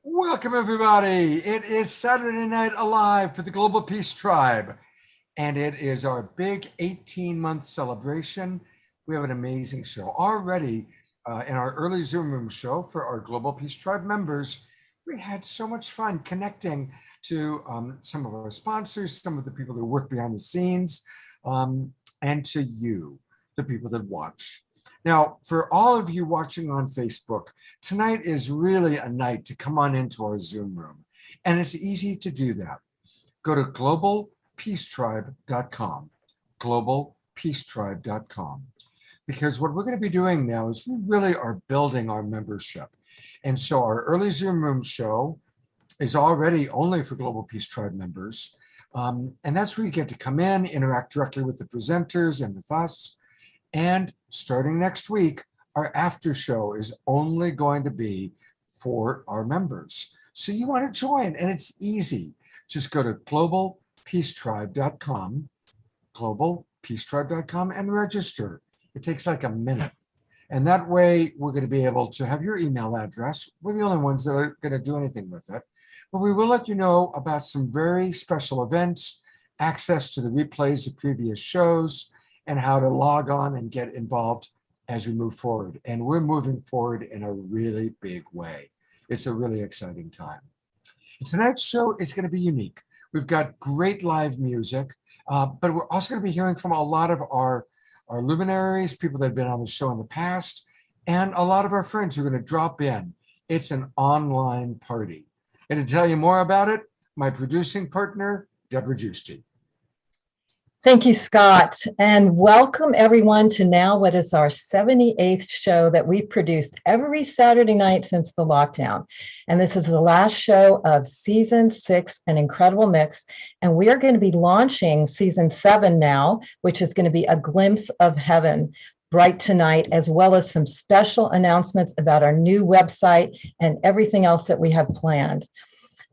Welcome, everybody. It is Saturday Night Alive for the Global Peace Tribe, and it is our big 18-month celebration. We have an amazing show already in our early Zoom room show for our Global Peace Tribe members. We had so much fun connecting to some of our sponsors, some of the people that work behind the scenes, and to you, the people that watch. Now, for all of you watching on Facebook, tonight is really a night to come on into our Zoom room. And it's easy to do that. Go to globalpeacetribe.com, globalpeacetribe.com. Because what we're going to be doing now is we really are building our membership. And so our early Zoom room show is already only for Global Peace Tribe members. And that's where you get to come in, interact directly with the presenters and with us. And starting next week, our after show is only going to be for our members. So you want to join, and it's easy. Just go to globalpeacetribe.com, globalpeacetribe.com, and register. It takes like a minute. And that way, we're going to be able to have your email address. We're the only ones that are going to do anything with it. But we will let you know about some very special events, access to the replays of previous shows, and how to log on and get involved as we move forward. And we're moving forward in a really big way. It's a really exciting time. And tonight's show is going to be unique. We've got great live music, but we're also going to be hearing from a lot of our luminaries, people that have been on the show in the past, and a lot of our friends who are going to drop in. It's an online party. And to tell you more about it, my producing partner, Debra Giusti. Thank you, Scott, and welcome everyone to now what is our 78th show that we've produced every Saturday night since the lockdown. And this is the last show of season 6, An Incredible Mix. And we are going to be launching season 7 now, which is going to be a glimpse of heaven right tonight, as well as some special announcements about our new website and everything else that we have planned.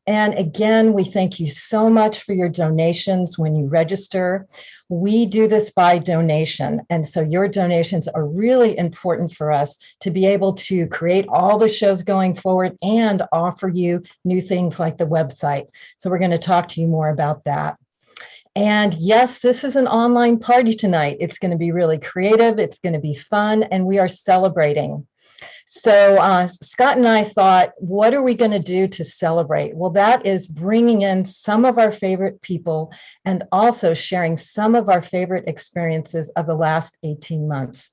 And again, we thank you so much for your donations when you register. We do this by donation. And so your donations are really important for us to be able to create all the shows going forward and offer you new things like the website. So we're going to talk to you more about that. And yes, this is an online party tonight. It's going to be really creative. It's going to be fun. And we are celebrating. So Scott and I thought, what are we going to do to celebrate? Well, that is bringing in some of our favorite people and also sharing some of our favorite experiences of the last 18 months.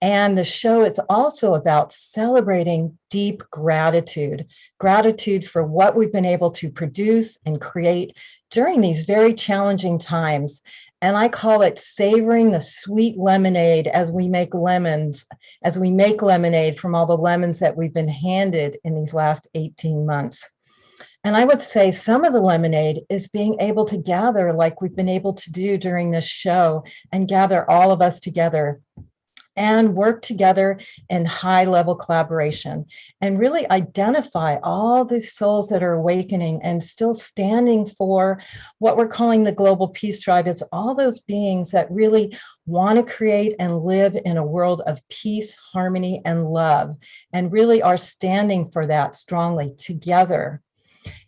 And the show is also about celebrating deep gratitude, gratitude for what we've been able to produce and create during these very challenging times. And I call it savoring the sweet lemonade as we make lemons, as we make lemonade from all the lemons that we've been handed in these last 18 months. And I would say some of the lemonade is being able to gather like we've been able to do during this show and gather all of us together and work together in high-level collaboration and really identify all these souls that are awakening and still standing for what we're calling the Global Peace Tribe. It's all those beings that really want to create and live in a world of peace, harmony, and love, and really are standing for that strongly together.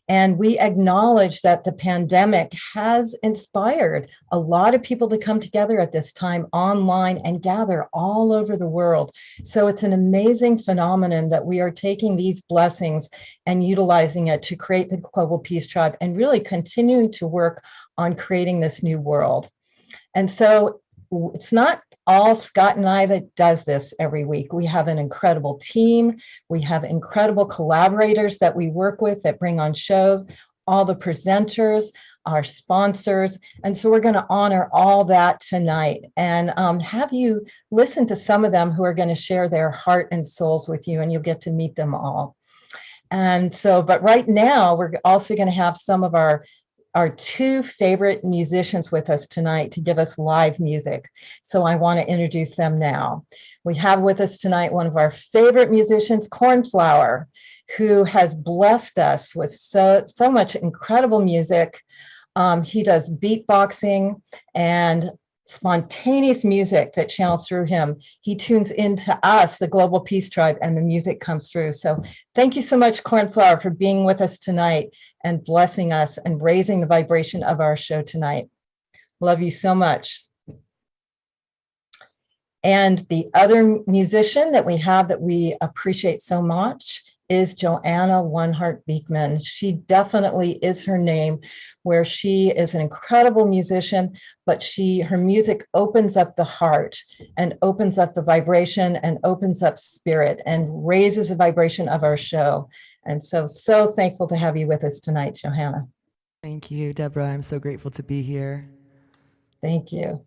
And we acknowledge that the pandemic has inspired a lot of people to come together at this time online and gather all over the world. So it's an amazing phenomenon that we are taking these blessings and utilizing it to create the Global Peace Tribe and really continuing to work on creating this new world. And so it's not all Scott and I that does this every week. We have an incredible team. We have incredible collaborators that we work with that bring on shows, all the presenters, our sponsors. And so we're going to honor all that tonight and have you listen to some of them who are going to share their heart and souls with you, and you'll get to meet them all. And so, but right now, we're also going to have some of our two favorite musicians with us tonight to give us live music. So I want to introduce them now. We have with us tonight one of our favorite musicians, Cornflower, who has blessed us with so much incredible music. He does beatboxing and spontaneous music that channels through him. He tunes into us, the Global Peace Tribe, and the music comes through. So thank you so much, Cornflower, for being with us tonight and blessing us and raising the vibration of our show tonight. Love you so much. And the other musician that we have that we appreciate so much is Johanna One Heart Beekman. She definitely is her name, where she is an incredible musician, but her music opens up the heart and opens up the vibration and opens up spirit and raises the vibration of our show. And so thankful to have you with us tonight, Johanna. Thank you, Debra. I'm so grateful to be here. Thank you.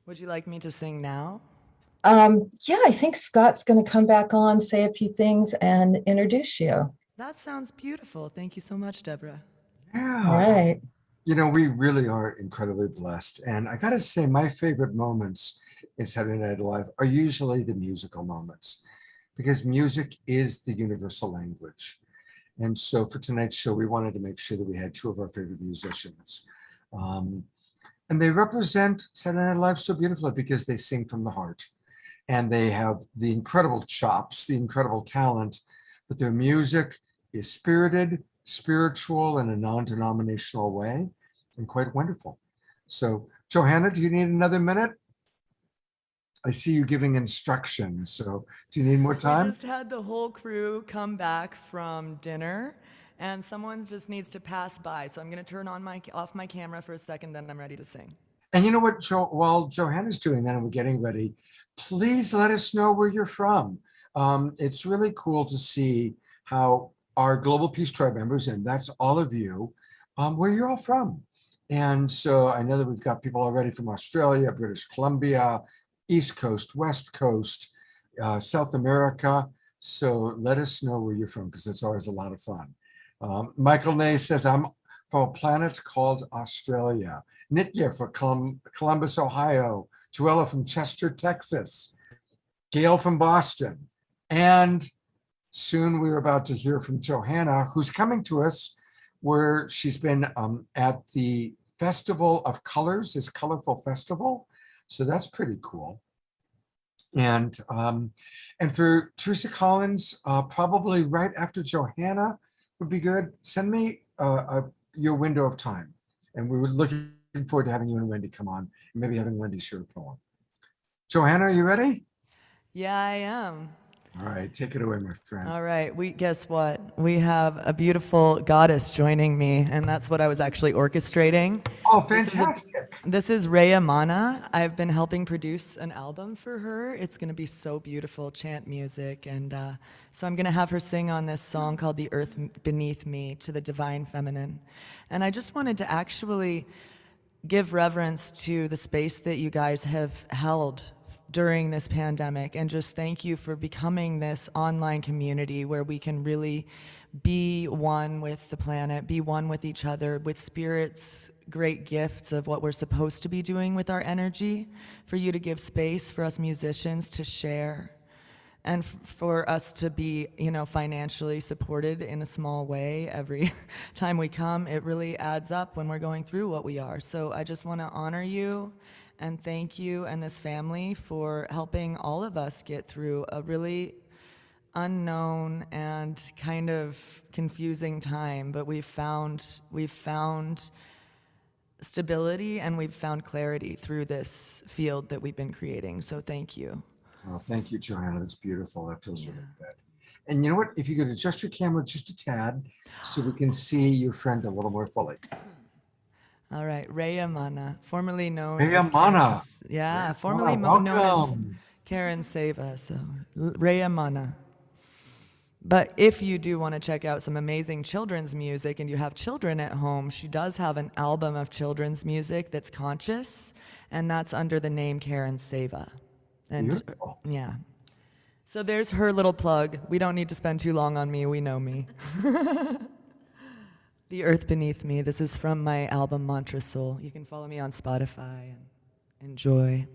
Would you like me to sing now? Yeah, I think Scott's going to come back on, say a few things, and introduce you. That sounds beautiful. Thank you so much, Debra. Yeah. All right. You know, we really are incredibly blessed. And I got to say, my favorite moments in Saturday Night Live are usually the musical moments, because music is the universal language. And so for tonight's show, we wanted to make sure that we had two of our favorite musicians. And they represent Saturday Night Live so beautifully because they sing from the heart. And they have the incredible chops, the incredible talent, but their music is spirited, spiritual, in a non-denominational way, and quite wonderful. So, Johanna, do you need another minute? I see you giving instructions. So, do you need more time? We just had the whole crew come back from dinner, and someone just needs to pass by. So I'm going to turn off my camera for a second, then I'm ready to sing. And you know what, while Johanna's doing that and we're getting ready, please let us know where you're from. It's really cool to see how our Global Peace Tribe members, and that's all of you, where you're all from. And so I know that we've got people already from Australia, British Columbia, East Coast, West Coast, South America. So let us know where you're from, because it's always a lot of fun. Michael Ney says, I'm from a planet called Australia. Nitya from Columbus, Ohio. Joella from Chester, Texas. Gail from Boston. And soon we're about to hear from Johanna, who's coming to us, where she's been at the Festival of Colors, this colorful festival. So that's pretty cool. And for Teresa Collins, probably right after Johanna would be good. Send me your window of time. And we were looking forward to having you and Wendy come on, and maybe having Wendy share a poem. Johanna, are you ready? Yeah, I am. All right, take it away, my friend. All right, guess what? We have a beautiful goddess joining me, and that's what I was actually orchestrating. Oh, fantastic. This is Rhea Mana. I've been helping produce an album for her. It's going to be so beautiful, chant music, and so I'm going to have her sing on this song called The Earth Beneath Me to the Divine Feminine. And I just wanted to actually give reverence to the space that you guys have held during this pandemic, and just thank you for becoming this online community where we can really be one with the planet, be one with each other, with Spirit's great gifts of what we're supposed to be doing with our energy, for you to give space for us musicians to share, and for us to be, financially supported in a small way every time we come. It really adds up when we're going through what we are. So I just want to honor you and thank you and this family for helping all of us get through a really unknown and kind of confusing time, but we've found stability and we've found clarity through this field that we've been creating. So thank you. Oh, thank you, Johanna. That's beautiful. That feels really good. And you know what? If you could adjust your camera just a tad so we can see your friend a little more fully. All right, Rhea Mana, formerly known Rhea as Mana. Formerly known as Karen Seva. So Rhea Mana. But if you do want to check out some amazing children's music and you have children at home, she does have an album of children's music that's conscious, and that's under the name Karen Seva. And Beautiful. yeah. So there's her little plug. We don't need to spend too long on me. We know me. The Earth Beneath Me. This is from my album Mantra Soul. You can follow me on Spotify and enjoy.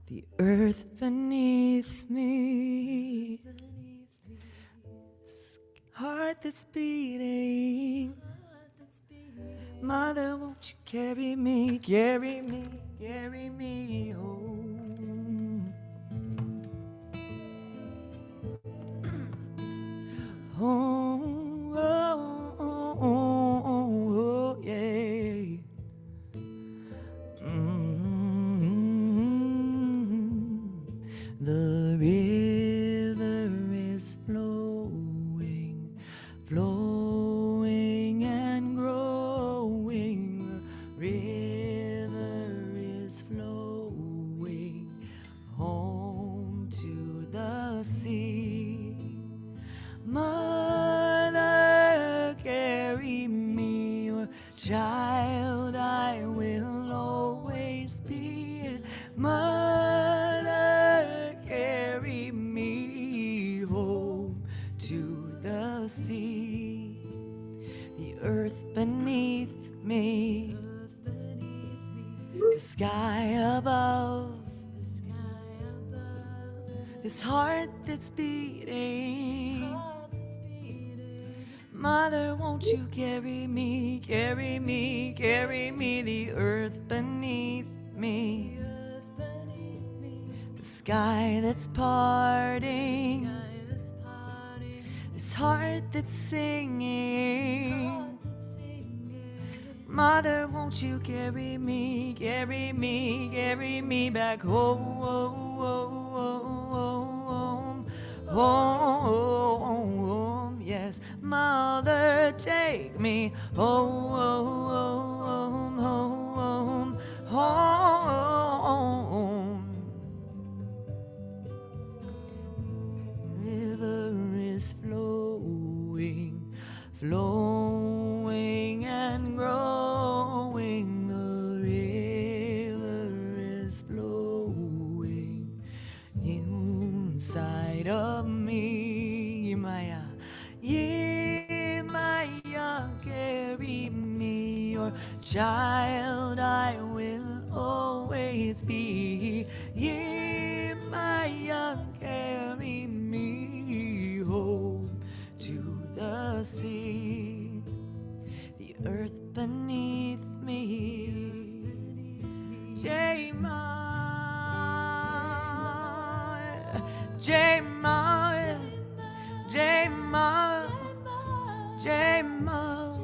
The earth beneath me, heart that's beating. Mother, won't you carry me, carry me, carry me home? Oh, oh, oh, oh, yeah. The river is flowing, flowing and growing. The river is flowing home to the sea. Mother, carry me, your child I will always be. Mother, carry me home to the sea. The earth beneath me, the sky above, this heart that's beating. Mother, won't you carry me, carry me, carry me, the earth beneath me, the sky that's parting, this heart that's singing. Mother, won't you carry me, carry me, carry me back home, home, home, yes. Mother, take me home, home, home. River is flowing, flowing and growing. The river is flowing inside of me, Maya. Yeah, Maya, carry me, your child I will always be. Yeah, Maya, carry me home to the sea. The earth beneath me, J-Ma, J-Ma, J-Ma, J-Ma,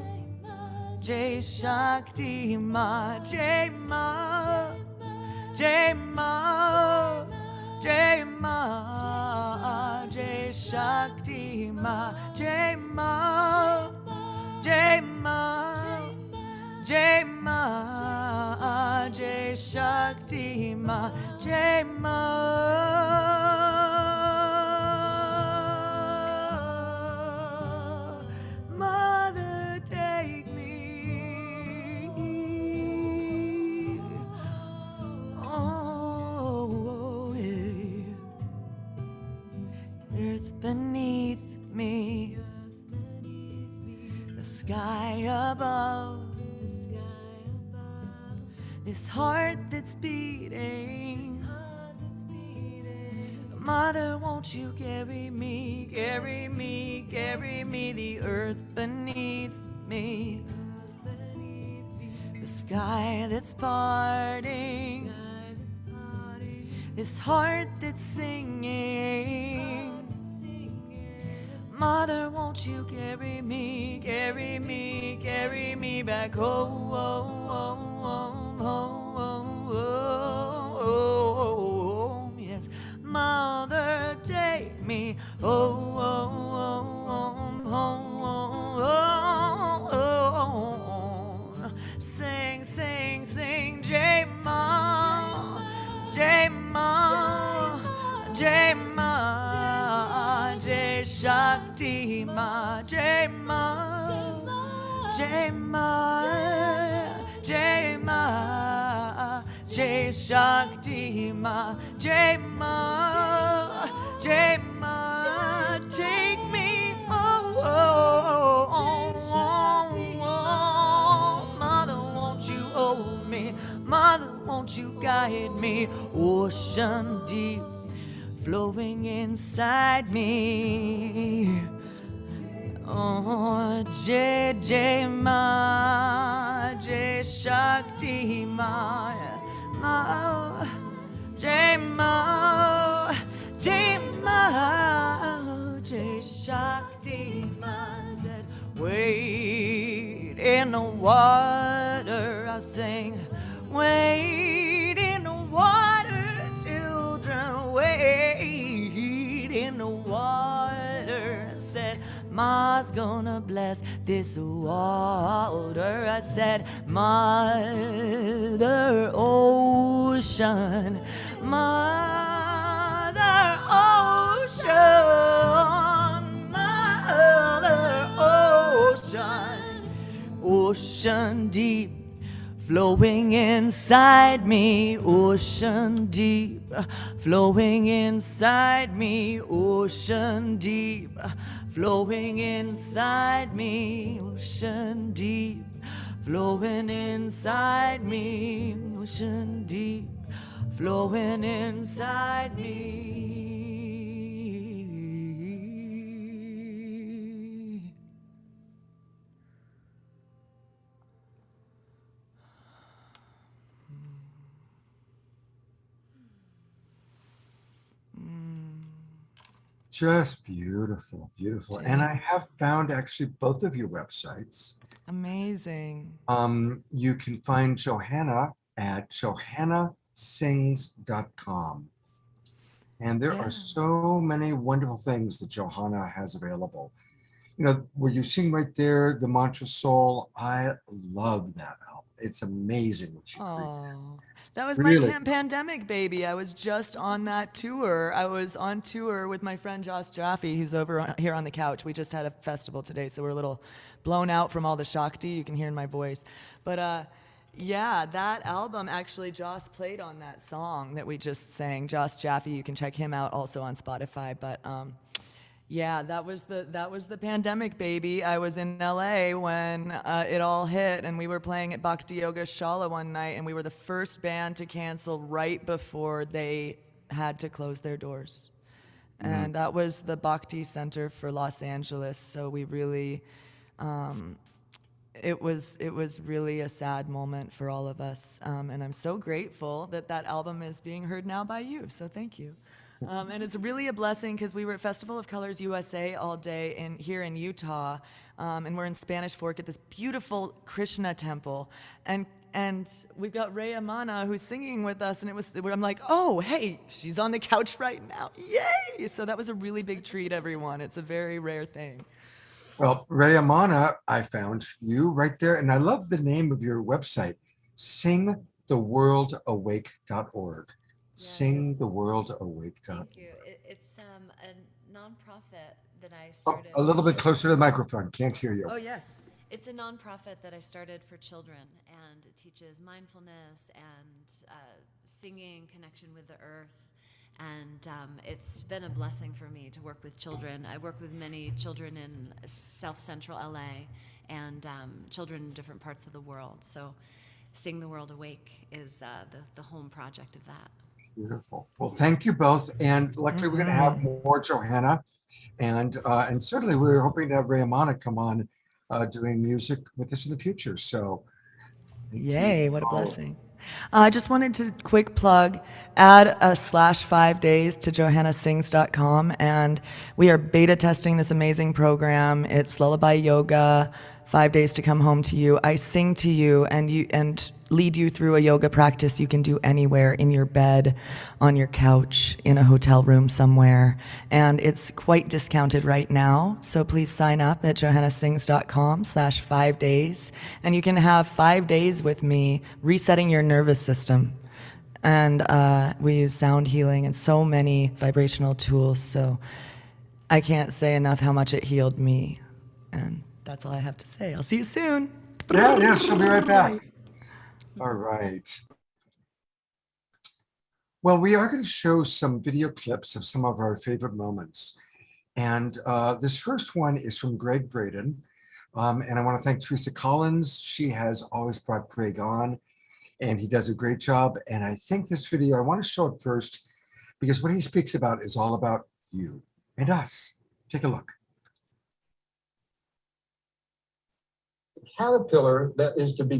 J-Shakti Ma, J-Ma, J-Ma, J-Ma, J-Shakti Ma, J-Ma, J-Ma, J-Ma, J-Shakti Ma, J-Ma. Mother, take me. Oh, yeah. Earth beneath me, the sky above, this heart that's beating. Mother, won't you carry me, carry me, carry me, the earth beneath me, the sky that's parting, this heart that's singing. Mother, won't you carry me, carry me, carry me back home, home, home, home, yes. Mother, take me home, home, home, home. Sing, sing, sing, J-Ma, J-Ma, J-Ma. Jai Ma, Jai Ma, Jai Shakti Ma, Jai Ma, Jai Ma, take me home. Mother, won't you hold me? Mother, won't you guide me? Ocean deep flowing inside me. Oh, Jai Jai Ma, Jai Shakti Ma, Ma, Jai Ma, Jai Ma, Jai Shakti Ma. Said, wait in the water, I sing, wait in the water, children, wait in the water. I said, Ma's gonna bless this water. I said, Mother Ocean, Mother Ocean, Mother Ocean, ocean deep flowing inside me, ocean deep flowing inside me, ocean deep flowing inside me, ocean deep flowing inside me, ocean deep flowing inside me. Just beautiful, beautiful. And I have found actually both of your websites. Amazing. You can find Johanna at johannasings.com. And there are so many wonderful things that Johanna has available. You know, where you sing right there, the mantra soul, I love that album. It's amazing what she created. Oh, that was Really? my pandemic baby. I was just on that tour. I was on tour with my friend Josh Jaffe, who's over here on the couch. We just had a festival today, so we're a little blown out from all the Shakti. You can hear in my voice. But yeah, that album, actually, Joss played on that song that we just sang. Josh Jaffe, you can check him out also on Spotify. But yeah, that was the pandemic baby. I was in LA when it all hit, and we were playing at Bhakti Yoga Shala one night, and we were the first band to cancel right before they had to close their doors. And that was the Bhakti Center for Los Angeles. So we really, it was really a sad moment for all of us. And I'm so grateful that that album is being heard now by you. So thank you. And it's really a blessing because we were at Festival of Colors USA all day here in Utah, and we're in Spanish Fork at this beautiful Krishna temple, and we've got Ray Amana who's singing with us, and I'm like, oh, hey, she's on the couch right now, yay! So that was a really big treat, everyone. It's a very rare thing. Well, Ray Amana, I found you right there, and I love the name of your website, singtheworldawake.org. Singtheworldawake.org. Thank you. It's a nonprofit that I Oh, started. a little bit closer to the microphone. Can't hear you. Oh, yes. It's a nonprofit that I started for children, and it teaches mindfulness and singing, connection with the earth. And it's been a blessing for me to work with children. I work with many children in South Central LA and children in different parts of the world. So Sing the World Awake is the home project of that. Beautiful. Well, thank you both. And luckily we're going to have more Johanna. And certainly we're hoping to have Ray Amana come on doing music with us in the future. So yay, what a blessing. I just wanted to quick plug, add a /5 days to johannasings.com, and we are beta testing this amazing program. It's lullaby yoga, 5 days to come home to you. I sing to you and lead you through a yoga practice you can do anywhere, in your bed, on your couch, in a hotel room somewhere. And it's quite discounted right now. So please sign up at johannasings.com /5 days. And you can have 5 days with me resetting your nervous system. And we use sound healing and so many vibrational tools. So I can't say enough how much it healed me. And that's all I have to say. I'll see you soon. Yeah, she'll be right back. All right. Well, we are going to show some video clips of some of our favorite moments. And this first one is from Gregg Braden. And I want to thank Teresa Collins. She has always brought Gregg on, and he does a great job. And I think this video, I want to show it first because what he speaks about is all about you and us. Take a look. The caterpillar that is to be.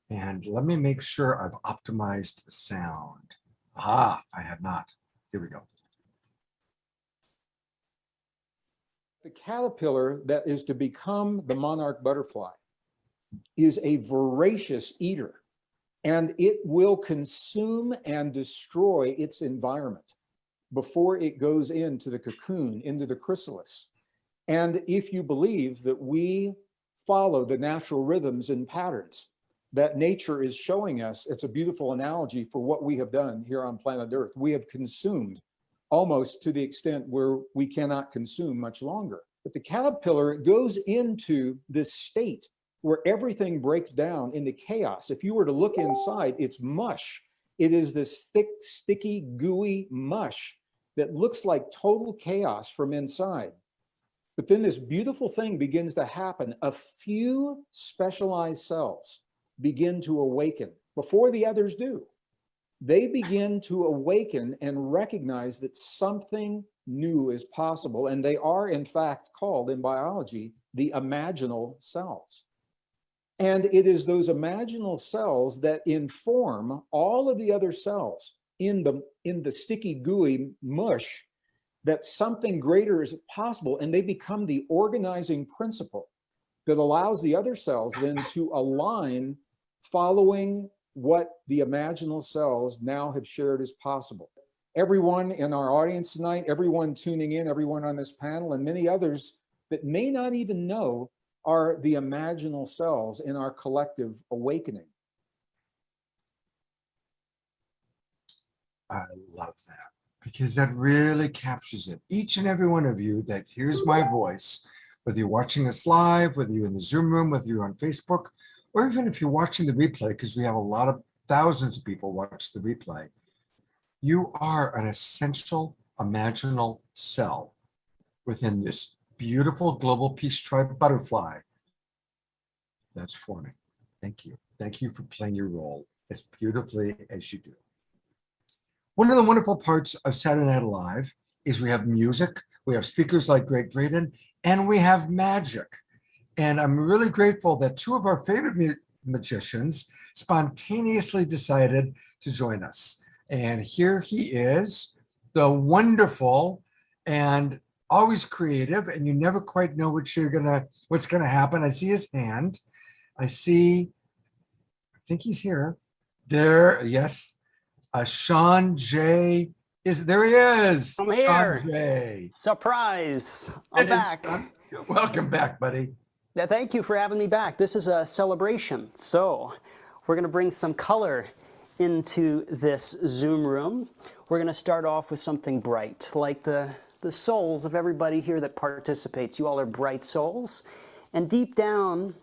And let me make sure I've optimized sound. I have not. Here we go. The caterpillar that is to become the monarch butterfly is a voracious eater, and it will consume and destroy its environment before it goes into the cocoon, into the chrysalis. And if you believe that we follow the natural rhythms and patterns that nature is showing us, it's a beautiful analogy for what we have done here on planet Earth. We have consumed almost to the extent where we cannot consume much longer. But the caterpillar goes into this state where everything breaks down into chaos. If you were to look inside, it's mush. It is this thick, sticky, gooey mush that looks like total chaos from inside. But then this beautiful thing begins to happen. A few specialized cells begin to awaken before the others do. They begin to awaken and recognize that something new is possible. And they are, in fact, called in biology the imaginal cells. And it is those imaginal cells that inform all of the other cells in the sticky, gooey mush that something greater is possible. And they become the organizing principle that allows the other cells then to align following what the imaginal cells now have shared as possible. Everyone in our audience tonight, everyone tuning in, everyone on this panel, and many others that may not even know are the imaginal cells in our collective awakening. I love that because that really captures it. Each and every one of you that hears my voice, whether you're watching us live, whether you're in the Zoom room, whether you're on Facebook, or even if you're watching the replay, because we have a lot of thousands of people watch the replay, you are an essential imaginal cell within this beautiful global peace tribe butterfly that's forming. Thank you. Thank you for playing your role as beautifully as you do. One of the wonderful parts of Saturday Night Live is we have music, we have speakers like Gregg Braden, and we have magic. And I'm really grateful that two of our favorite magicians spontaneously decided to join us. And here he is, the wonderful and always creative, and you never quite know what's gonna happen. I see his hand. I think he's here. There, yes. Sean J. There he is. I'm here. Sean J. Surprise. I'm back. Welcome back, buddy. Yeah, thank you for having me back. This is a celebration. So we're going to bring some color into this Zoom room. We're going to start off with something bright, like the souls of everybody here that participates. You all are bright souls. And deep down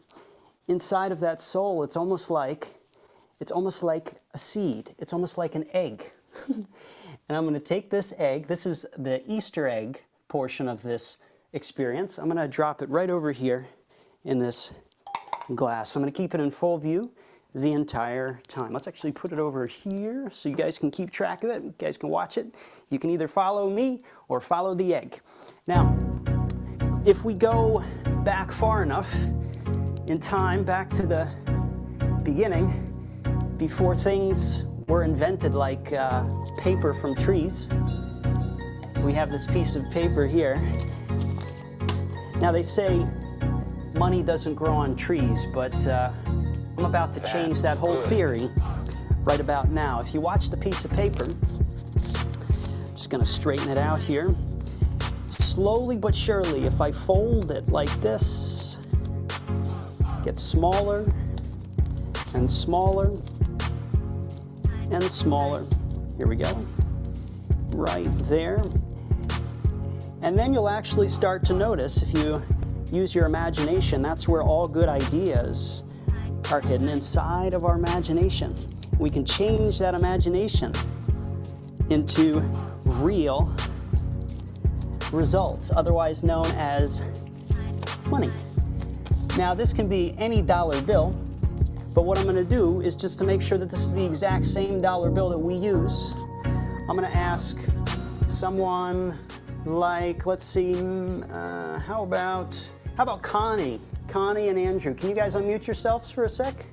inside of that soul, it's almost like a seed. It's almost like an egg. And I'm going to take this egg. This is the Easter egg portion of this experience. I'm going to drop it right over here in this glass. I'm going to keep it in full view the entire time. Let's actually put it over here so you guys can keep track of it. You guys can watch it. You can either follow me or follow the egg. Now, if we go back far enough in time, back to the beginning, before things were invented like paper from trees, we have this piece of paper here. Now they say money doesn't grow on trees, but I'm about to change that whole theory right about now. If you watch the piece of paper, I'm just going to straighten it out here. Slowly but surely, if I fold it like this, it gets smaller and smaller and smaller. Here we go. Right there. And then you'll actually start to notice, if you use your imagination, that's where all good ideas are hidden inside of our imagination. We can change that imagination into real results, otherwise known as money. Now, this can be any dollar bill, but what I'm going to do is, just to make sure that this is the exact same dollar bill that we use, I'm going to ask someone like, let's see, how about Connie? Connie and Andrew. Can you guys unmute yourselves for a sec?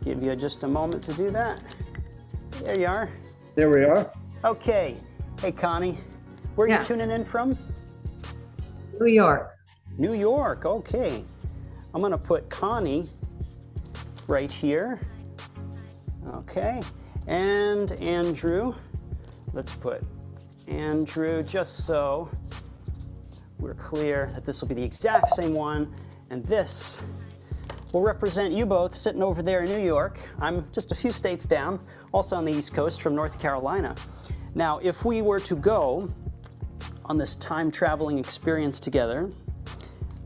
Give you just a moment to do that. There you are. There we are. Okay. Hey, Connie. Where are you tuning in from? New York. New York. Okay. I'm going to put Connie right here. Okay. And Andrew. Let's put Andrew, just so we're clear that this will be the exact same one. And this will represent you both sitting over there in New York. I'm just a few states down, also on the East Coast from North Carolina. Now, if we were to go on this time traveling experience together,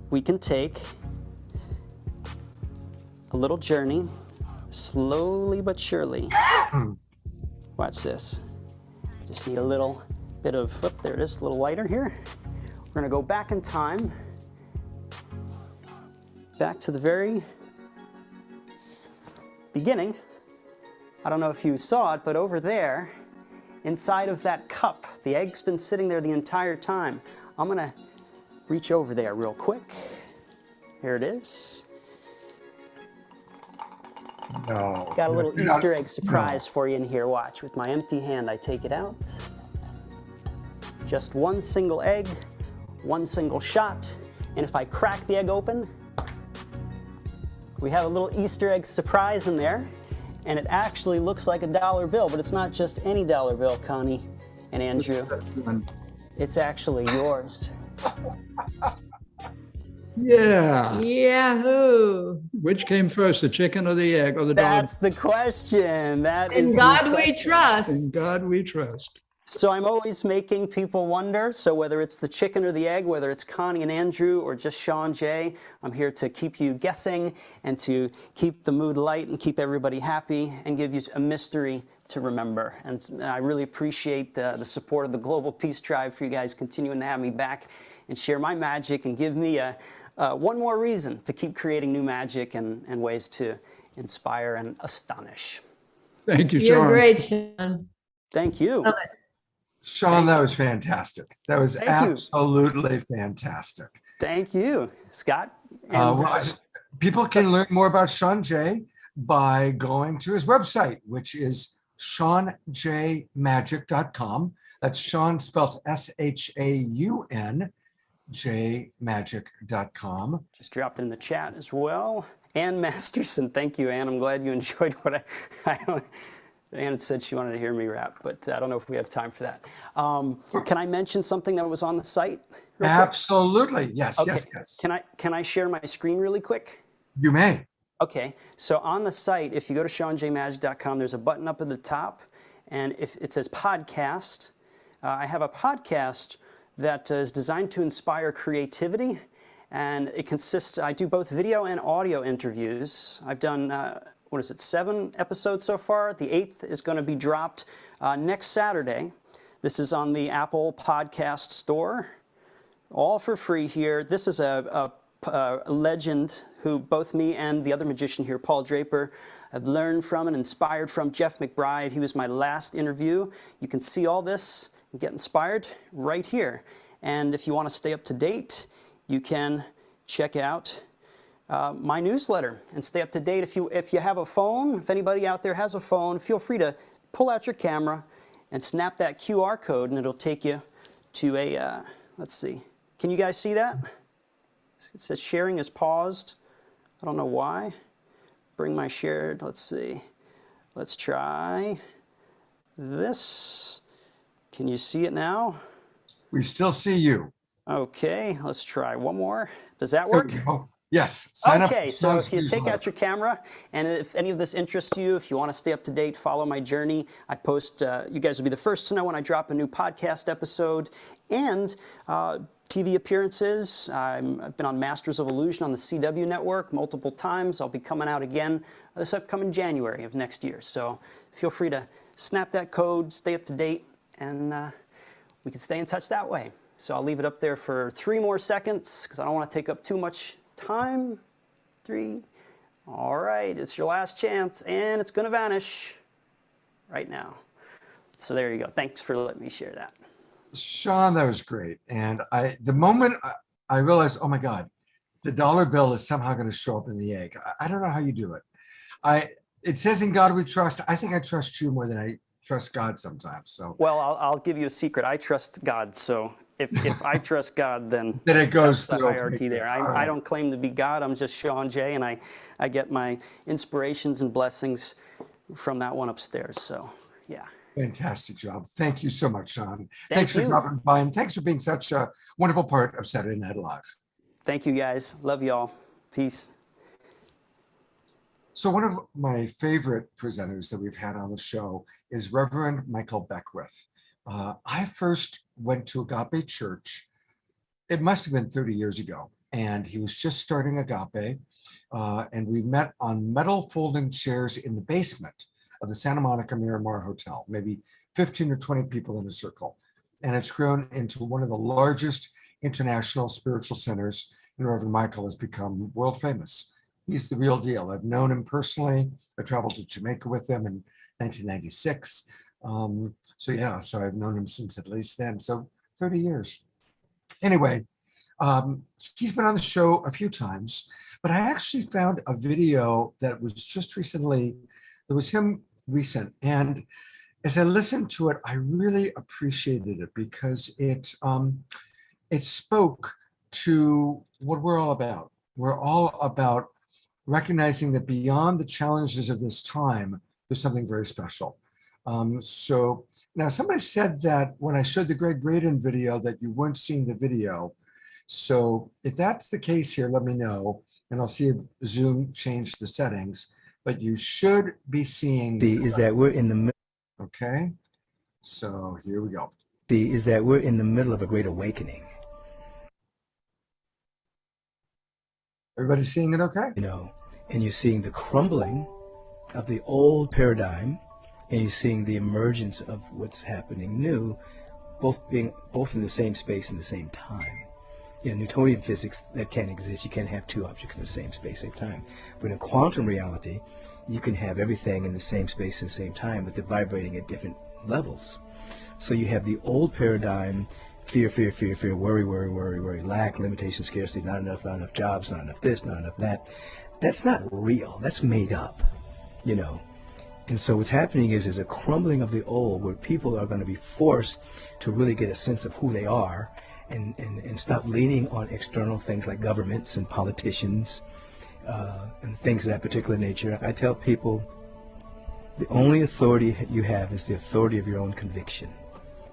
we can take a little journey, slowly but surely. Watch this. Just need a little bit of, there it is, a little lighter here. We're going to go back in time, back to the very beginning. I don't know if you saw it, but over there, inside of that cup, the egg's been sitting there the entire time. I'm going to reach over there real quick. Here it is. No. Got a little Easter egg surprise for you in here. Watch. With my empty hand, I take it out. Just one single egg, one single shot. And if I crack the egg open, we have a little Easter egg surprise in there. And it actually looks like a dollar bill, but it's not just any dollar bill, Connie and Andrew. It's actually yours. Yeah. Yahoo! Which came first, the chicken or the egg or the dog? That's the question. That In is God the we question. trust. In God we trust. So I'm always making people wonder. So whether it's the chicken or the egg, whether it's Connie and Andrew or just Sean J, I'm here to keep you guessing and to keep the mood light and keep everybody happy and give you a mystery to remember. And I really appreciate the support of the Global Peace Tribe for you guys continuing to have me back and share my magic and give me one more reason to keep creating new magic and ways to inspire and astonish. Thank you, You're Sean. great, Sean. Thank you. Love it. Sean, that was fantastic. That was Thank you. absolutely fantastic. Thank you, Scott. People can learn more about Sean J by going to his website, which is SeanJMagic.com. That's Sean spelled SHAUN, jmagic.com. Just dropped it in the chat as well. Ann Masterson, thank you, Ann. I'm glad you enjoyed what Ann had said she wanted to hear me rap, but I don't know if we have time for that. Can I mention something that was on the site? real quick? Absolutely. Yes, Okay. yes. Can I share my screen really quick? You may. Okay, so on the site, if you go to SeanJMagic.com, there's a button up at the top, and if it says podcast. I have a podcast that is designed to inspire creativity, and it consists, I do both video and audio interviews. I've done, 7 episodes so far. The 8th is going to be dropped next Saturday. This is on the Apple Podcast Store, all for free here. This is a legend who both me and the other magician here, Paul Draper, have learned from and inspired from, Jeff McBride. He was my last interview. You can see all this and get inspired right here. And if you want to stay up to date, you can check out my newsletter and stay up to date. If you have a phone, if anybody out there has a phone, feel free to pull out your camera and snap that QR code, and it'll take you to a, let's see. Can you guys see that? It says sharing is paused. I don't know why. Bring my shared, let's see. Let's try this. Can you see it now? We still see you. Okay, let's try one more. Does that There work? we go. Yes. Sign up Okay, for so Sean's if you take newsletter. out your camera, and if any of this interests you, if you want to stay up to date, follow my journey. I post, you guys will be the first to know when I drop a new podcast episode. And TV appearances. I've been on Masters of Illusion on the CW network multiple times. I'll be coming out again this upcoming January of next year. So feel free to snap that code, stay up to date, and we can stay in touch that way. So I'll leave it up there for 3 more seconds because I don't want to take up too much time. 3. All right, it's your last chance, and it's going to vanish right now. So there you go. Thanks for letting me share that. Sean, that was great. And the moment I realized, oh my God, the dollar bill is somehow going to show up in the egg. I don't know how you do it. It says in God we trust. I think I trust you more than I trust God sometimes. So well, I'll give you a secret. I trust God. So if I trust God, then it goes that's through the hierarchy there. I don't claim to be God. I'm just Sean J, and I get my inspirations and blessings from that one upstairs. So yeah. Fantastic job. Thank you so much, Sean. Thanks for dropping by, and thanks for being such a wonderful part of Saturday Night Live. Thank you, guys. Love y'all. Peace. So one of my favorite presenters that we've had on the show is Reverend Michael Beckwith. I first went to Agape Church, it must have been 30 years ago, and he was just starting Agape, and we met on metal folding chairs in the basement of the Santa Monica Miramar Hotel, maybe 15 or 20 people in a circle. And it's grown into one of the largest international spiritual centers, and Reverend Michael has become world famous. He's the real deal. I've known him personally. I traveled to Jamaica with him in 1996. So I've known him since at least then, so 30 years. Anyway, he's been on the show a few times, but I actually found a video that was just recently, it was him recent, and as I listened to it, I really appreciated it because it spoke to what we're all about. We're all about recognizing that beyond the challenges of this time, there's something very special. So now somebody said that when I showed the Gregg Braden video that you weren't seeing the video. So if that's the case here, let me know, and I'll see if Zoom changed the settings. But you should be seeing. Is that we're in the middle. Okay, so here we go. Is that we're in the middle of a great awakening. Everybody's seeing it okay? You know, and you're seeing the crumbling of the old paradigm, and you're seeing the emergence of what's happening new, both in the same space and the same time. In Newtonian physics, that can't exist. You can't have two objects in the same space, same time. But in quantum reality, you can have everything in the same space and same time, but they're vibrating at different levels. So you have the old paradigm, fear, worry, lack, limitation, scarcity, not enough jobs, not enough this, not enough that. That's not real. That's made up, you know. And so what's happening is there's a crumbling of the old where people are going to be forced to really get a sense of who they are and stop leaning on external things like governments and politicians and things of that particular nature. I tell people the only authority you have is the authority of your own conviction.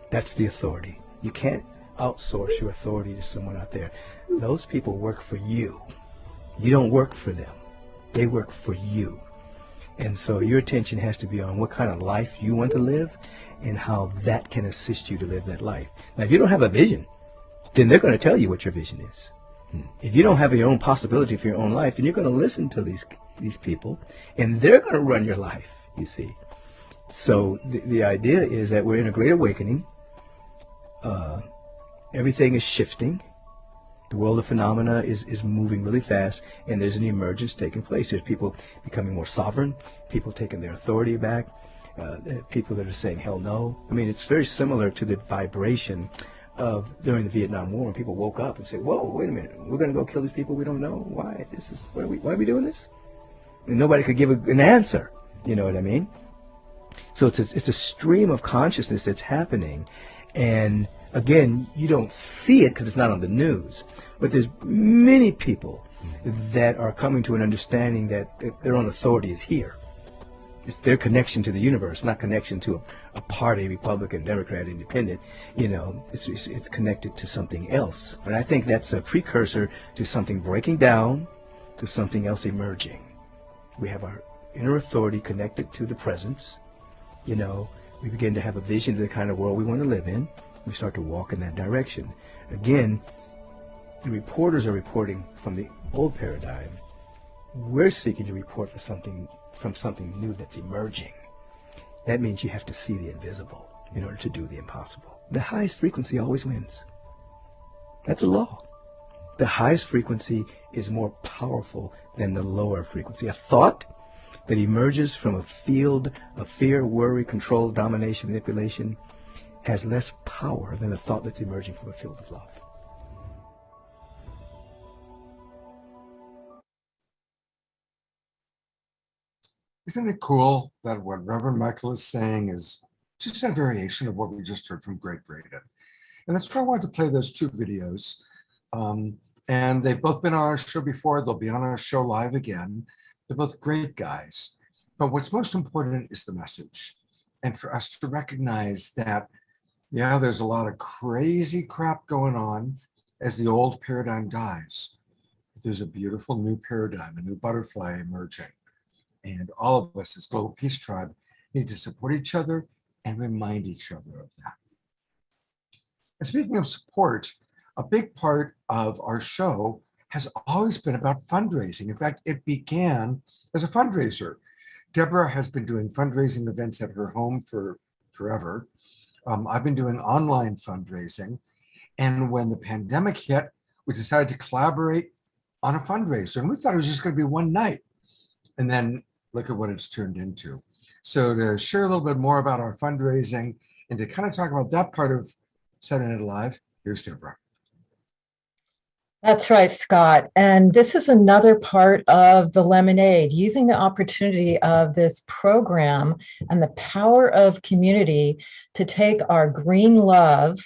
That's the authority. You can't outsource your authority to someone out there. Those people work for you. You don't work for them. They work for you. And so your attention has to be on what kind of life you want to live and how that can assist you to live that life. Now, if you don't have a vision, then they're going to tell you what your vision is. If you don't have your own possibility for your own life, then you're going to listen to these people, and they're going to run your life, you see. So the idea is that we're in a great awakening. Everything is shifting. The world of phenomena is moving really fast, and there's an emergence taking place. There's people becoming more sovereign, people taking their authority back, people that are saying hell no. I mean, it's very similar to the vibration of during the Vietnam War when people woke up and said, whoa, wait a minute, we're going to go kill these people we don't know? Why? Why are we doing this? And nobody could give an answer. You know what I mean? So it's a stream of consciousness that's happening. And again, you don't see it because it's not on the news. But there's many people that are coming to an understanding that their own authority is here. It's their connection to the universe, not connection to a party, Republican, Democrat, Independent. You know, it's connected to something else. And I think that's a precursor to something breaking down, to something else emerging. We have our inner authority connected to the presence. You know, we begin to have a vision of the kind of world we want to live in. We start to walk in that direction. Again, the reporters are reporting from the old paradigm. We're seeking to report for from something new that's emerging. That means you have to see the invisible in order to do the impossible. The highest frequency always wins. That's a law. The highest frequency is more powerful than the lower frequency. A thought that emerges from a field of fear, worry, control, domination, manipulation has less power than a thought that's emerging from a field of love. Isn't it cool that what Reverend Michael is saying is just a variation of what we just heard from Gregg Braden? And that's why I wanted to play those two videos. And they've both been on our show before. They'll be on our show live again. They're both great guys. But what's most important is the message. And for us to recognize that, yeah, there's a lot of crazy crap going on as the old paradigm dies. But there's a beautiful new paradigm, a new butterfly emerging. And all of us as Global Peace Tribe need to support each other and remind each other of that. And speaking of support, a big part of our show has always been about fundraising. In fact, it began as a fundraiser. Debra has been doing fundraising events at her home for forever. I've been doing online fundraising. And when the pandemic hit, we decided to collaborate on a fundraiser. And we thought it was just going to be one night. And then look at what it's turned into. So to share a little bit more about our fundraising and to kind of talk about that part of Saturday Night Live, here's Debra. That's right, Scott. And this is another part of the Lemonade, using the opportunity of this program and the power of community to take our green love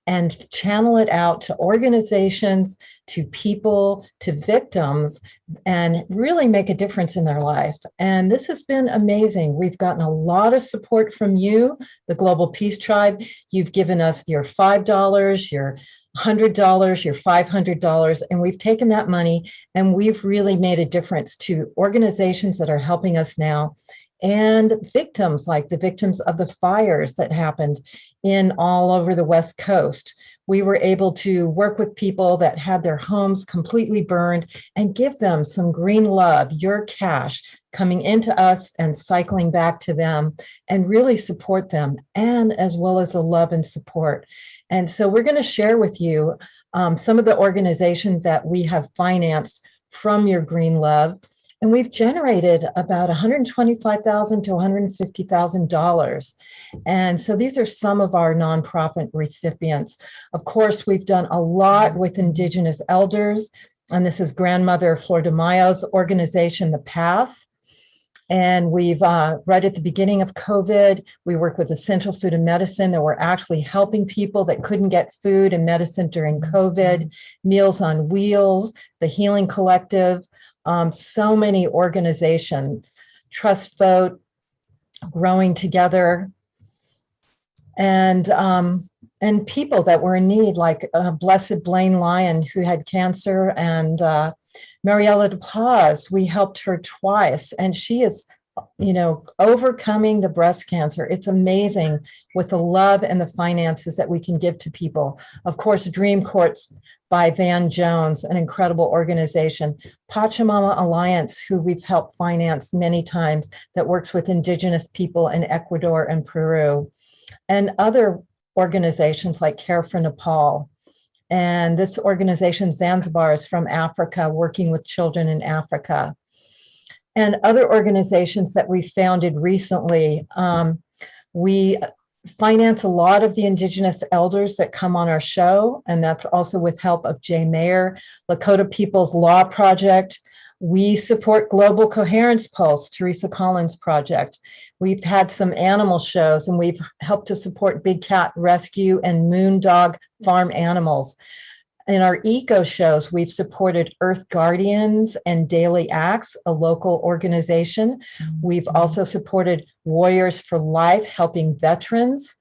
and channel it out to organizations, to people, to victims, and really make a difference in their life. And this has been amazing. We've gotten a lot of support from you, the Global Peace Tribe. You've given us your $5, your $100, your $500, and we've taken that money and we've really made a difference to organizations that are helping us now and victims, like the victims of the fires that happened in all over the West Coast. We were able to work with people that had their homes completely burned and give them some green love, your cash coming into us and cycling back to them, and really support them, and as well as the love and support. And so we're going to share with you some of the organizations that we have financed from your green love. And we've generated about $125,000 to $150,000. And so these are some of our nonprofit recipients. Of course, we've done a lot with Indigenous elders. And this is Grandmother Flor de Mayo's organization, The Path. And we've, right at the beginning of COVID, we work with Essential Food and Medicine that were actually helping people that couldn't get food and medicine during COVID, Meals on Wheels, the Healing Collective, so many organizations, Trust Vote, Growing Together, and people that were in need, like Blessed Blaine Lyon, who had cancer, and Mariella DePaz. We helped her twice, and she is, overcoming the breast cancer. It's amazing with the love and the finances that we can give to people. Of course, Dream Courts by Van Jones, an incredible organization. Pachamama Alliance, who we've helped finance many times, that works with Indigenous people in Ecuador and Peru, and other organizations like Care for Nepal. And this organization, Zanzibar, is from Africa, working with children in Africa. And other organizations that we founded recently. We finance a lot of the Indigenous elders that come on our show, and that's also with help of Jay Mayer, Lakota People's Law Project. We support Global Coherence Pulse, Teresa Collins' project. We've had some animal shows, and we've helped to support Big Cat Rescue and Moon Dog Farm Animals. In our eco shows, we've supported Earth Guardians and Daily Acts, a local organization. We've also supported Warriors for Life, helping veterans.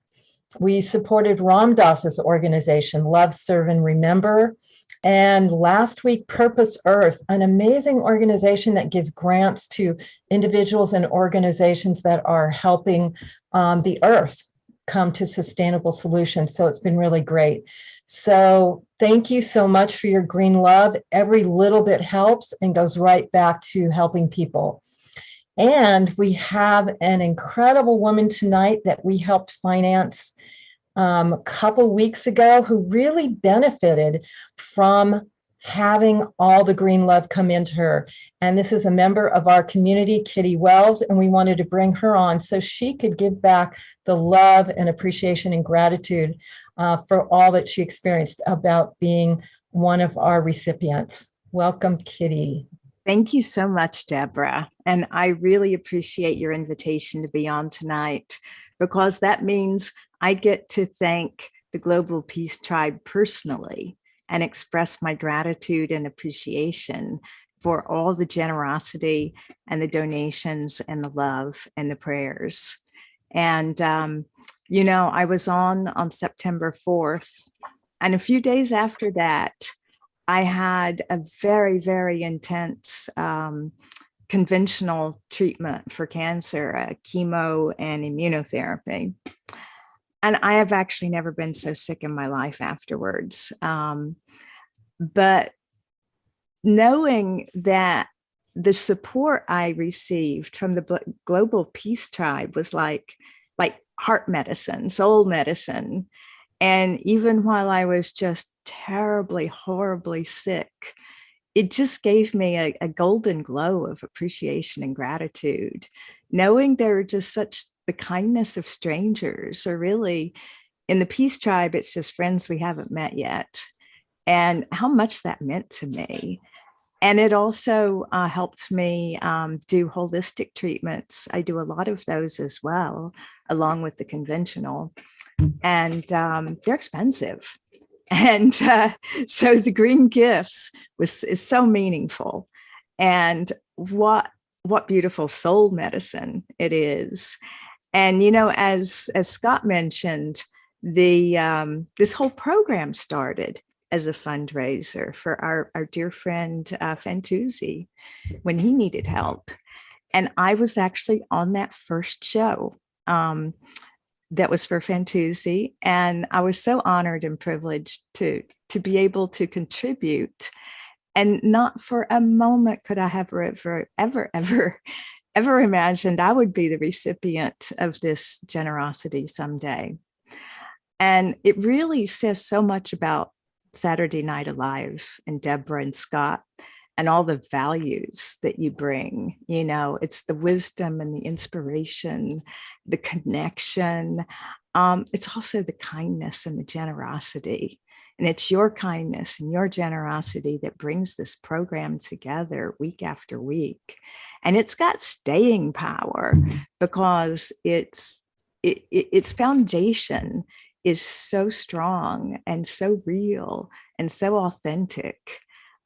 We supported Ram Dass's organization, Love, Serve, and Remember. And last week, Purpose Earth, an amazing organization that gives grants to individuals and organizations that are helping the earth come to sustainable solutions. So it's been really great. So thank you so much for your green love. Every little bit helps and goes right back to helping people. And we have an incredible woman tonight that we helped finance a couple weeks ago who really benefited from having all the green love come into her. And this is a member of our community, Kitty Wells, and we wanted to bring her on so she could give back the love and appreciation and gratitude for all that she experienced about being one of our recipients. Welcome, Kitty. Thank you so much, Debra. And I really appreciate your invitation to be on tonight, because that means I get to thank the Global Peace Tribe personally and express my gratitude and appreciation for all the generosity and the donations and the love and the prayers. And, you know, I was on September 4th, and a few days after that, I had a very, very intense conventional treatment for cancer, chemo and immunotherapy. And I have actually never been so sick in my life afterwards. But knowing that the support I received from the Global Peace Tribe was like heart medicine, soul medicine. And even while I was just terribly, horribly sick, it just gave me a golden glow of appreciation and gratitude, knowing they were just such the kindness of strangers, or really in the Peace Tribe, it's just friends we haven't met yet, and how much that meant to me. And it also helped me do holistic treatments. I do a lot of those as well, along with the conventional, and they're expensive. And so the green gifts is so meaningful. And what beautiful soul medicine it is. And, you know, as Scott mentioned, this whole program started as a fundraiser for our dear friend Fantuzzi when he needed help. And I was actually on that first show that was for Fantuzzi. And I was so honored and privileged to be able to contribute. And not for a moment could I have ever imagined I would be the recipient of this generosity someday. And it really says so much about Saturday Night Alive and Debra and Scott and all the values that you bring. You know, it's the wisdom and the inspiration, the connection. It's also the kindness and the generosity. And it's your kindness and your generosity that brings this program together week after week. And it's got staying power because its foundation is so strong and so real and so authentic.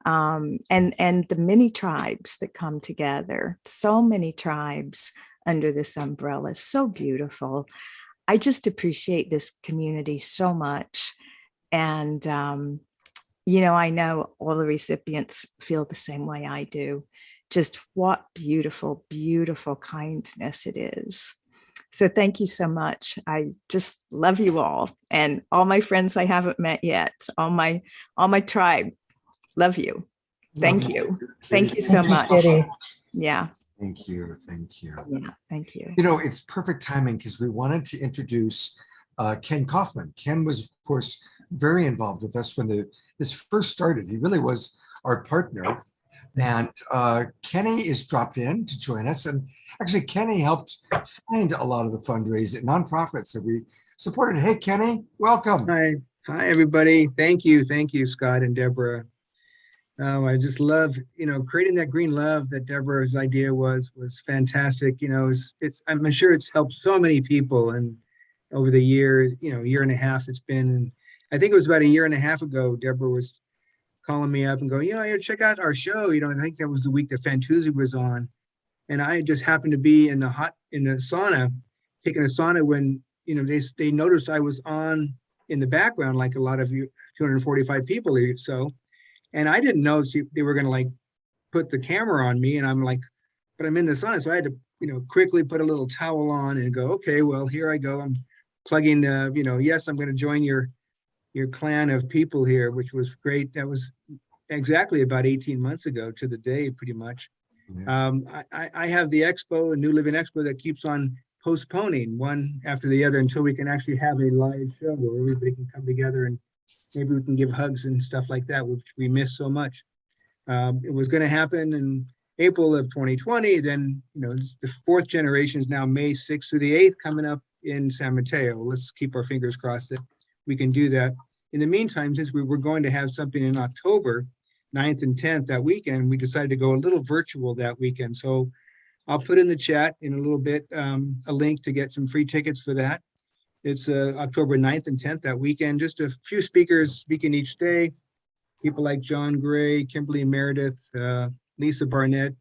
And the many tribes that come together, so many tribes under this umbrella, so beautiful. I just appreciate this community so much. And, you know, I know all the recipients feel the same way I do. Just what beautiful, beautiful kindness it is. So thank you so much. I just love you all, and all my friends I haven't met yet, all my tribe. Love you. Thank you. Thank you so much. Yeah. Thank you. Thank you. Yeah. Thank you. You know, it's perfect timing because we wanted to introduce Ken Kaufman. Ken was, of course, very involved with us when this first started. He really was our partner. And Kenny is dropped in to join us. And actually, Kenny helped find a lot of the fundraising nonprofits that we supported. Hey, Kenny, welcome. Hi, everybody. Thank you, Scott and Debra. I just love, you know, creating that green love that Debra's idea was fantastic. You know, I'm sure it's helped so many people, and over the year, you know, year and a half it's been. And I think it was about a year and a half ago, Debra was calling me up and going, you know, check out our show. You know, I think that was the week that Fantuzzi was on, and I just happened to be in the sauna, taking a sauna when, you know, they noticed I was on in the background, like a lot of you, 245 people or so. And I didn't know they were going to like put the camera on me. And I'm like, but I'm in the sauna. So I had to, you know, quickly put a little towel on and go, okay, well, here I go. I'm plugging, you know, yes, I'm going to join your your clan of people here, which was great. That was exactly about 18 months ago to the day, pretty much. I have the expo, a New Living Expo, that keeps on postponing one after the other until we can actually have a live show where everybody can come together and maybe we can give hugs and stuff like that, which we miss so much. It was going to happen in April of 2020. Then, the fourth generation is now May 6th through the 8th coming up in San Mateo. Let's keep our fingers crossed that we can do that. In the meantime, since we were going to have something in October 9th and 10th that weekend, we decided to go a little virtual that weekend. So I'll put in the chat in a little bit a link to get some free tickets for that. It's October 9th and 10th that weekend. Just a few speakers speaking each day. People like John Gray, Kimberly Meredith, Lisa Barnett,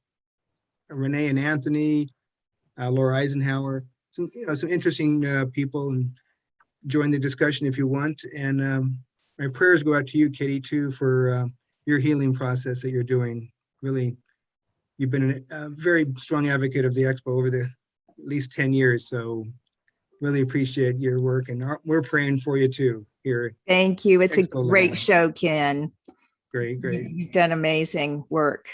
Renee and Anthony, Laura Eisenhower. Some interesting people, and join the discussion if you want. And my prayers go out to you, Kitty, too, for your healing process that you're doing. Really, you've been a very strong advocate of the Expo over the at least 10 years. So really appreciate your work, and we're praying for you too here. Thank you. It's a Expo great Land. show, Ken. Great. You've done amazing work.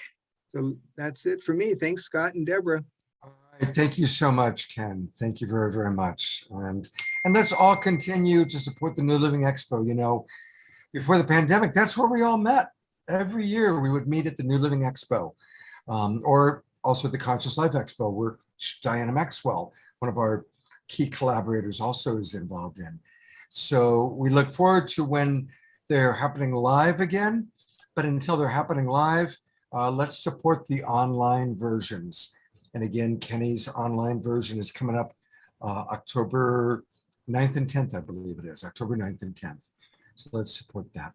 So that's it for me. Thanks, Scott and Deborah. All right, thank you so much, Ken. Thank you very, very much. And let's all continue to support the New Living Expo. Before the pandemic, that's where we all met. Every year we would meet at the New Living Expo, or also the Conscious Life Expo, where Diana Maxwell, one of our key collaborators, also is involved in. So we look forward to when they're happening live again. But until they're happening live, let's support the online versions. And again, Kenny's online version is coming up October 9th and 10th, I believe it is, October 9th and 10th. So let's support that.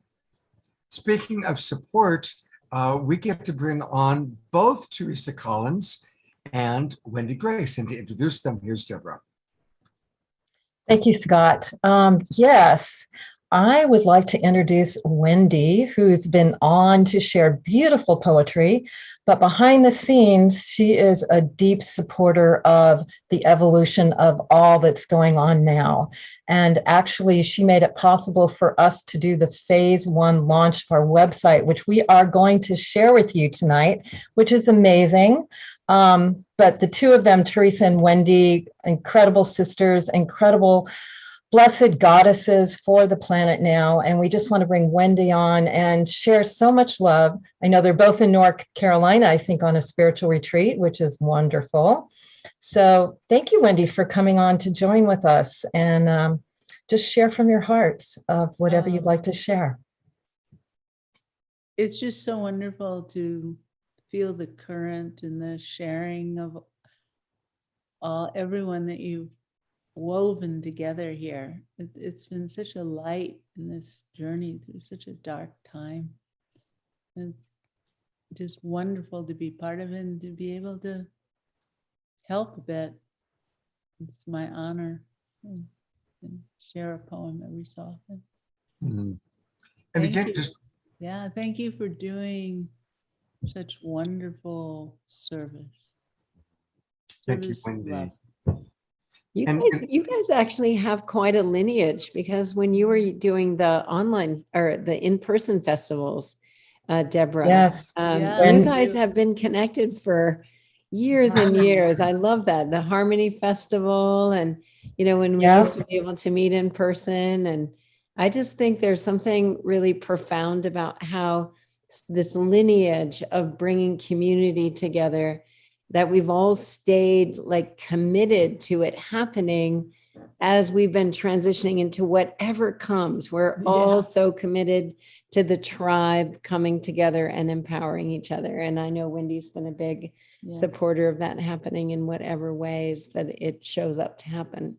Speaking of support, we get to bring on both Teresa Collins and Wendy Grace. And to introduce them, here's Debra. Thank you, Scott. Yes, I would like to introduce Wendy, who's been on to share beautiful poetry, but behind the scenes, she is a deep supporter of the evolution of all that's going on now. And actually, she made it possible for us to do the phase 1 launch of our website, which we are going to share with you tonight, which is amazing. But the two of them, Teresa and Wendy, incredible sisters, incredible blessed goddesses for the planet now. And we just want to bring Wendy on and share so much love. I know they're both in North Carolina, I think, on a spiritual retreat, which is wonderful. So thank you, Wendy, for coming on to join with us and just share from your heart of whatever you'd like to share. It's just so wonderful to feel the current and the sharing of everyone that you've woven together here. It's been such a light in this journey through such a dark time. It's just wonderful to be part of it and to be able to help a bit. It's my honor and share a poem every so often. Mm-hmm. And again, thank you for doing such wonderful service. Thank you, Wendy. You guys actually have quite a lineage, because when you were doing the online or the in-person festivals, Debra, Yes. you guys have been connected for years and years. I love that. The Harmony Festival, and when we used to be able to meet in person. And I just think there's something really profound about how this lineage of bringing community together, that we've all stayed committed to it happening as we've been transitioning into whatever comes. We're all so committed to the tribe coming together and empowering each other. And I know Wendy's been a big supporter of that happening in whatever ways that it shows up to happen.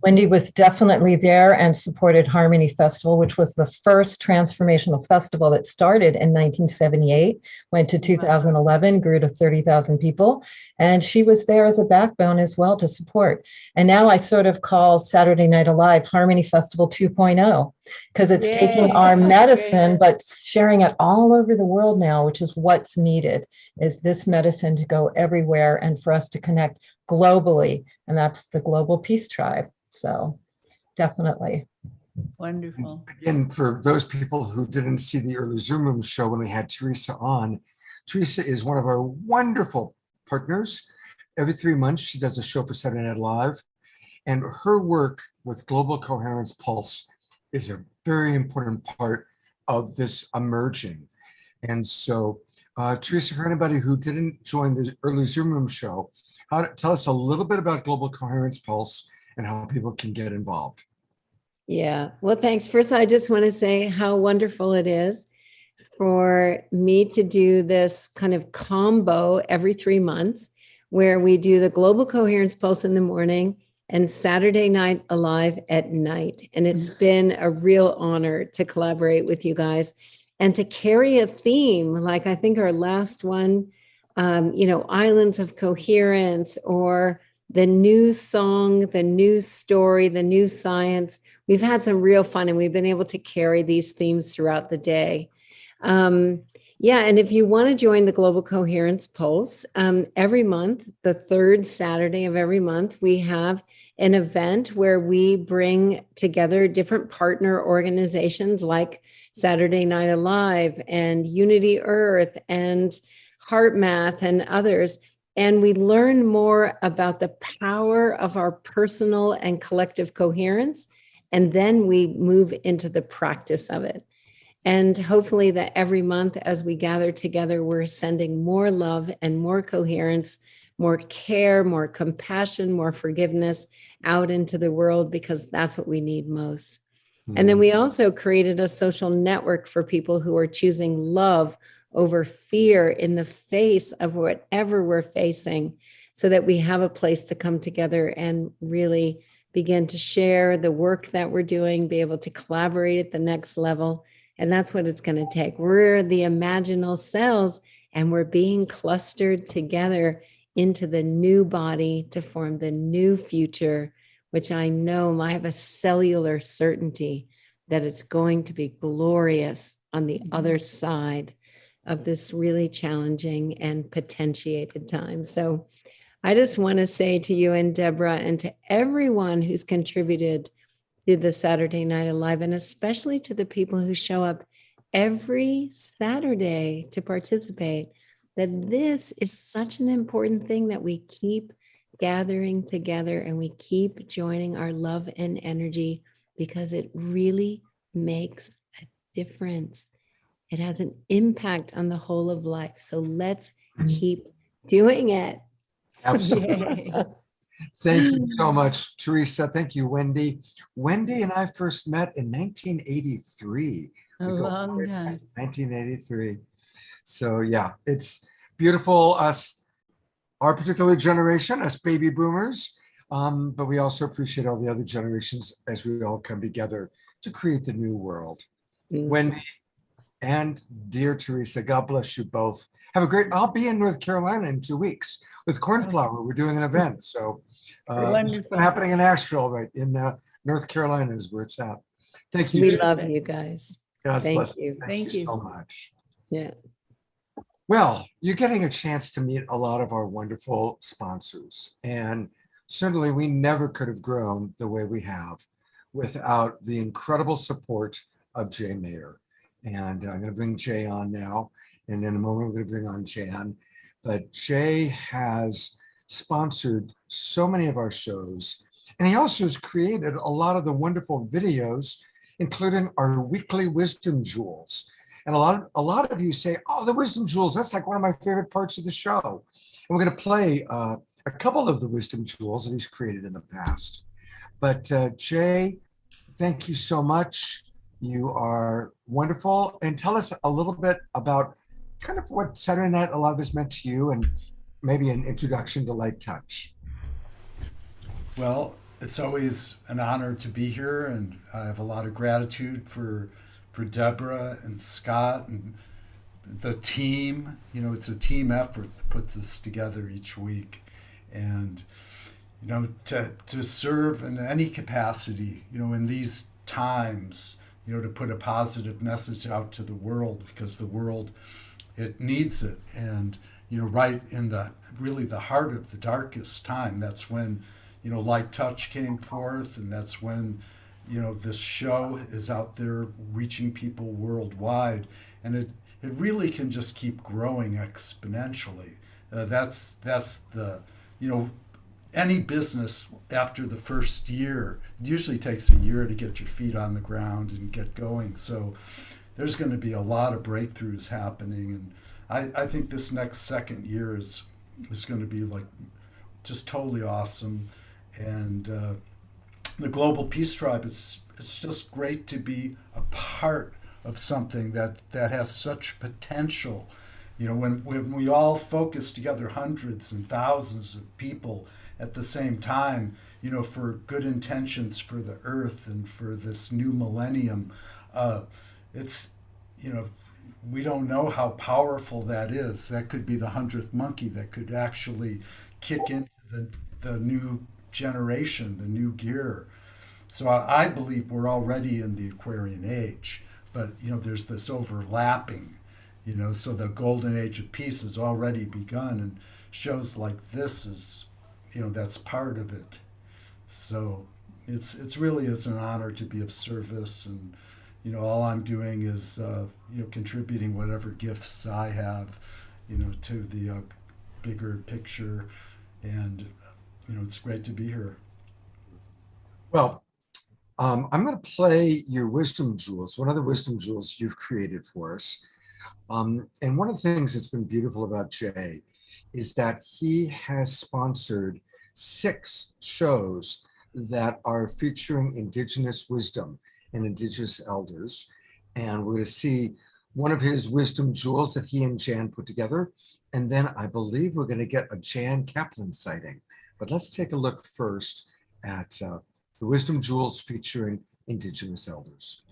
Wendy was definitely there and supported Harmony Festival, which was the first transformational festival that started in 1978, went to 2011, grew to 30,000 people. And she was there as a backbone as well to support. And now I sort of call Saturday Night Alive Harmony Festival 2.0, because it's taking our medicine, but sharing it all over the world now, which is what's needed, is this medicine to go everywhere and for us to connect globally. And that's the Global Peace Tribe. So definitely. Wonderful. Again, for those people who didn't see the early Zoom Room show when we had Teresa on, Teresa is one of our wonderful partners. Every 3 months, she does a show for Saturday Night Live. And her work with Global Coherence Pulse is a very important part of this emerging. And so, Teresa, for anybody who didn't join the early Zoom Room show, tell us a little bit about Global Coherence Pulse and how people can get involved. Yeah. Well, thanks. First, I just want to say how wonderful it is for me to do this kind of combo every 3 months where we do the Global Coherence Pulse in the morning and Saturday Night Alive at night. And it's been a real honor to collaborate with you guys and to carry a theme, like I think our last one, Islands of Coherence, or the new song, the new story, the new science. We've had some real fun, and we've been able to carry these themes throughout the day. And if you want to join the Global Coherence Pulse, every month, the third Saturday of every month, we have an event where we bring together different partner organizations like Saturday Night Alive and Unity Earth and Heart Math and others. And we learn more about the power of our personal and collective coherence. And then we move into the practice of it. And hopefully that every month as we gather together, we're sending more love and more coherence, more care, more compassion, more forgiveness out into the world, because that's what we need most. And then we also created a social network for people who are choosing love over fear in the face of whatever we're facing, so that we have a place to come together and really begin to share the work that we're doing, be able to collaborate at the next level. And that's what it's going to take. We're the imaginal cells, and we're being clustered together into the new body to form the new future, which I know I have a cellular certainty that it's going to be glorious on the other side of this really challenging and potentiated time. So I just want to say to you and Debra and to everyone who's contributed to the Saturday Night Alive, and especially to the people who show up every Saturday to participate, that this is such an important thing, that we keep gathering together and we keep joining our love and energy, because it really makes a difference. It has an impact on the whole of life. So let's keep doing it. Absolutely. Thank you so much, Teresa. Thank you, Wendy. Wendy and I first met in 1983. A long time. 1983. So yeah, it's beautiful. Our particular generation, us baby boomers, but we also appreciate all the other generations as we all come together to create the new world. Wendy and dear Teresa, God bless you both. Have a great, I'll be in North Carolina in 2 weeks with Cornflower. We're doing an event. So it's been happening in Asheville, right in North Carolina is where it's at. Thank you. We love you guys. God bless you. Thank you so much. Yeah. Well, you're getting a chance to meet a lot of our wonderful sponsors. And certainly we never could have grown the way we have without the incredible support of Jay Mayer. And I'm going to bring Jay on now. And in a moment, we're going to bring on Jan. But Jay has sponsored so many of our shows. And he also has created a lot of the wonderful videos, including our weekly wisdom jewels. And a lot of you say, oh, the wisdom jewels, that's like one of my favorite parts of the show. And we're going to play a couple of the wisdom jewels that he's created in the past. But Jay, thank you so much. You are wonderful. And tell us a little bit about kind of what Saturday Night Alive has meant to you, and maybe an introduction to Light Touch. Well, it's always an honor to be here, and I have a lot of gratitude for Debra and Scott and the team. You know, it's a team effort that puts this together each week. And, you know, to serve in any capacity, you know, in these times, you know, to put a positive message out to the world, because the world, it needs it. And, you know, right in the heart of the darkest time, that's when, you know, Light Touch came forth, and that's when, this show is out there reaching people worldwide, and it really can just keep growing exponentially. That's the, any business after the first year, it usually takes a year to get your feet on the ground and get going. So there's going to be a lot of breakthroughs happening, and I think this next second year is going to be like just totally awesome. And the Global Peace Tribe, it's just great to be a part of something that has such potential. When we all focus together, hundreds and thousands of people at the same time, for good intentions for the earth and for this new millennium, it's, we don't know how powerful that is. That could be the 100th monkey that could actually kick into the new generation, the new gear. So I believe we're already in the Aquarian age, but there's this overlapping, so the golden age of peace has already begun, and shows like this is, that's part of it. So it's really is an honor to be of service, and all I'm doing is contributing whatever gifts I have, to the bigger picture, and it's great to be here. Well, I'm going to play your wisdom jewels, one of the wisdom jewels you've created for us. And one of the things that's been beautiful about Jay is that he has sponsored 6 shows that are featuring Indigenous wisdom and Indigenous elders. And we're going to see one of his wisdom jewels that he and Jan put together. And then I believe we're going to get a Jan Kaplan sighting. But let's take a look first at the wisdom jewels featuring Indigenous elders.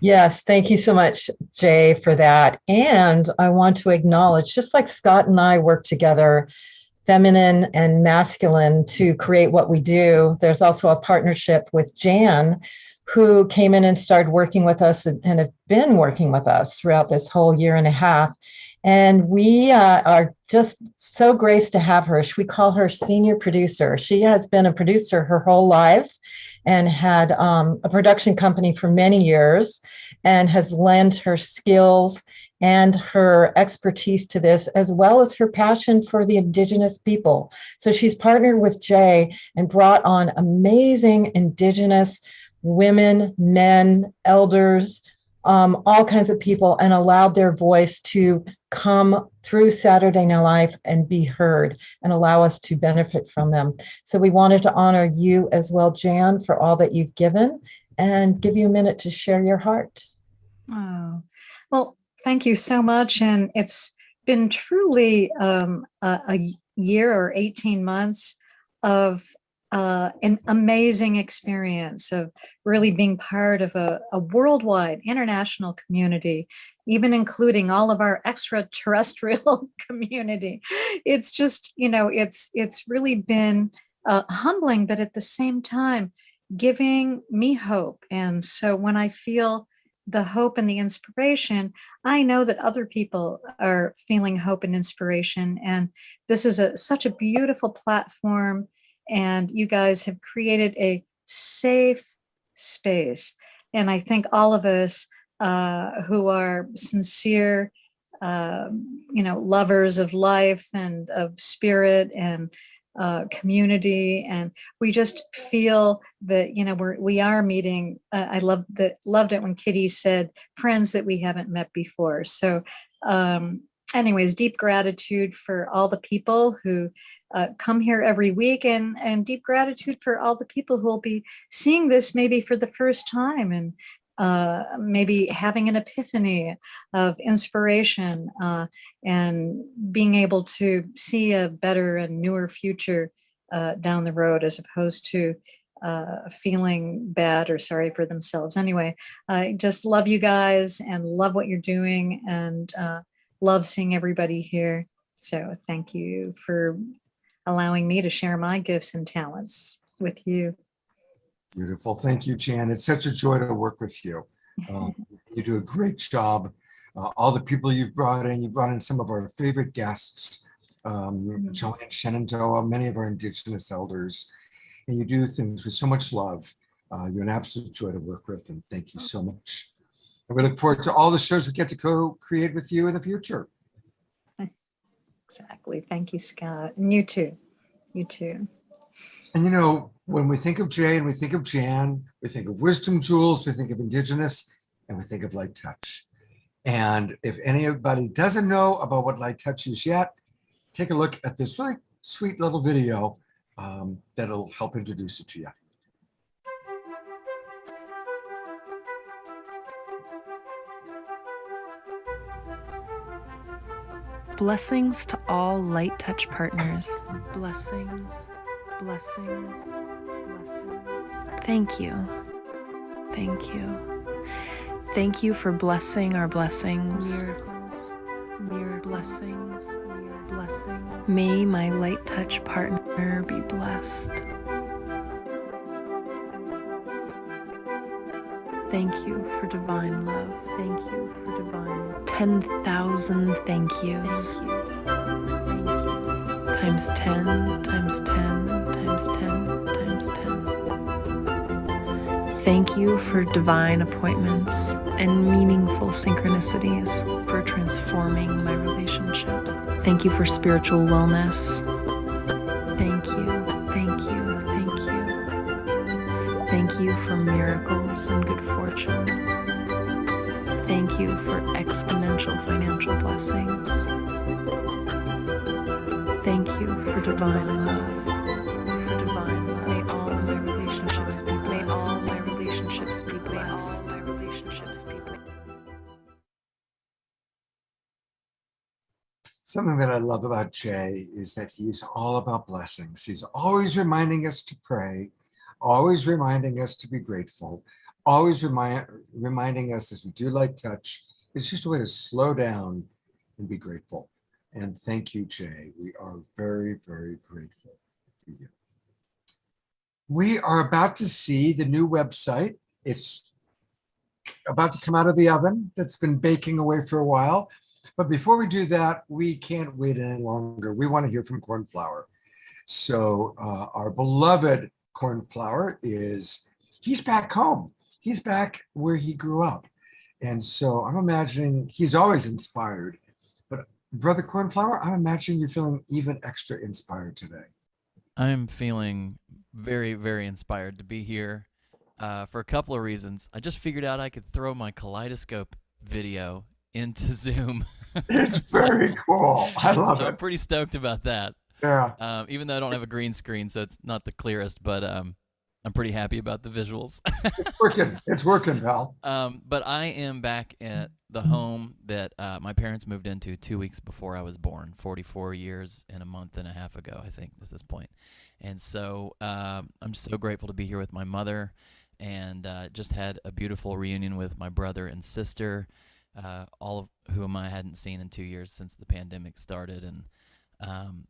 Yes, thank you so much, Jay, for that. And I want to acknowledge, just like Scott and I work together, feminine and masculine, to create what we do, there's also a partnership with Jan, who came in and started working with us and have been working with us throughout this whole year and a half. And we are just so graced to have her. We call her senior producer. She has been a producer her whole life and had a production company for many years, and has lent her skills and her expertise to this, as well as her passion for the Indigenous people. So she's partnered with Jay and brought on amazing Indigenous women, men, elders, all kinds of people, and allowed their voice to come through Saturday Night Live and be heard and allow us to benefit from them. So we wanted to honor you as well, Jan, for all that you've given, and give you a minute to share your heart. Oh, well, thank you so much. And it's been truly a year or 18 months of an amazing experience of really being part of a worldwide international community, even including all of our extraterrestrial community. It's just, it's really been humbling, but at the same time, giving me hope. And so when I feel the hope and the inspiration, I know that other people are feeling hope and inspiration. And this is such a beautiful platform. And you guys have created a safe space. And I think all of us who are sincere, lovers of life and of spirit and community, and we just feel that we are meeting. I loved it when Kitty said friends that we haven't met before. So anyways, deep gratitude for all the people who come here every week, and deep gratitude for all the people who will be seeing this maybe for the first time, and maybe having an epiphany of inspiration and being able to see a better and newer future down the road, as opposed to feeling bad or sorry for themselves. Anyway, I just love you guys and love what you're doing, and love seeing everybody here. So thank you for allowing me to share my gifts and talents with you. Beautiful. Thank you, Jan. It's such a joy to work with you. You do a great job. All the people you've brought in some of our favorite guests, Joanne Shenandoah, many of our Indigenous elders, and you do things with so much love. You're an absolute joy to work with, and thank you so much. And we look forward to all the shows we get to co-create with you in the future. Exactly. Thank you, Scott. And you too. You too. And when we think of Jay and we think of Jan, we think of wisdom jewels, we think of Indigenous, and we think of light touch. And if anybody doesn't know about what light touch is yet, take a look at this really sweet little video that'll help introduce it to you. Blessings to all Light Touch partners. Blessings, blessings, blessings. Thank you. Thank you. Thank you for blessing our blessings. Miracles, blessings, blessings. May my Light Touch partner be blessed. Thank you for divine love. Thank you for divine love. 10,000 thank yous. Thank you. Times 10, times 10, times 10, times 10. Thank you for divine appointments and meaningful synchronicities for transforming my relationships. Thank you for spiritual wellness. Thank you, thank you, thank you. Thank you for miracles and good fortune. Thank you for exponential financial blessings. Thank you for divine love. For divine love. May all my relationships be blessed. May all my relationships be blessed. May all my relationships be blessed. Something that I love about Jay is that he's all about blessings. He's always reminding us to pray, always reminding us to be grateful, always reminding us as we do light touch, it's just a way to slow down and be grateful. And thank you, Jay. We are very, very grateful for you. We are about to see the new website. It's about to come out of the oven that's been baking away for a while. But before we do that, we can't wait any longer. We want to hear from Cornflower. So our beloved Cornflower he's back home. He's back where he grew up. And so I'm imagining he's always inspired, but Brother Cornflower, I'm imagining you're feeling even extra inspired today. I'm feeling very, very inspired to be here for a couple of reasons. I just figured out I could throw my kaleidoscope video into Zoom. It's very cool. I love So it. I'm pretty stoked about that. Yeah. Even though I don't have a green screen, so it's not the clearest, but I'm pretty happy about the visuals. It's working. It's working, pal. But I am back at the home that my parents moved into 2 weeks before I was born, 44 years and a month and a half ago, I think, at this point. And so I'm so grateful to be here with my mother, and just had a beautiful reunion with my brother and sister, all of whom I hadn't seen in 2 years since the pandemic started. And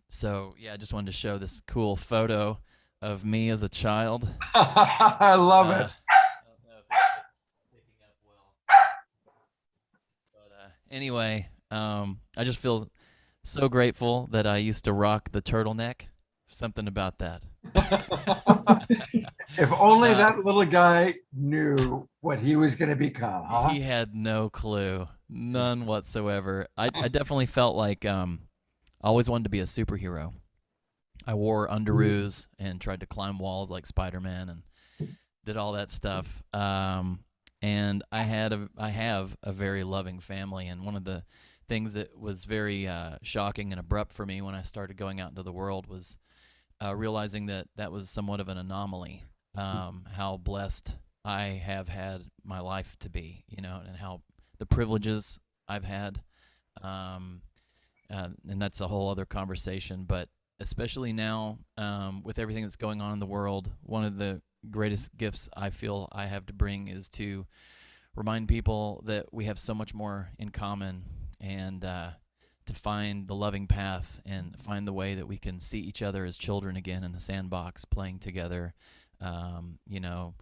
so, yeah, I just wanted to show this cool photo of me as a child. I love it. Anyway, I just feel so grateful that I used to rock the turtleneck. Something about that. If only that little guy knew what he was going to become, huh? He had no clue, none whatsoever. I definitely felt like I always wanted to be a superhero. I wore underoos and tried to climb walls like Spider-Man and did all that stuff. And I have a very loving family, and one of the things that was very shocking and abrupt for me when I started going out into the world was realizing that that was somewhat of an anomaly. How blessed I have had my life to be, you know, and how the privileges I've had, and that's a whole other conversation. But especially now, with everything that's going on in the world, one of the greatest gifts I feel I have to bring is to remind people that we have so much more in common, and to find the loving path and find the way that we can see each other as children again in the sandbox, playing together, you know,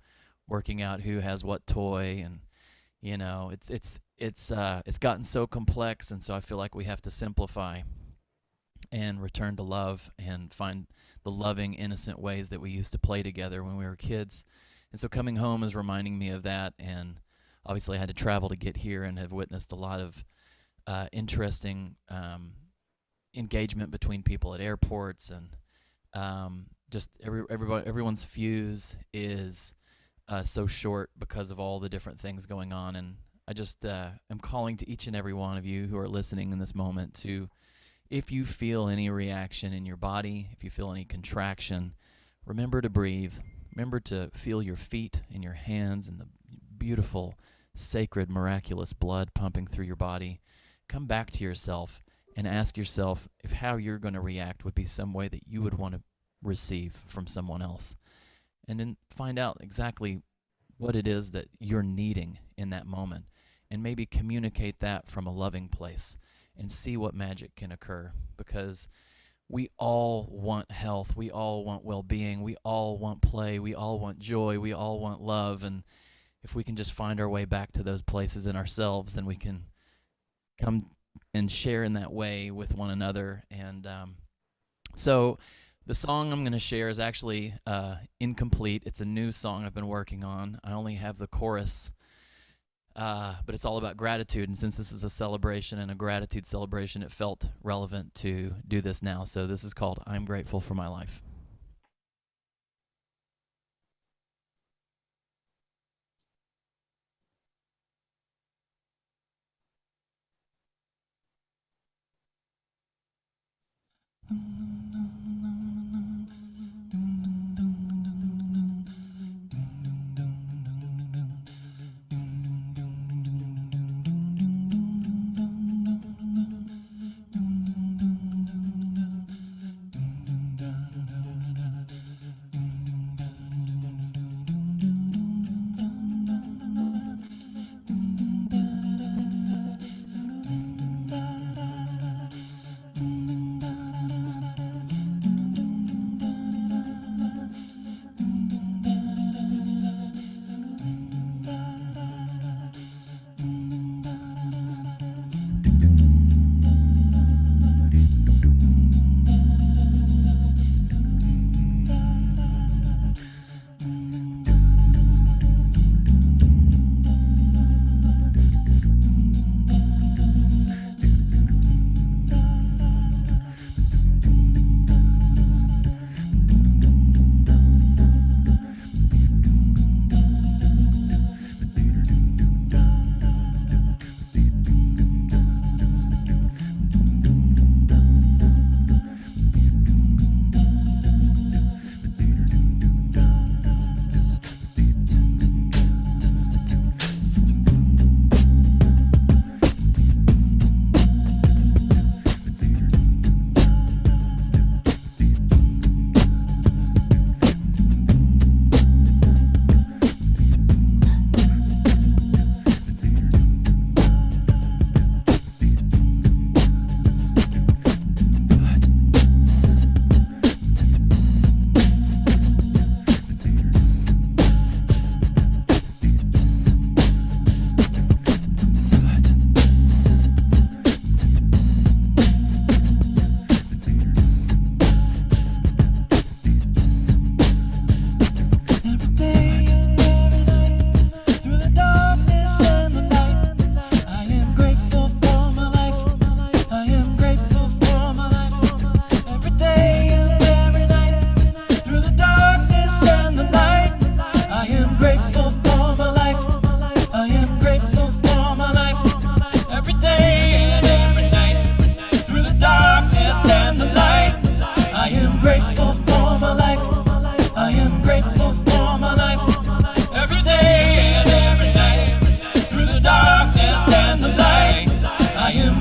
working out who has what toy. And you know, it's gotten so complex, and so I feel like we have to simplify and return to love and find the loving, innocent ways that we used to play together when we were kids. And so coming home is reminding me of that. And obviously I had to travel to get here and have witnessed a lot of interesting engagement between people at airports, and just everyone's fuse is so short because of all the different things going on. And I just am calling to each and every one of you who are listening in this moment to, if you feel any reaction in your body, if you feel any contraction, remember to breathe. Remember to feel your feet and your hands and the beautiful, sacred, miraculous blood pumping through your body. Come back to yourself and ask yourself if how you're going to react would be some way that you would want to receive from someone else. And then find out exactly what it is that you're needing in that moment, and maybe communicate that from a loving place, and see what magic can occur. Because we all want health, we all want well-being, we all want play, we all want joy, we all want love. And if we can just find our way back to those places in ourselves, then we can come and share in that way with one another. And so the song I'm going to share is actually incomplete. It's a new song I've been working on. I only have the chorus, but it's all about gratitude. And since this is a celebration and a gratitude celebration, it felt relevant to do this now. So this is called I'm Grateful for My Life.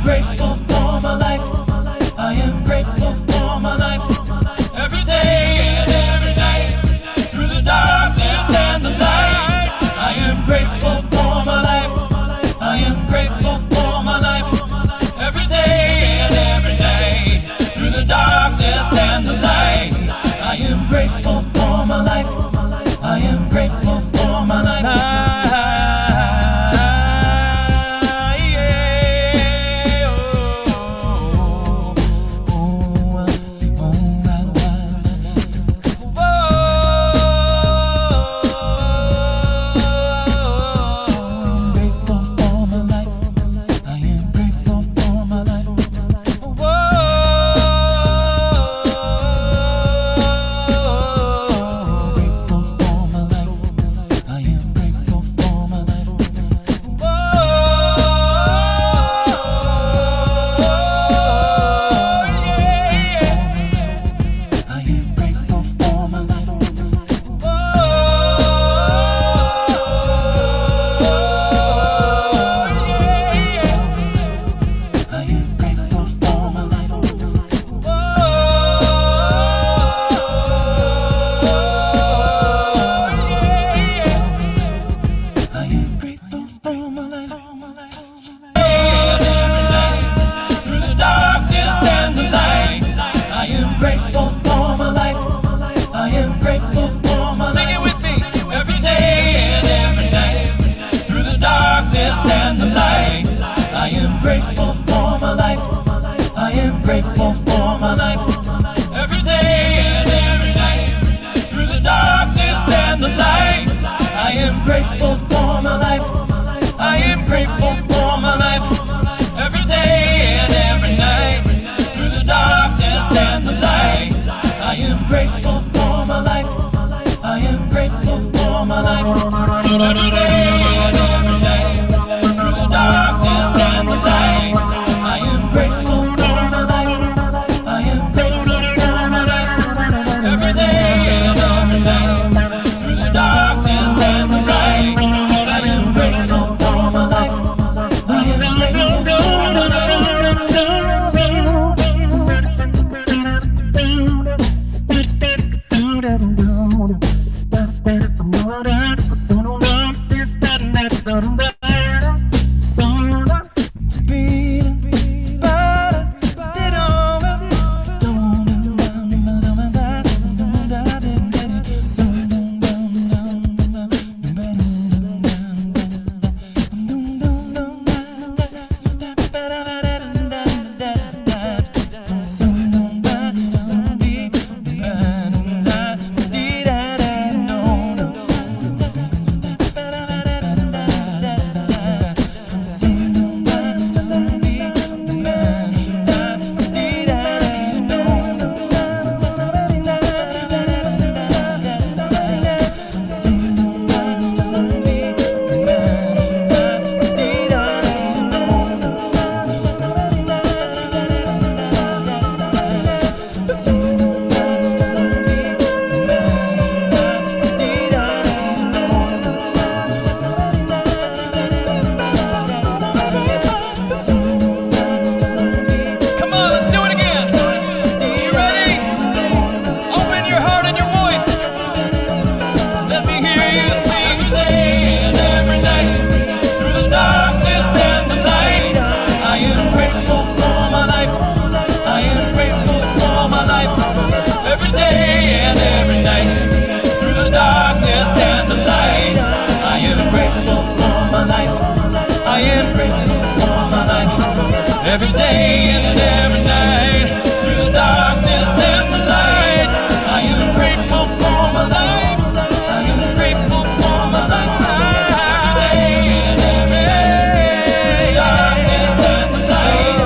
grateful for my life. I am grateful for my life. Every day and every night, through the darkness and the light. I am grateful for my life. I am grateful for my life. Every day and every night, through the darkness and the light. I am grateful for my life. I am grateful for my life. Every day and every night, through the darkness and the light, I am grateful for my life. I am grateful for my life. Every day and every night, through the darkness and the light,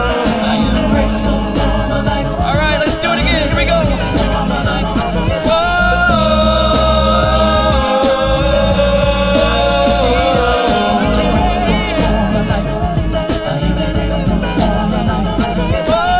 I am grateful for my life. All right, let's do it again. Here we go. Whoa.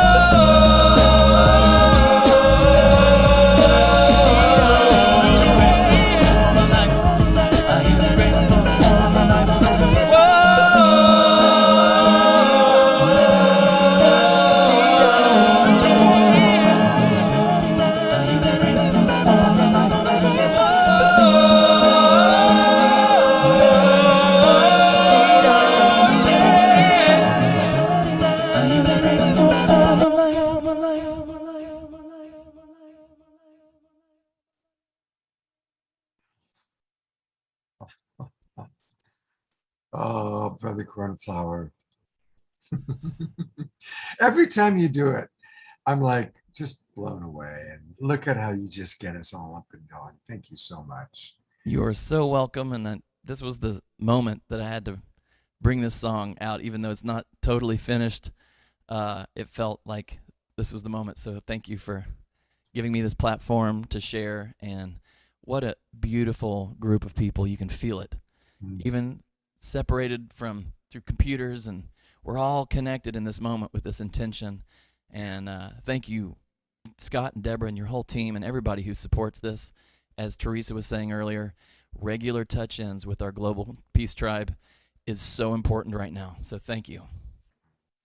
Oh, Brother Cornflower. Every time you do it, I'm like just blown away. And look at how you just get us all up and going. Thank you so much. You are so welcome. And this was the moment that I had to bring this song out, even though it's not totally finished. It felt like this was the moment. So thank you for giving me this platform to share. And what a beautiful group of people. You can feel it. Even separated through computers, and we're all connected in this moment with this intention. And thank you, Scott and Debra and your whole team and everybody who supports this. As Teresa was saying earlier, regular touch-ins with our global peace tribe is so important right now. So thank you.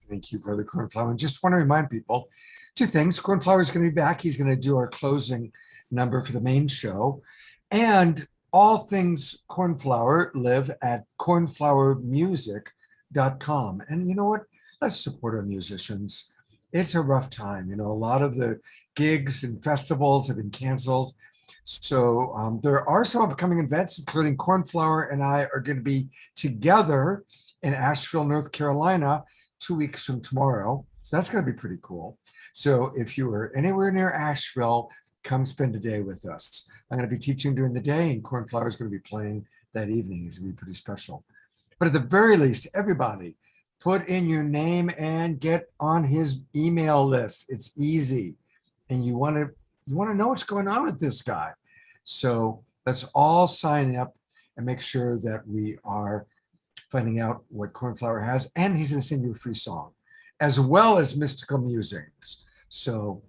Thank you, Brother Cornflower. And just want to remind people two things. Cornflower is going to be back. He's going to do our closing number for the main show. And all things Cornflower live at cornflowermusic.com. And you know what? Let's support our musicians. It's a rough time. You know, a lot of the gigs and festivals have been canceled. So there are some upcoming events, including Cornflower and I are going to be together in Asheville, North Carolina, 2 weeks from tomorrow. So that's going to be pretty cool. So if you are anywhere near Asheville, come spend a day with us. I'm going to be teaching during the day, and Cornflower is going to be playing that evening. It's going to be pretty special. But at the very least, everybody, put in your name and get on his email list. It's easy. And you want to know what's going on with this guy. So let's all sign up and make sure that we are finding out what Cornflower has. And he's going to send you a free song, as well as mystical musings. So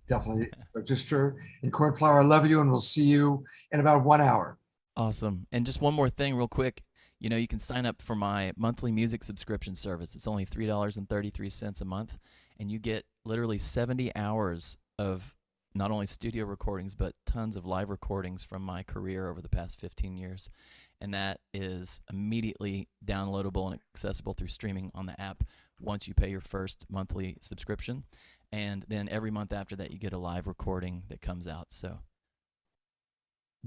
definitely register. And Cornflower, I love you, and we'll see you in about 1 hour. Awesome. And just one more thing real quick. You know, you can sign up for my monthly music subscription service. It's only $3.33 a month, and you get literally 70 hours of not only studio recordings, but tons of live recordings from my career over the past 15 years. And that is immediately downloadable and accessible through streaming on the app once you pay your first monthly subscription. And then every month after that, you get a live recording that comes out. So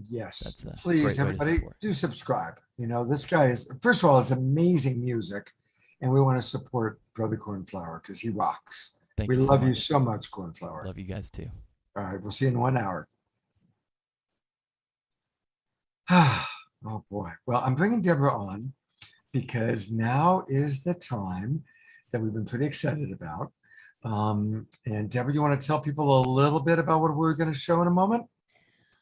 yes, please, everybody, do subscribe. You know, this guy is, first of all, it's amazing music, and we want to support Brother Cornflower because he rocks. Thank we you so love you much. so much, Cornflower. Love you guys too. All right, we'll see you in 1 hour. Oh boy. Well, I'm bringing Debra on because now is the time that we've been pretty excited about. And Debra, you want to tell people a little bit about what we're going to show in a moment?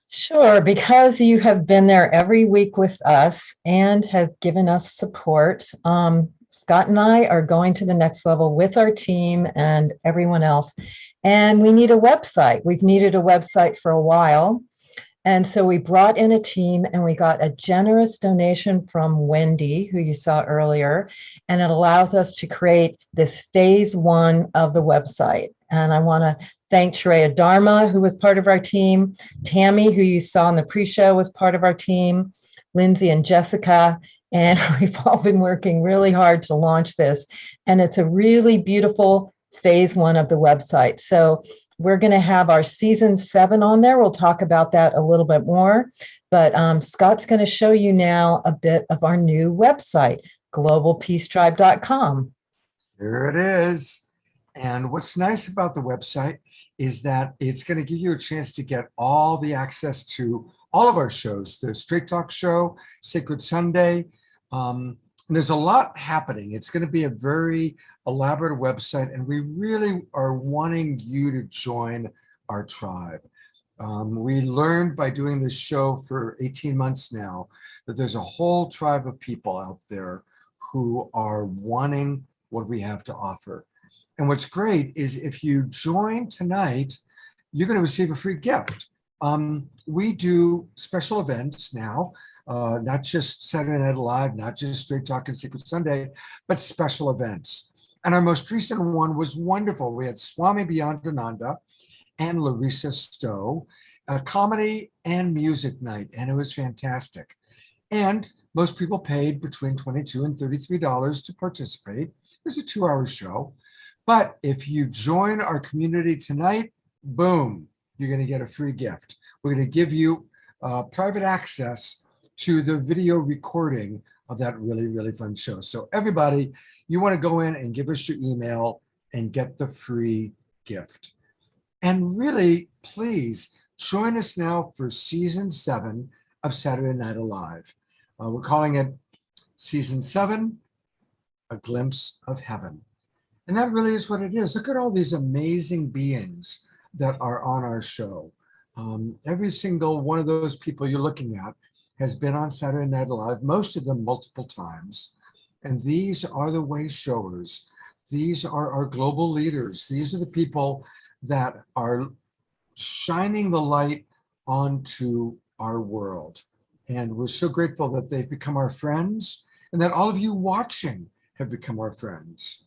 Sure, because you have been there every week with us and have given us support. Scott and I are going to the next level with our team and everyone else. And we need a website. We've needed a website for a while. And so we brought in a team, and we got a generous donation from Wendy, who you saw earlier. And it allows us to create this phase 1 of the website. And I want to thank Shreya Dharma, who was part of our team. Tammy, who you saw in the pre-show, was part of our team. Lindsay and Jessica. And we've all been working really hard to launch this. And it's a really beautiful phase 1 of the website. So we're going to have our season 7 on there. We'll talk about that a little bit more. But Scott's going to show you now a bit of our new website, globalpeacetribe.com. Here it is. And what's nice about the website is that it's going to give you a chance to get all the access to all of our shows, the Straight Talk Show, Sacred Sunday. There's a lot happening. It's going to be a very elaborate website, and we really are wanting you to join our tribe. We learned by doing this show for 18 months now that there's a whole tribe of people out there who are wanting what we have to offer. And what's great is if you join tonight, you're going to receive a free gift. We do special events now, not just Saturday Night Live, not just Straight Talk and Secret Sunday, but special events. And our most recent one was wonderful. We had Swami Beyondananda and Larissa Stowe, a comedy and music night, and it was fantastic. And most people paid between $22 and $33 to participate. It was a 2-hour show. But if you join our community tonight, boom, you're going to get a free gift. We're going to give you private access to the video recording of that really, really fun show. So everybody, you want to go in and give us your email and get the free gift. And really, please join us now for season 7 of Saturday Night Alive. We're calling it season 7, A Glimpse of Heaven. And that really is what it is. Look at all these amazing beings that are on our show. Every single one of those people you're looking at has been on Saturday Night Alive, most of them multiple times. And these are the way showers. These are our global leaders. These are the people that are shining the light onto our world. And we're so grateful that they've become our friends and that all of you watching have become our friends.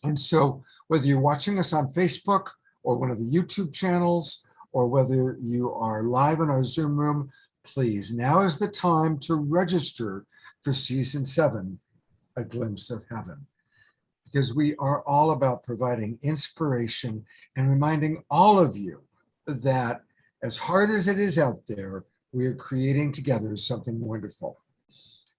And so whether you're watching us on Facebook or one of the YouTube channels, or whether you are live in our Zoom room, please, now is the time to register for season 7, A Glimpse of Heaven, because we are all about providing inspiration and reminding all of you that as hard as it is out there, we are creating together something wonderful.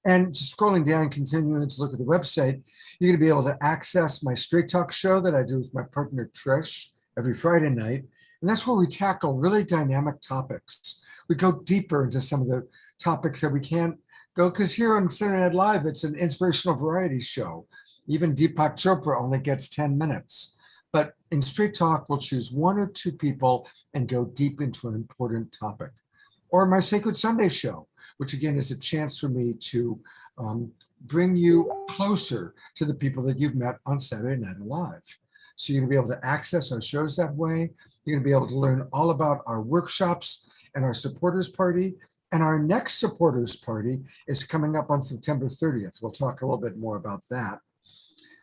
And just scrolling down, continuing to look at the website, you're going to be able to access my Straight Talk show that I do with my partner Trish every Friday night. And that's where we tackle really dynamic topics. We go deeper into some of the topics that we can't go, because here on Saturday Night Live, it's an inspirational variety show. Even Deepak Chopra only gets 10 minutes. But in Straight Talk, we'll choose 1 or 2 people and go deep into an important topic. Or my Sacred Sunday show, which again is a chance for me to bring you closer to the people that you've met on Saturday Night Alive. So you're gonna be able to access our shows that way. You're gonna be able to learn all about our workshops and our supporters party. And our next supporters party is coming up on September 30th. We'll talk a little bit more about that.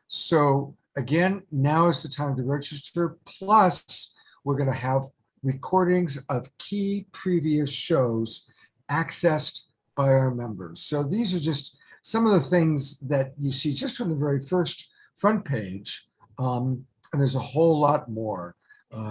So again, now is the time to register. Plus, we're gonna have recordings of key previous shows accessed by our members. So these are just some of the things that you see just from the very first front page. And there's a whole lot more.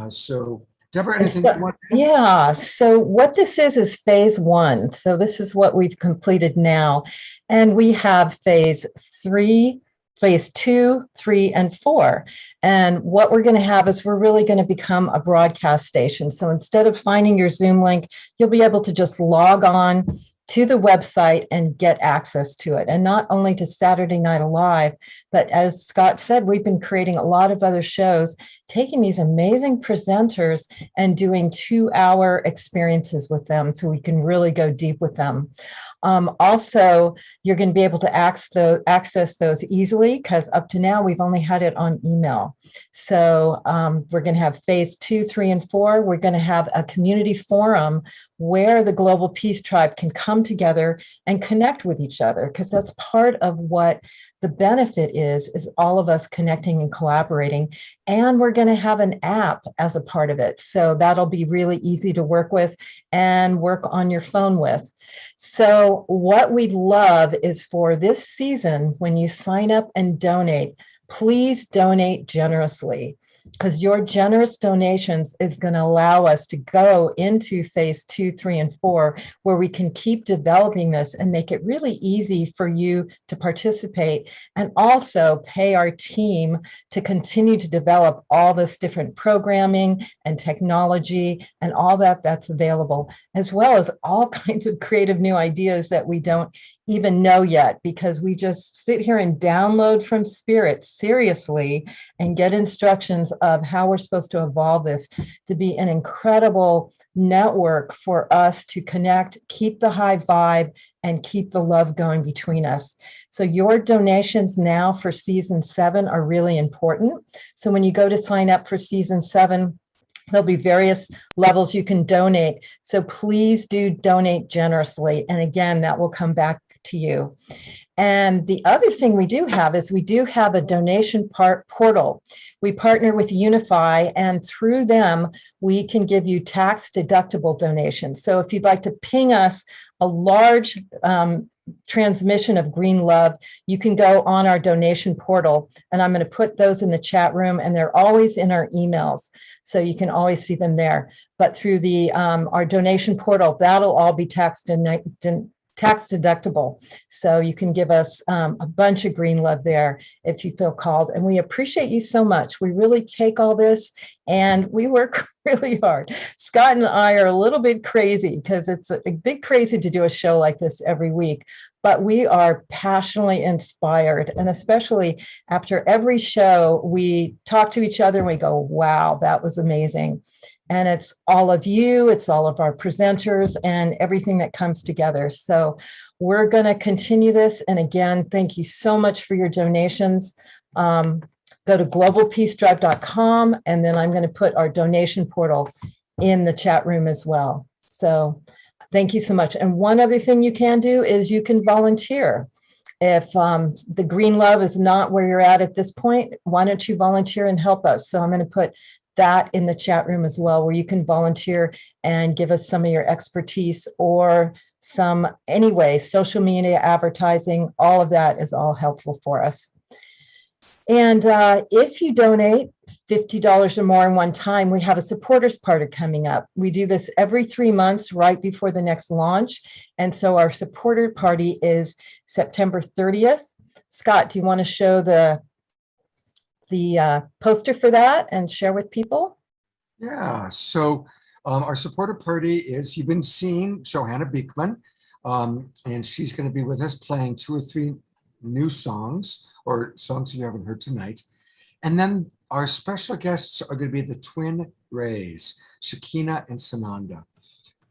So Debra, anything you want to add? Yeah, so what this is phase 1. So this is what we've completed now. And we have phase 3, phase 2, 3, and 4. And what we're going to have is we're really going to become a broadcast station. So instead of finding your Zoom link, you'll be able to just log on to the website and get access to it. And not only to Saturday Night Alive, but as Scott said, we've been creating a lot of other shows, taking these amazing presenters and doing 2-hour experiences with them so we can really go deep with them. Also, you're going to be able to access those easily, because up to now we've only had it on email. So we're going to have phase 2, 3, and 4. We're going to have a community forum where the Global Peace Tribe can come together and connect with each other, because that's part of what the benefit is all of us connecting and collaborating. And we're going to have an app as a part of it. So that'll be really easy to work with and work on your phone with. So what we'd love is for this season, when you sign up and donate, please donate generously, because your generous donations is going to allow us to go into phase 2, 3, and 4, where we can keep developing this and make it really easy for you to participate, and also pay our team to continue to develop all this different programming and technology and all that's available, as well as all kinds of creative new ideas that we don't even know yet, because we just sit here and download from Spirit seriously and get instructions of how we're supposed to evolve this to be an incredible network for us to connect, keep the high vibe, and keep the love going between us. So your donations now for season 7 are really important. So when you go to sign up for season 7, there'll be various levels you can donate. So please do donate generously. And again, that will come back to you. And the other thing we do have is we do have a donation portal. We partner with Unify, and through them, we can give you tax-deductible donations. So if you'd like to ping us a large transmission of green love, you can go on our donation portal, and I'm going to put those in the chat room, and they're always in our emails, so you can always see them there. But through the our donation portal, that'll all be tax tax deductible. So you can give us a bunch of green love there if you feel called. And we appreciate you so much. We really take all this and we work really hard. Scott and I are a little bit crazy because it's a bit crazy to do a show like this every week. But we are passionately inspired. And especially after every show, we talk to each other and we go, wow, that was amazing. And it's all of you, it's all of our presenters and everything that comes together. So we're going to continue this. And again, thank you so much for your donations. Go to globalpeacedrive.com, and then I'm going to put our donation portal in the chat room as well. So thank you so much. And one other thing you can do is you can volunteer. If the green love is not where you're at this point, why don't you volunteer and help us? So I'm going to put that in the chat room as well, where you can volunteer and give us some of your expertise or some, anyway, social media advertising, all of that is all helpful for us. And if you donate $50 or more in one time, we have a supporters party coming up. We do this every 3 months right before the next launch. And so our supporter party is September 30th. Scott, do you want to show the poster for that and share with people? Yeah, so our supporter party is, you've been seeing Johanna Beekman, and she's going to be with us playing 2 or 3 new songs, or songs you haven't heard tonight. And then our special guests are going to be the twin Rays, Shakina and Sananda.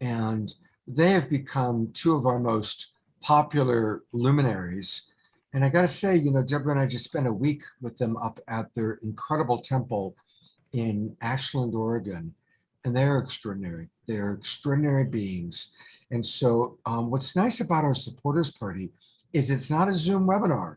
And they have become 2 of our most popular luminaries. And I got to say, you know, Debra and I just spent a week with them up at their incredible temple in Ashland, Oregon. And they're extraordinary. They're extraordinary beings. And so what's nice about our supporters party is it's not a Zoom webinar.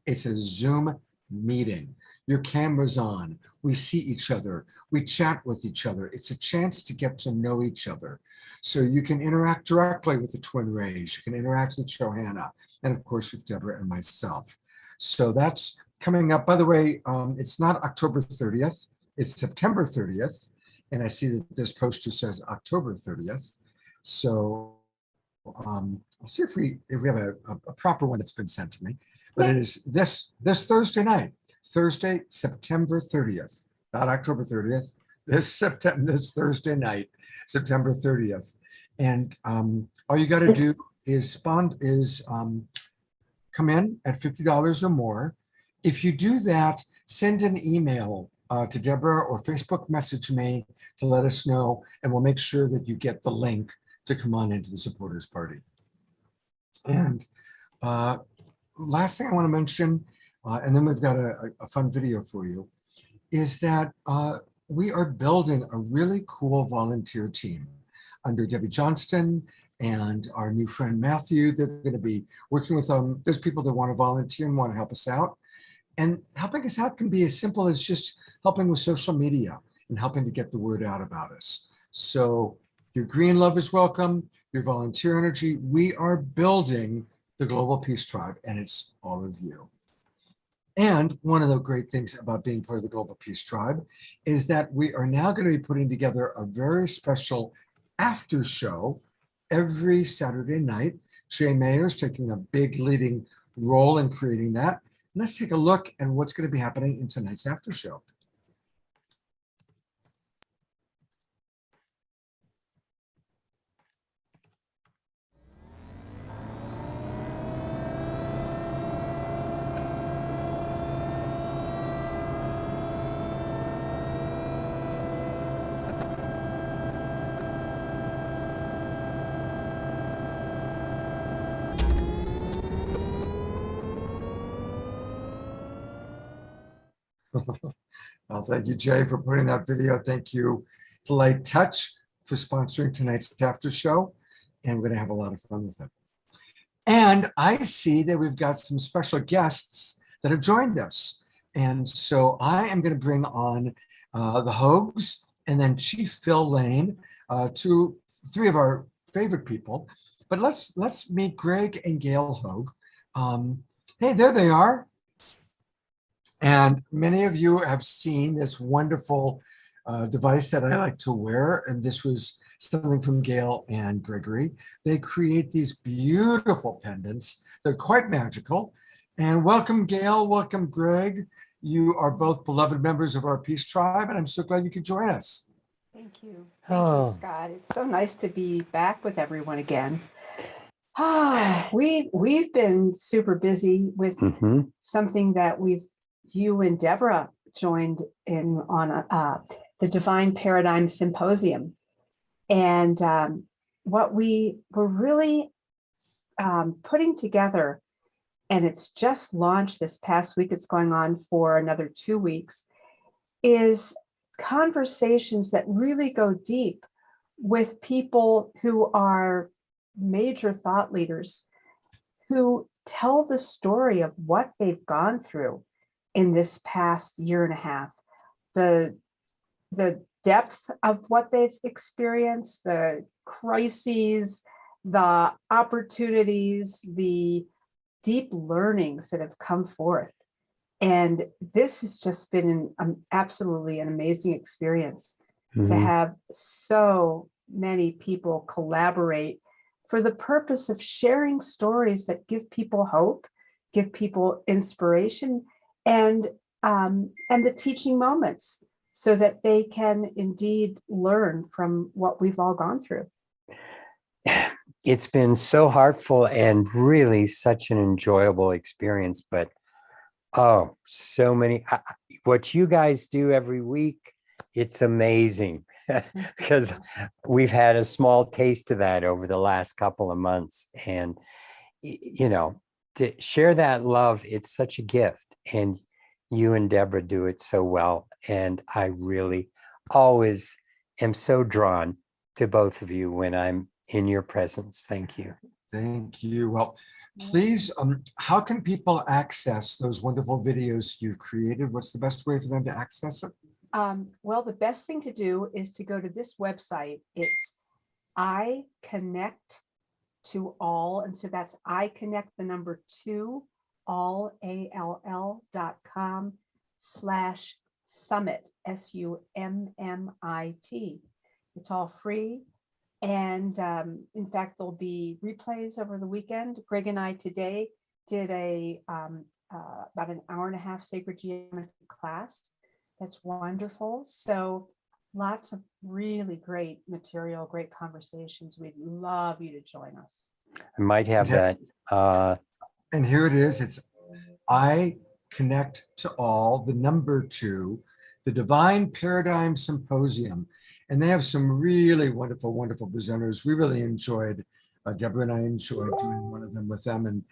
It's a Zoom meeting. Your camera's on. We see each other. We chat with each other. It's a chance to get to know each other. So you can interact directly with the twin Rays. You can interact with Johanna, and of course with Debra and myself. So that's coming up. By the way, it's not October 30th. It's September 30th. And I see that this poster says October 30th. So I'll see if we have a proper one that's been sent to me. But it is this Thursday night, Thursday, September 30th, not October 30th. This Thursday night, September 30th. And all you got to do is come in at $50 or more. If you do that, send an email to Debra or Facebook message me to let us know, and we'll make sure that you get the link to come on into the supporters party. And last thing I want to mention, and then we've got a fun video for you, is that we are building a really cool volunteer team under Debbie Johnston and our new friend Matthew. They're going to be working with there's people that want to volunteer and want to help us out. And helping us out can be as simple as just helping with social media and helping to get the word out about us. So your green love is welcome, your volunteer energy. We are building the Global Peace Tribe, and it's all of you. And one of the great things about being part of the Global Peace Tribe is that we are now going to be putting together a very special after show every Saturday night. Jay Mayer's taking a big leading role in creating that. And let's take a look at what's going to be happening in tonight's after show. Well, thank you, Jay, for putting that video. Thank you to Light Touch for sponsoring tonight's after show. And we're going to have a lot of fun with it. And I see that we've got some special guests that have joined us. And so I am going to bring on the Hogues and then Chief Phil Lane, 3 of our favorite people. But let's meet Gregg and Gail Hogue. Hey, there they are. And many of you have seen this wonderful device that I like to wear, and this was something from Gail and Gregory. They create these beautiful pendants. They're quite magical. And welcome, Gail. Welcome, Greg. You are both beloved members of our Peace Tribe, and I'm so glad you could join us. Thank you. Thank you, Scott. It's so nice to be back with everyone again. We've been super busy with something that you and Debra joined in on the Divine Paradigm Symposium. And what we were really putting together, and it's just launched this past week, it's going on for another 2 weeks, is conversations that really go deep with people who are major thought leaders, who tell the story of what they've gone through in this past year and a half, the depth of what they've experienced, the crises, the opportunities, the deep learnings that have come forth. And this has just been absolutely an amazing experience to have so many people collaborate for the purpose of sharing stories that give people hope, give people inspiration, and the teaching moments, so that they can indeed learn from what we've all gone through. It's been so heartful and really such an enjoyable experience, but oh, so many, what you guys do every week, it's amazing. Because we've had a small taste of that over the last couple of months. And, you know, to share that love, it's such a gift. And you and Debra do it so well. And I really always am so drawn to both of you when I'm in your presence. Thank you. Thank you. Well, please, how can people access those wonderful videos you've created? What's the best way for them to access it? Well, the best thing to do is to go to this website. It's I Connect to All. And so that's I Connect the number 2 all all.com/summit SUMMIT. It's all free. And in fact, there'll be replays over the weekend. Greg and I today did about an hour and a half sacred geometry class. That's wonderful. So lots of really great material, great conversations. We'd love you to join us. I might have that. And here it is. It's I Connect to All, the number 2, the Divine Paradigm Symposium. And they have some really wonderful, wonderful presenters. We really enjoyed, Debra and I enjoyed doing one of them with them. And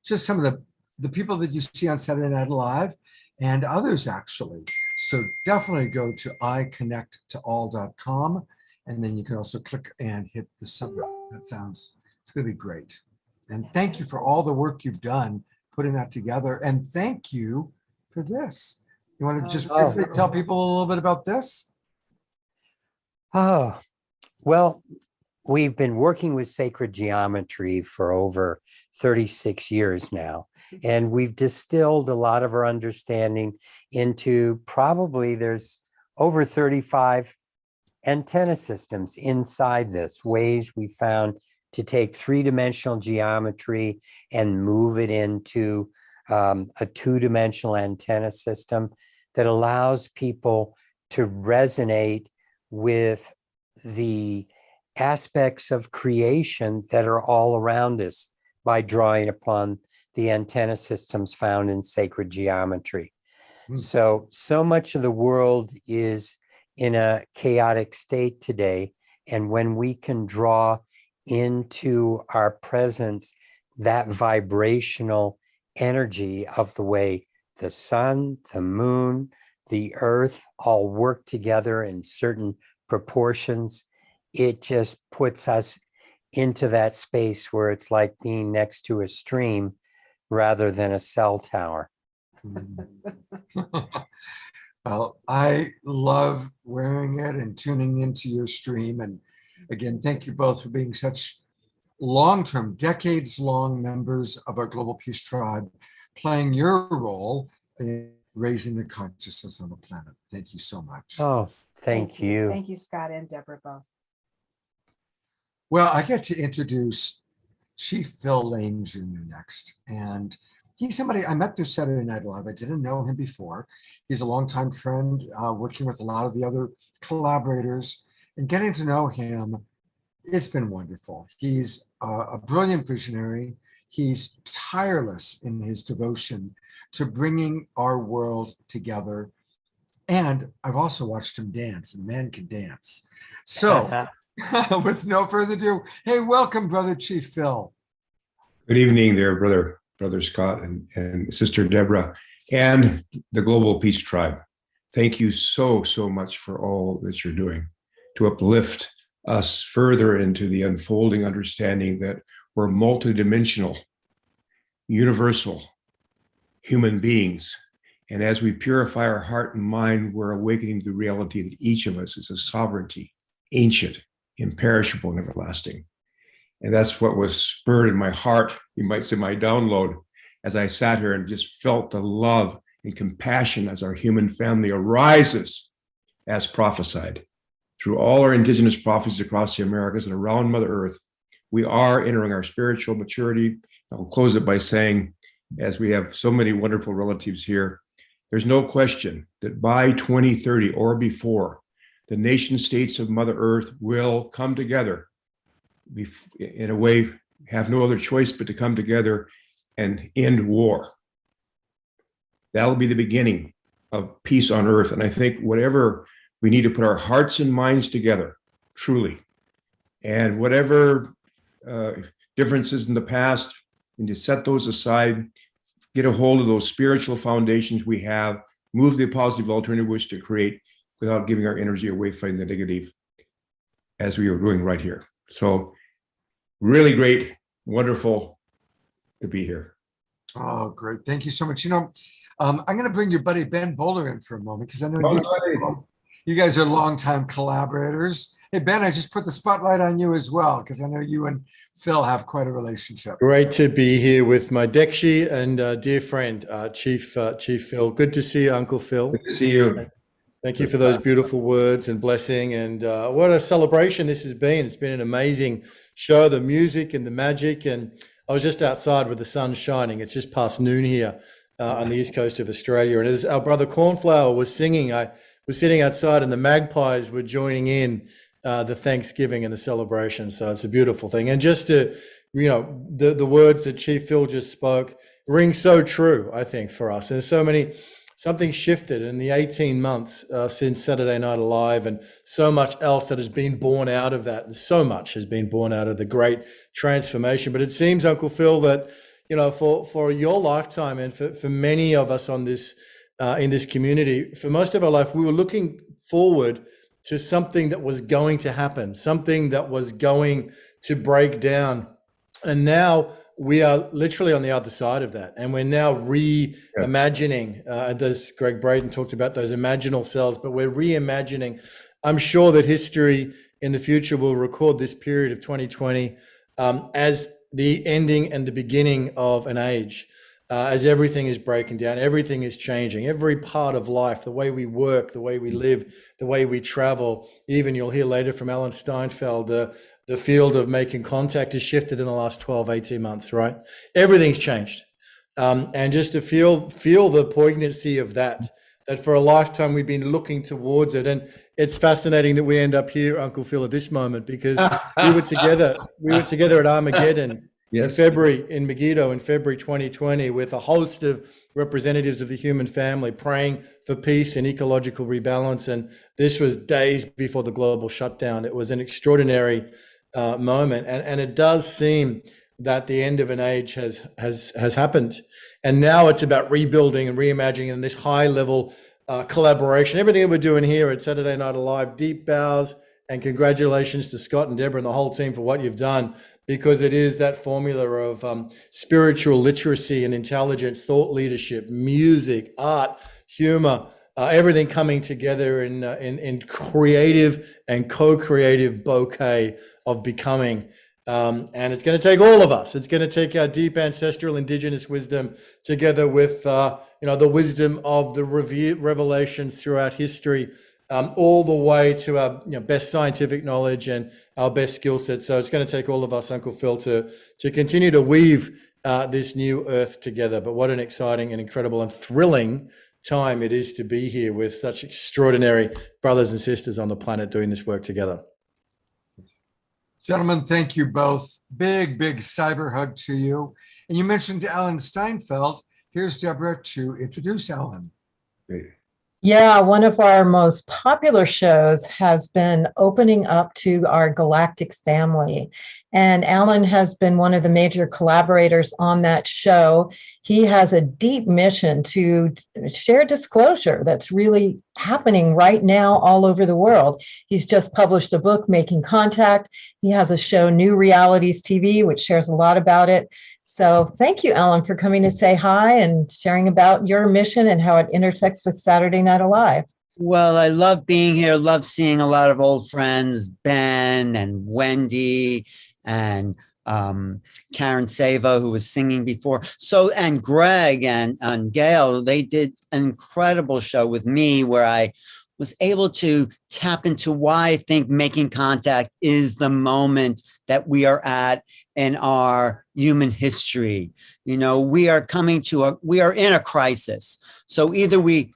just some of the people that you see on Saturday Night Live and others actually. So definitely go to iconnecttoall.com, and then you can also click and hit the summit. It's going to be great. And thank you for all the work you've done putting that together. And thank you for this. You want to just briefly tell people a little bit about this? Oh, well, we've been working with sacred geometry for over 36 years now. And we've distilled a lot of our understanding into probably there's over 35 antenna systems inside this, ways we found to take 3-dimensional geometry and move it into a 2-dimensional antenna system that allows people to resonate with the aspects of creation that are all around us by drawing upon the antenna systems found in sacred geometry. So much of the world is in a chaotic state today. And when we can draw into our presence that vibrational energy of the way the sun, the moon, the earth all work together in certain proportions, it just puts us into that space where it's like being next to a stream rather than a cell tower. Well, I love wearing it and tuning into your stream. And again, thank you both for being such long-term, decades-long members of our Global Peace Tribe, playing your role in raising the consciousness on the planet. Thank you so much. Oh, Thank you. Thank you, Scott and Debra both. Well, I get to introduce Chief Phil Lane Jr. next. And he's somebody I met through Saturday Night Live. I didn't know him before. He's a longtime friend, working with a lot of the other collaborators, and getting to know him, it's been wonderful. He's a brilliant visionary. He's tireless in his devotion to bringing our world together. And I've also watched him dance, and the man can dance. So with no further ado, hey, welcome, Brother Chief Phil. Good evening there, Brother Scott and Sister Debra, and the Global Peace Tribe. Thank you so much for all that you're doing to uplift us further into the unfolding understanding that we're multidimensional, universal human beings. And as we purify our heart and mind, we're awakening to the reality that each of us is a sovereignty, ancient, imperishable, and everlasting. And that's what was spurred in my heart, you might say my download, as I sat here and just felt the love and compassion as our human family arises as prophesied. Through all our indigenous prophecies across the Americas and around Mother Earth, we are entering our spiritual maturity. I'll close it by saying, as we have so many wonderful relatives here, there's no question that by 2030 or before, the nation states of Mother Earth will come together, in a way, have no other choice but to come together and end war. That'll be the beginning of peace on earth. And I think whatever we need to put our hearts and minds together, truly, and whatever differences in the past, and to set those aside, get a hold of those spiritual foundations we have, move the positive alternative wish to create without giving our energy away from the negative, as we are doing right here. So really great, wonderful to be here. Oh, great. Thank you so much. I'm going to bring your buddy Ben Bowler in for a moment, because I know you guys are longtime collaborators. Hey, Ben, I just put the spotlight on you as well, because I know you and Phil have quite a relationship. Great to be here with my Dekshi and dear friend, Chief Phil. Good to see you, Uncle Phil. Good to see you. Thank you for those beautiful words and blessing. And what a celebration this has been. It's been an amazing show, the music and the magic. And I was just outside with the sun shining. It's just past noon here on the east coast of Australia. And as our brother Cornflower was singing, I was sitting outside and the magpies were joining in the Thanksgiving and the celebration. So it's a beautiful thing. And just to, the words that Chief Phil just spoke ring so true, I think, for us. And so many, something shifted in the 18 months since Saturday Night Live, and so much else that has been born out of that. And so much has been born out of the great transformation. But it seems, Uncle Phil, that, for your lifetime and for many of us on this, in this community, for most of our life, we were looking forward to something that was going to happen, something that was going to break down. And now we are literally on the other side of that. And we're now reimagining, as Gregg Braden talked about, those imaginal cells, but we're reimagining. I'm sure that history in the future will record this period of 2020 as the ending and the beginning of an age. As everything is breaking down, everything is changing, every part of life, the way we work, the way we live, the way we travel. Even you'll hear later from Alan Steinfeld, the field of making contact has shifted in the last 12, 18 months, right? Everything's changed. And just to feel the poignancy of that for a lifetime we've been looking towards it. And it's fascinating that we end up here, Uncle Phil, at this moment, because we were together at Armageddon. Yes. In Megiddo in February 2020, with a host of representatives of the human family praying for peace and ecological rebalance. And this was days before the global shutdown. It was an extraordinary moment. And it does seem that the end of an age has happened. And now it's about rebuilding and reimagining and this high level collaboration. Everything that we're doing here at Saturday Night Live, deep bows and congratulations to Scott and Debra and the whole team for what you've done, because it is that formula of spiritual literacy and intelligence, thought leadership, music, art, humor, everything coming together in creative and co-creative bouquet of becoming. And it's going to take all of us. It's going to take our deep ancestral indigenous wisdom together with the wisdom of the revelations throughout history all the way to our best scientific knowledge and our best skill set. So it's going to take all of us, Uncle Phil, to continue to weave this new earth together. But what an exciting and incredible and thrilling time it is to be here with such extraordinary brothers and sisters on the planet doing this work together. Gentlemen, thank you both. Big, big cyber hug to you. And you mentioned Alan Steinfeld. Here's Debra to introduce Alan. Great. Yeah, one of our most popular shows has been opening up to our galactic family. And Alan has been one of the major collaborators on that show. He has a deep mission to share disclosure that's really happening right now all over the world. He's just published a book, Making Contact. He has a show, New Realities TV, which shares a lot about it. So thank you, Alan, for coming to say hi and sharing about your mission and how it intersects with Saturday Night Alive. Well, I love being here, love seeing a lot of old friends, Ben and Wendy and Karen Sava, who was singing before. So, and Greg and Gail, they did an incredible show with me where I was able to tap into why I think Making Contact is the moment that we are at in our human history. You know, we are in a crisis. So either we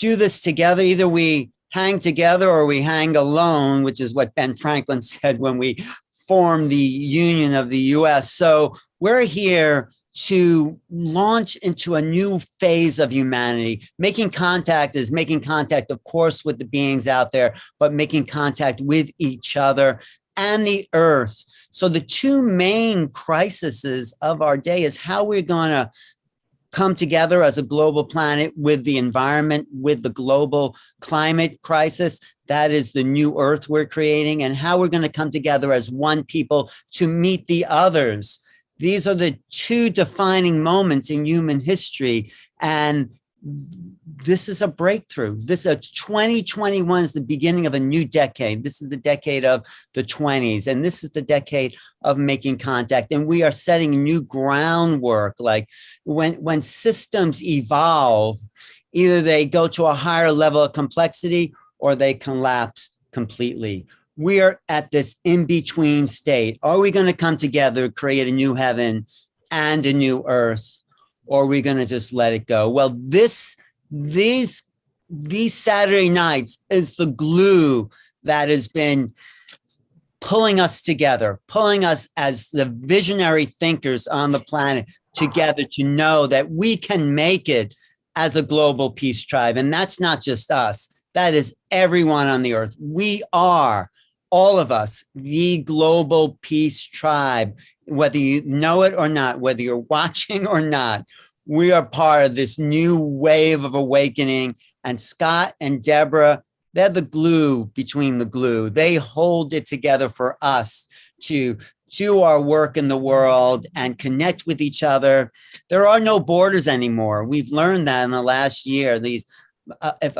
do this together, either we hang together or we hang alone, which is what Ben Franklin said when we formed the Union of the US. So we're here to launch into a new phase of humanity. Making contact is making contact, of course, with the beings out there, but making contact with each other and the earth. So the two main crises of our day is how we're going to come together as a global planet with the environment, with the global climate crisis. That is the new earth we're creating, and how we're going to come together as one people to meet the others. These are the two defining moments in human history. And this is a breakthrough. 2021 is the beginning of a new decade. This is the decade of the 20s. And this is the decade of making contact. And we are setting new groundwork. Like when systems evolve, either they go to a higher level of complexity or they collapse completely. We are at this in-between state. Are we going to come together, create a new heaven and a new earth, or are we going to just let it go? Well, these Saturday nights is the glue that has been pulling us together, pulling us as the visionary thinkers on the planet together to know that we can make it as a global peace tribe. And that's not just us. That is everyone on the earth. We are, all of us, the global peace tribe, whether you know it or not, whether you're watching or not. We are part of this new wave of awakening. And Scott and Debra, they're the glue between the glue. They hold it together for us to do our work in the world and connect with each other. There are no borders anymore. We've learned that in the last year. If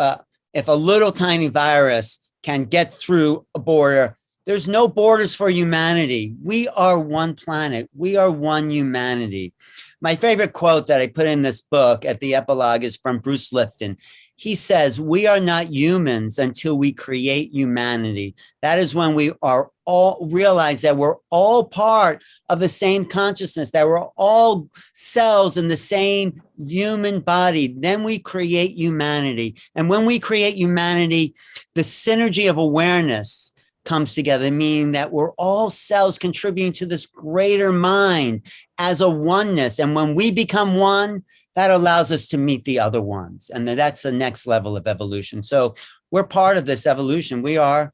a little tiny virus can get through a border, there's no borders for humanity. We are one planet. We are one humanity. My favorite quote that I put in this book at the epilogue is from Bruce Lipton. He says, "We are not humans until we create humanity." That is when we are all realize that we're all part of the same consciousness, that we're all cells in the same human body. Then we create humanity. And when we create humanity, the synergy of awareness comes together, meaning that we're all cells contributing to this greater mind as a oneness. And when we become one, that allows us to meet the other ones. And that's the next level of evolution. So we're part of this evolution. We are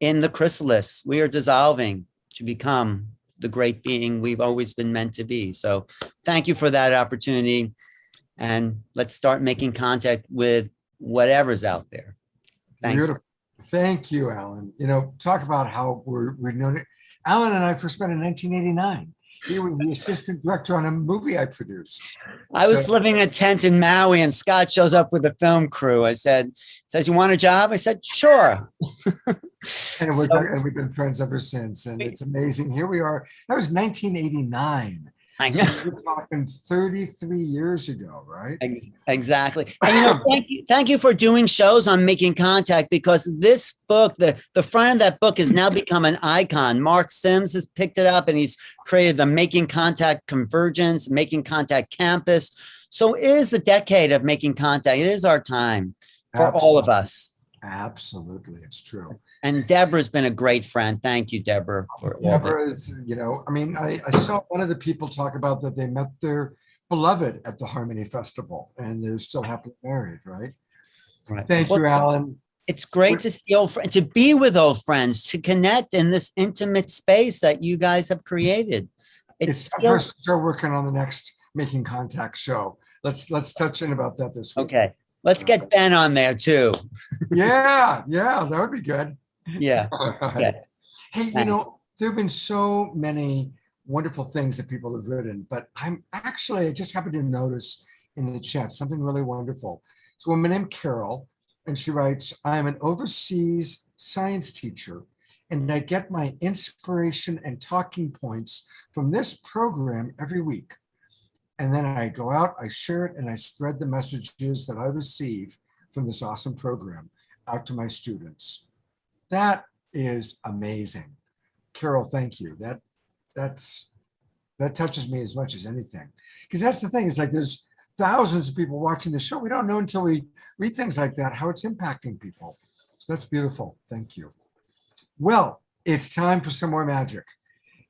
in the chrysalis. We are dissolving to become the great being we've always been meant to be. So thank you for that opportunity. And let's start making contact with whatever's out there. Thank you. Thank you, Alan. You know, talk about how we're known. Alan and I first met in 1989. He was the assistant director on a movie I produced. I was living in a tent in Maui, and Scott shows up with a film crew. I says, "You want a job?" I said, "Sure." And we've been friends ever since, and it's amazing. Here we are. That was 1989. I So know. we're talking 33 years ago, right? Exactly. And thank you for doing shows on Making Contact, because this book, the front of that book has now become an icon. Mark Sims has picked it up and he's created the Making Contact Convergence, Making Contact Campus. So it is the decade of making contact. It is our time for all of us. Absolutely, it's true. And Debra's been a great friend. Thank you, Debra. Debra is, I mean, I saw one of the people talk about that they met their beloved at the Harmony Festival and they're still happily married, right? Right. Thank you, Alan. It's great to see old friends, to be with old friends, to connect in this intimate space that you guys have created. It's time for us to start working on the next Making Contact show. Let's touch in about that this week. Okay. Let's get Ben on there too. Yeah, that would be good. Yeah. Okay. Hey, there have been so many wonderful things that people have written, but I just happened to notice in the chat something really wonderful. It's a woman named Carol, and she writes, I am an overseas science teacher, and I get my inspiration and talking points from this program every week. And then I go out, I share it, and I spread the messages that I receive from this awesome program out to my students. That is amazing. Carol, thank you. That touches me as much as anything. Because that's the thing, it's like there's thousands of people watching the show. We don't know until we read things like that, how it's impacting people. So that's beautiful. Thank you. Well, it's time for some more magic.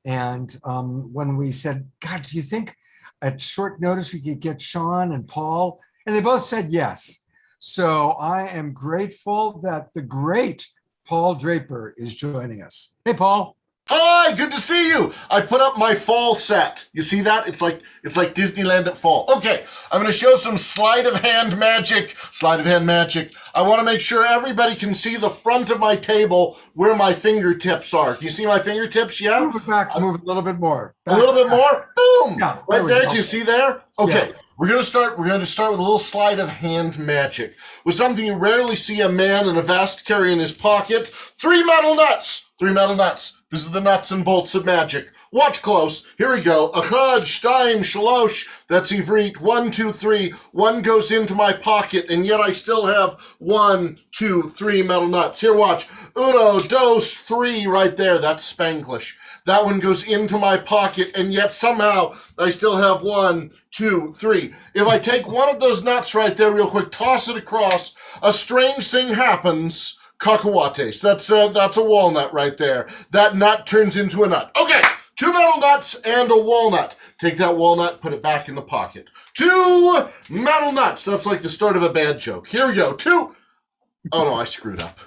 And when we said, God, do you think at short notice we could get Sean and Paul? And they both said yes. So I am grateful that the great Paul Draper is joining us. Hey, Paul. Hi, good to see you. I put up my fall set. You see that? It's like Disneyland at fall. Okay, I'm going to show some sleight of hand magic. Sleight of hand magic. I want to make sure everybody can see the front of my table where my fingertips are. Can you see my fingertips? Yeah? Move it back, move it a little bit more. A little bit more? Boom! Yeah, right we there. go. Do you see there? Okay. Yeah. We're going to start with a little sleight of hand magic. With something you rarely see a man in a vest carry in his pocket. 3 metal nuts. 3 metal nuts. This is the nuts and bolts of magic. Watch close. Here we go. Achad, shtaim, shalosh. That's Ivrit. 1, 2, 3. 1 goes into my pocket, and yet I still have 1, 2, 3 metal nuts. Here, watch. Uno, dos, 3 right there. That's Spanglish. That one goes into my pocket, and yet somehow I still have 1, 2, 3. If I take one of those nuts right there real quick, toss it across, a strange thing happens. Cacahuates. That's a walnut right there. That nut turns into a nut. Okay, 2 metal nuts and a walnut. Take that walnut, put it back in the pocket. 2 metal nuts. That's like the start of a bad joke. Here we go. 2. Oh no, I screwed up.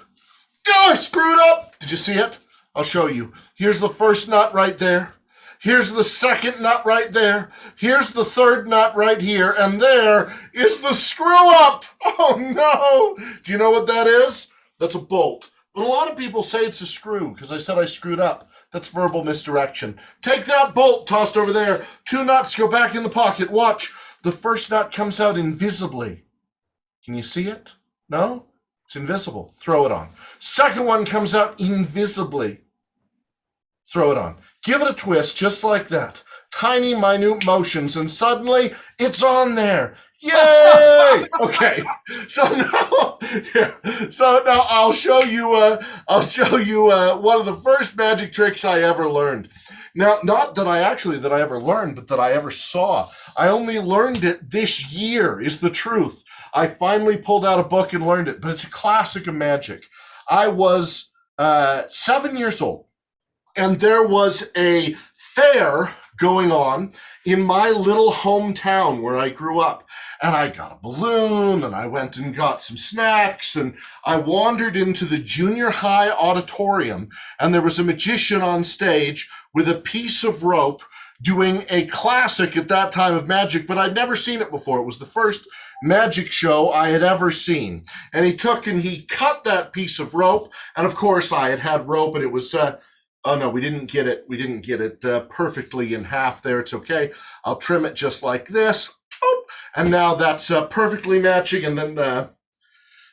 Oh, I screwed up. Did you see it? I'll show you. Here's the first nut right there. Here's the second nut right there. Here's the third nut right here. And there is the screw up. Oh no. Do you know what that is? That's a bolt. But a lot of people say it's a screw because I said I screwed up. That's verbal misdirection. Take that bolt tossed over there. 2 nuts go back in the pocket. Watch. The first nut comes out invisibly. Can you see it? No? It's invisible. Throw it on. Second one comes out invisibly. Throw it on. Give it a twist just like that. Tiny, minute motions, and suddenly it's on there. Yay! Okay, so now I'll show you one of the first magic tricks I ever learned. Now, not that I ever learned, but that I ever saw. I only learned it this year, is the truth. I finally pulled out a book and learned it, but it's a classic of magic. I was 7 years old, and there was a fair going on in my little hometown where I grew up. And I got a balloon, and I went and got some snacks, and I wandered into the junior high auditorium, and there was a magician on stage with a piece of rope doing a classic at that time of magic, but I'd never seen it before. It was the first magic show I had ever seen. And he took and he cut that piece of rope, and of course I had rope, and it was oh no, we didn't get it. We didn't get it perfectly in half there. It's okay. I'll trim it just like this. And now that's perfectly matching, and then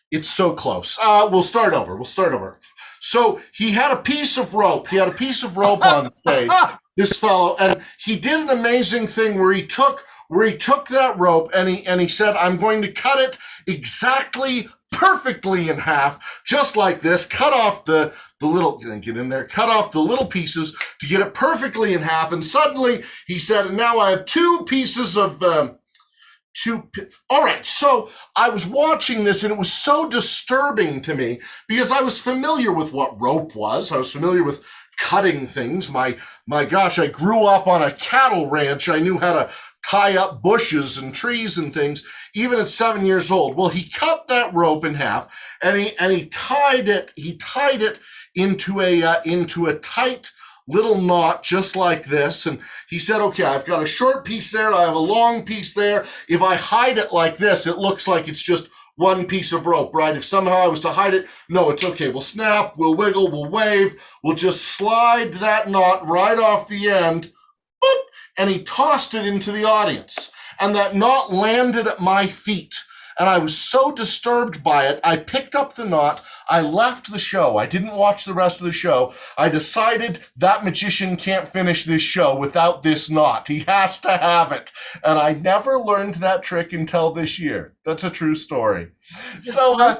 it's so close. We'll start over. So he had a piece of rope. On stage. this fellow, and he did an amazing thing where he took that rope and he said, I'm going to cut it exactly perfectly in half, just like this, cut off the little, get in there, cut off the little pieces to get it perfectly in half. And suddenly he said, and now I have two pieces of all right, so I was watching this and it was so disturbing to me because I was familiar with what rope was. I was familiar with cutting things. My gosh, I grew up on a cattle ranch. I knew how to tie up bushes and trees and things, even at 7 years old. Well, he cut that rope in half and he tied it into a tight little knot just like this. And he said, okay, I've got a short piece there, I have a long piece there. If I hide it like this, it looks like it's just one piece of rope, right? If somehow I was to hide it, no, it's okay. We'll snap, we'll wiggle, we'll wave, we'll just slide that knot right off the end. Boop, and he tossed it into the audience. And that knot landed at my feet. And I was so disturbed by it, I picked up the knot, I left the show. I didn't watch the rest of the show. I decided that magician can't finish this show without this knot. He has to have it. And I never learned that trick until this year. That's a true story. So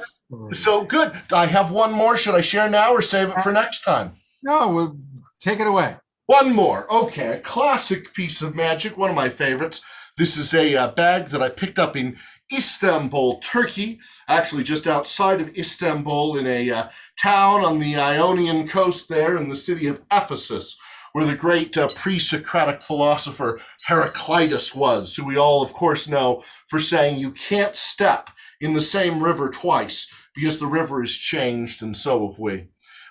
good. I have one more. Should I share now or save it for next time? No, we'll take it away. One more. Okay, a classic piece of magic, one of my favorites. This is a bag that I picked up in Istanbul, Turkey, actually just outside of Istanbul in a town on the Ionian coast there in the city of Ephesus, where the great pre-Socratic philosopher Heraclitus was, who we all, of course, know for saying you can't step in the same river twice because the river is changed, and so have we.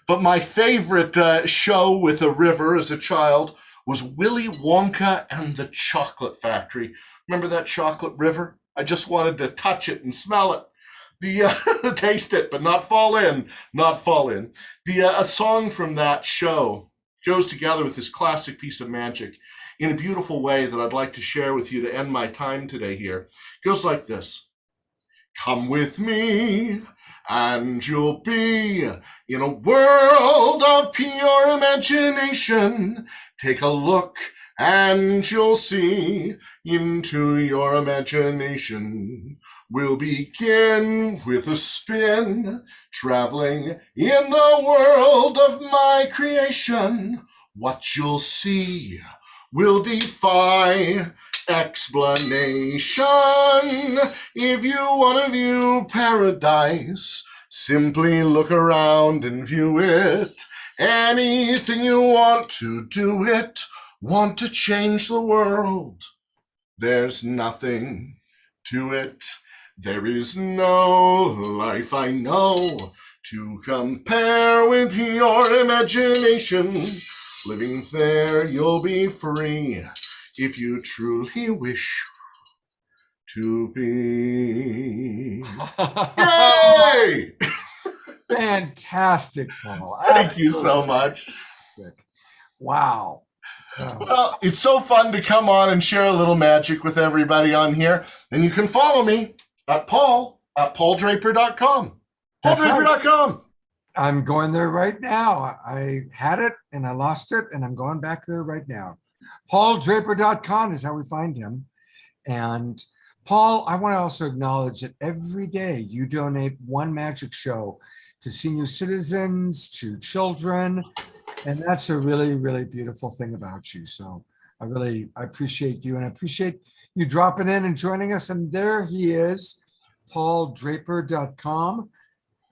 But my favorite show with a river as a child was Willy Wonka and the Chocolate Factory. Remember that chocolate river? I just wanted to touch it and smell it, taste it, but not fall in. A song from that show goes together with this classic piece of magic in a beautiful way that I'd like to share with you to end my time today here. It goes like this. Come with me and you'll be in a world of pure imagination. Take a look and you'll see into your imagination. We'll begin with a spin, traveling in the world of my creation. What you'll see will defy explanation. If you want to view paradise, simply look around and view it. Anything you want to do it. Want to change the world? There's nothing to it. There is no life I know to compare with your imagination. Living there, you'll be free if you truly wish to be. Yay! Fantastic, Paul. Thank you so much. Wow. Well, it's so fun to come on and share a little magic with everybody on here. And you can follow me at pauldraper.com. Pauldraper.com. I'm going there right now. I had it and I lost it, and I'm going back there right now. PaulDraper.com is how we find him. And Paul, I want to also acknowledge that every day you donate one magic show to senior citizens, to children. And that's a really, really beautiful thing about you. So I appreciate you, and I appreciate you dropping in and joining us. And there he is, PaulDraper.com.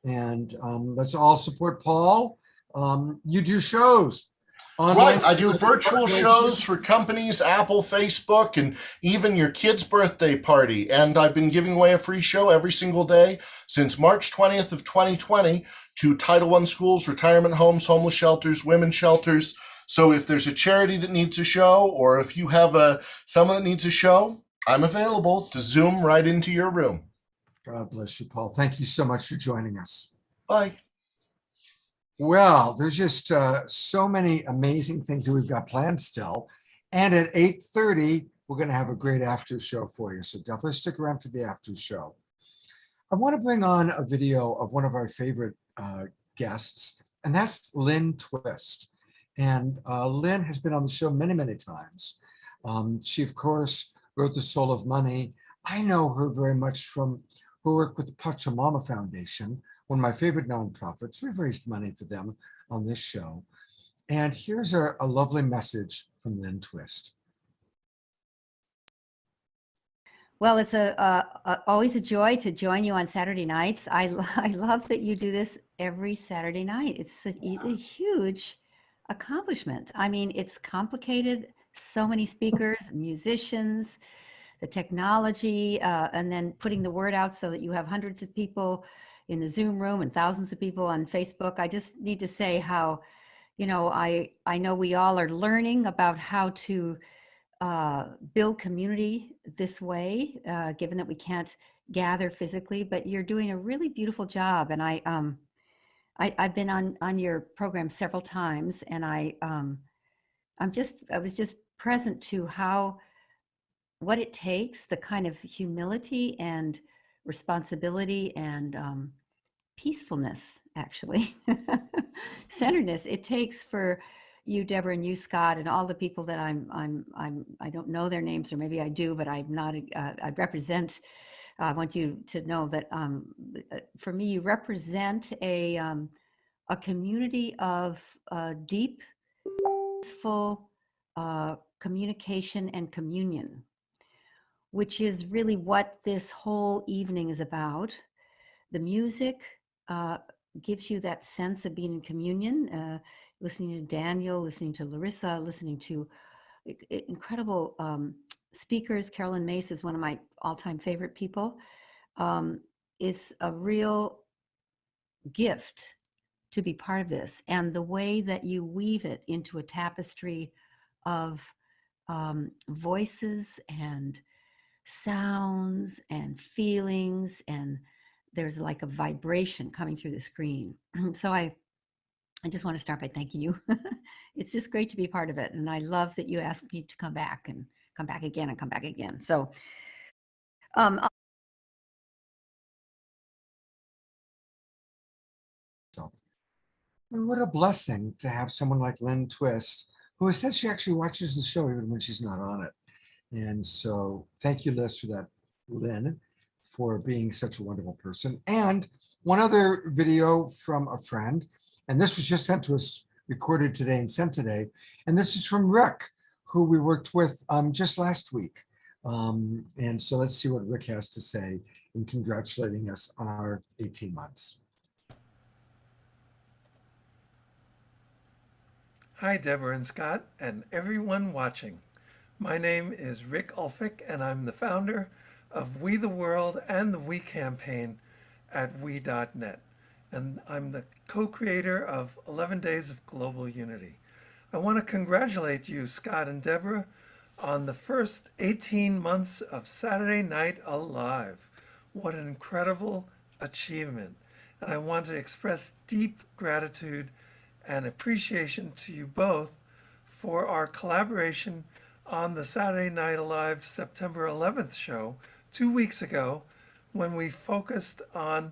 And let's all support Paul. You do shows. Right, I do virtual shows for companies, Apple, Facebook, and even your kid's birthday party. And I've been giving away a free show every single day since March 20th of 2020 to Title I schools, retirement homes, homeless shelters, women's shelters. So if there's a charity that needs a show, or if you have someone that needs a show, I'm available to Zoom right into your room. God bless you, Paul. Thank you so much for joining us. Bye. Well, there's just so many amazing things that we've got planned still. And at 8:30, we're going to have a great after show for you. So definitely stick around for the after show. I want to bring on a video of one of our favorite guests, and that's Lynn Twist. And Lynn has been on the show many, many times. She, of course, wrote The Soul of Money. I know her very much from her work with the Pachamama Foundation, one of my favorite nonprofits. We've raised money for them on this show. And here's a lovely message from Lynn Twist. Well, it's always a joy to join you on Saturday nights. I love that you do this every Saturday night. It's a huge accomplishment. I mean, it's complicated. So many speakers, musicians, the technology, and then putting the word out so that you have hundreds of people in the Zoom room and thousands of people on Facebook. I just need to say how, you know, I know we all are learning about how to build community this way, given that we can't gather physically, but you're doing a really beautiful job. And I've been on your program several times, and I was just present to what it takes, the kind of humility and responsibility and peacefulness, actually, centeredness it takes for you, Debra, and you, Scott, and all the people that I don't know their names, or maybe I do, but I'm not. I represent. I want you to know that for me, you represent a community of deep, peaceful communication and communion, which is really what this whole evening is about. The music gives you that sense of being in communion. Listening to Daniel, listening to Larissa, listening to incredible speakers. Carolyn Mace is one of my all-time favorite people. It's a real gift to be part of this. And the way that you weave it into a tapestry of voices and sounds and feelings, and there's like a vibration coming through the screen. So I just want to start by thanking you. It's just great to be part of it. And I love that you asked me to come back and come back again and come back again. So and what a blessing to have someone like Lynn Twist, who has said she actually watches the show even when she's not on it. And so thank you, Liz, for that, Lynn, for being such a wonderful person. And one other video from a friend, and this was just sent to us, recorded today and sent today. And this is from Rick, who we worked with just last week. And so let's see what Rick has to say in congratulating us on our 18 months. Hi, Deborah and Scott, and everyone watching. My name is Rick Ulfik, and I'm the founder of We the World and the We campaign at we.net. And I'm the co-creator of 11 Days of Global Unity. I want to congratulate you, Scott and Debra, on the first 18 months of Saturday Night Alive. What an incredible achievement. And I want to express deep gratitude and appreciation to you both for our collaboration on the Saturday Night Alive September 11th show 2 weeks ago, when we focused on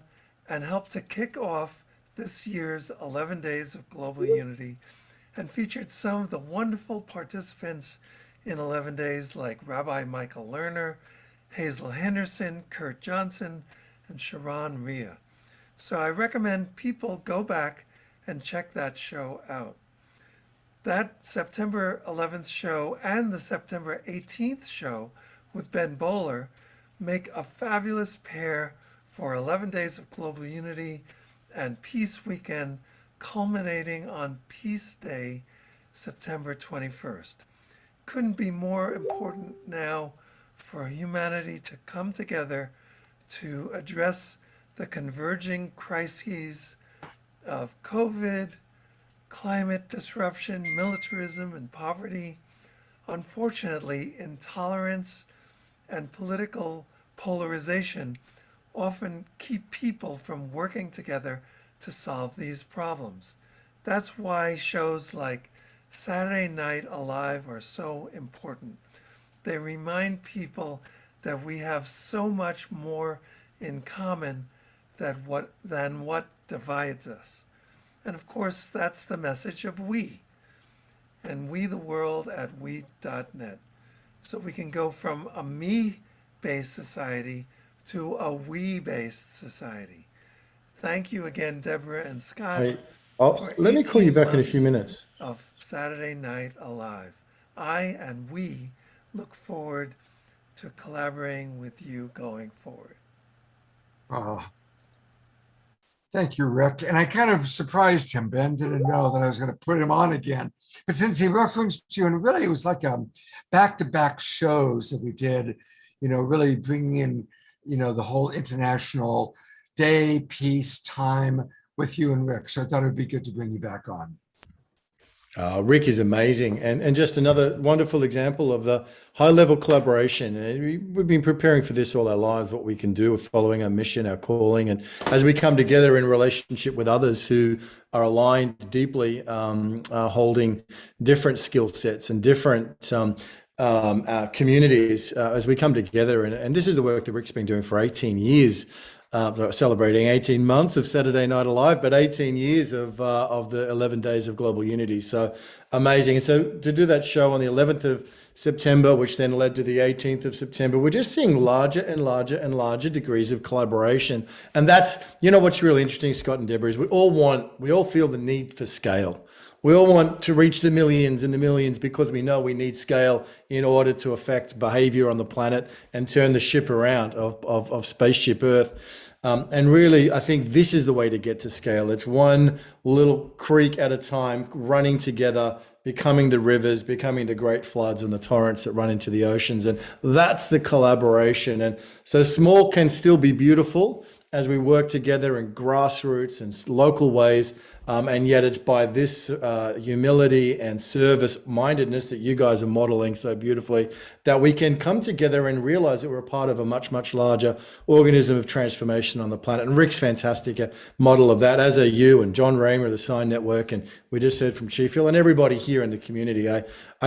and helped to kick off this year's 11 Days of Global Unity, and featured some of the wonderful participants in 11 Days like Rabbi Michael Lerner, Hazel Henderson, Kurt Johnson, and Sharon Rhea. So I recommend people go back and check that show out. That September 11th show and the September 18th show with Ben Bowler make a fabulous pair for 11 Days of Global Unity and Peace Weekend, culminating on Peace Day, September 21st. Couldn't be more important now for humanity to come together to address the converging crises of COVID, climate disruption, militarism, and poverty. Unfortunately, intolerance and political polarization often keep people from working together to solve these problems. That's why shows like Saturday Night Alive are so important. They remind people that we have so much more in common than what divides us. And of course, that's the message of we. and wetheworld@we.net. So we can go from a me-based society to a we-based society. Thank you again, Debra and Scott. Let me call you 18 back in a few months minutes. Of Saturday Night Alive. I and we look forward to collaborating with you going forward. Thank you, Rick. And I kind of surprised him. Ben didn't know that I was going to put him on again. But since he referenced you, and really it was like back-to-back shows that we did, really bringing in, the whole international day, peace, time with you and Rick. So I thought it'd be good to bring you back on. Rick is amazing, and just another wonderful example of the high-level collaboration. We've been preparing for this all our lives, what we can do, following our mission, our calling, and as we come together in relationship with others who are aligned deeply, holding different skill sets and different communities, as we come together, and this is the work that Rick's been doing for 18 years. Celebrating 18 months of Saturday Night Alive, but 18 years of the 11 days of global unity. So amazing. And so to do that show on the 11th of September, which then led to the 18th of September, we're just seeing larger and larger and larger degrees of collaboration. And that's, what's really interesting, Scott and Debra, is we all feel the need for scale. We all want to reach the millions and the millions because we know we need scale in order to affect behavior on the planet and turn the ship around of spaceship Earth. And really, I think this is the way to get to scale. It's one little creek at a time, running together, becoming the rivers, becoming the great floods and the torrents that run into the oceans. And that's the collaboration. And so small can still be beautiful as we work together in grassroots and local ways. And yet it's by this humility and service-mindedness that you guys are modeling so beautifully that we can come together and realize that we're a part of a much, much larger organism of transformation on the planet. And Rick's fantastic model of that, as are you and John Raymer of the Sign Network. And we just heard from Chief Hill and everybody here in the community. I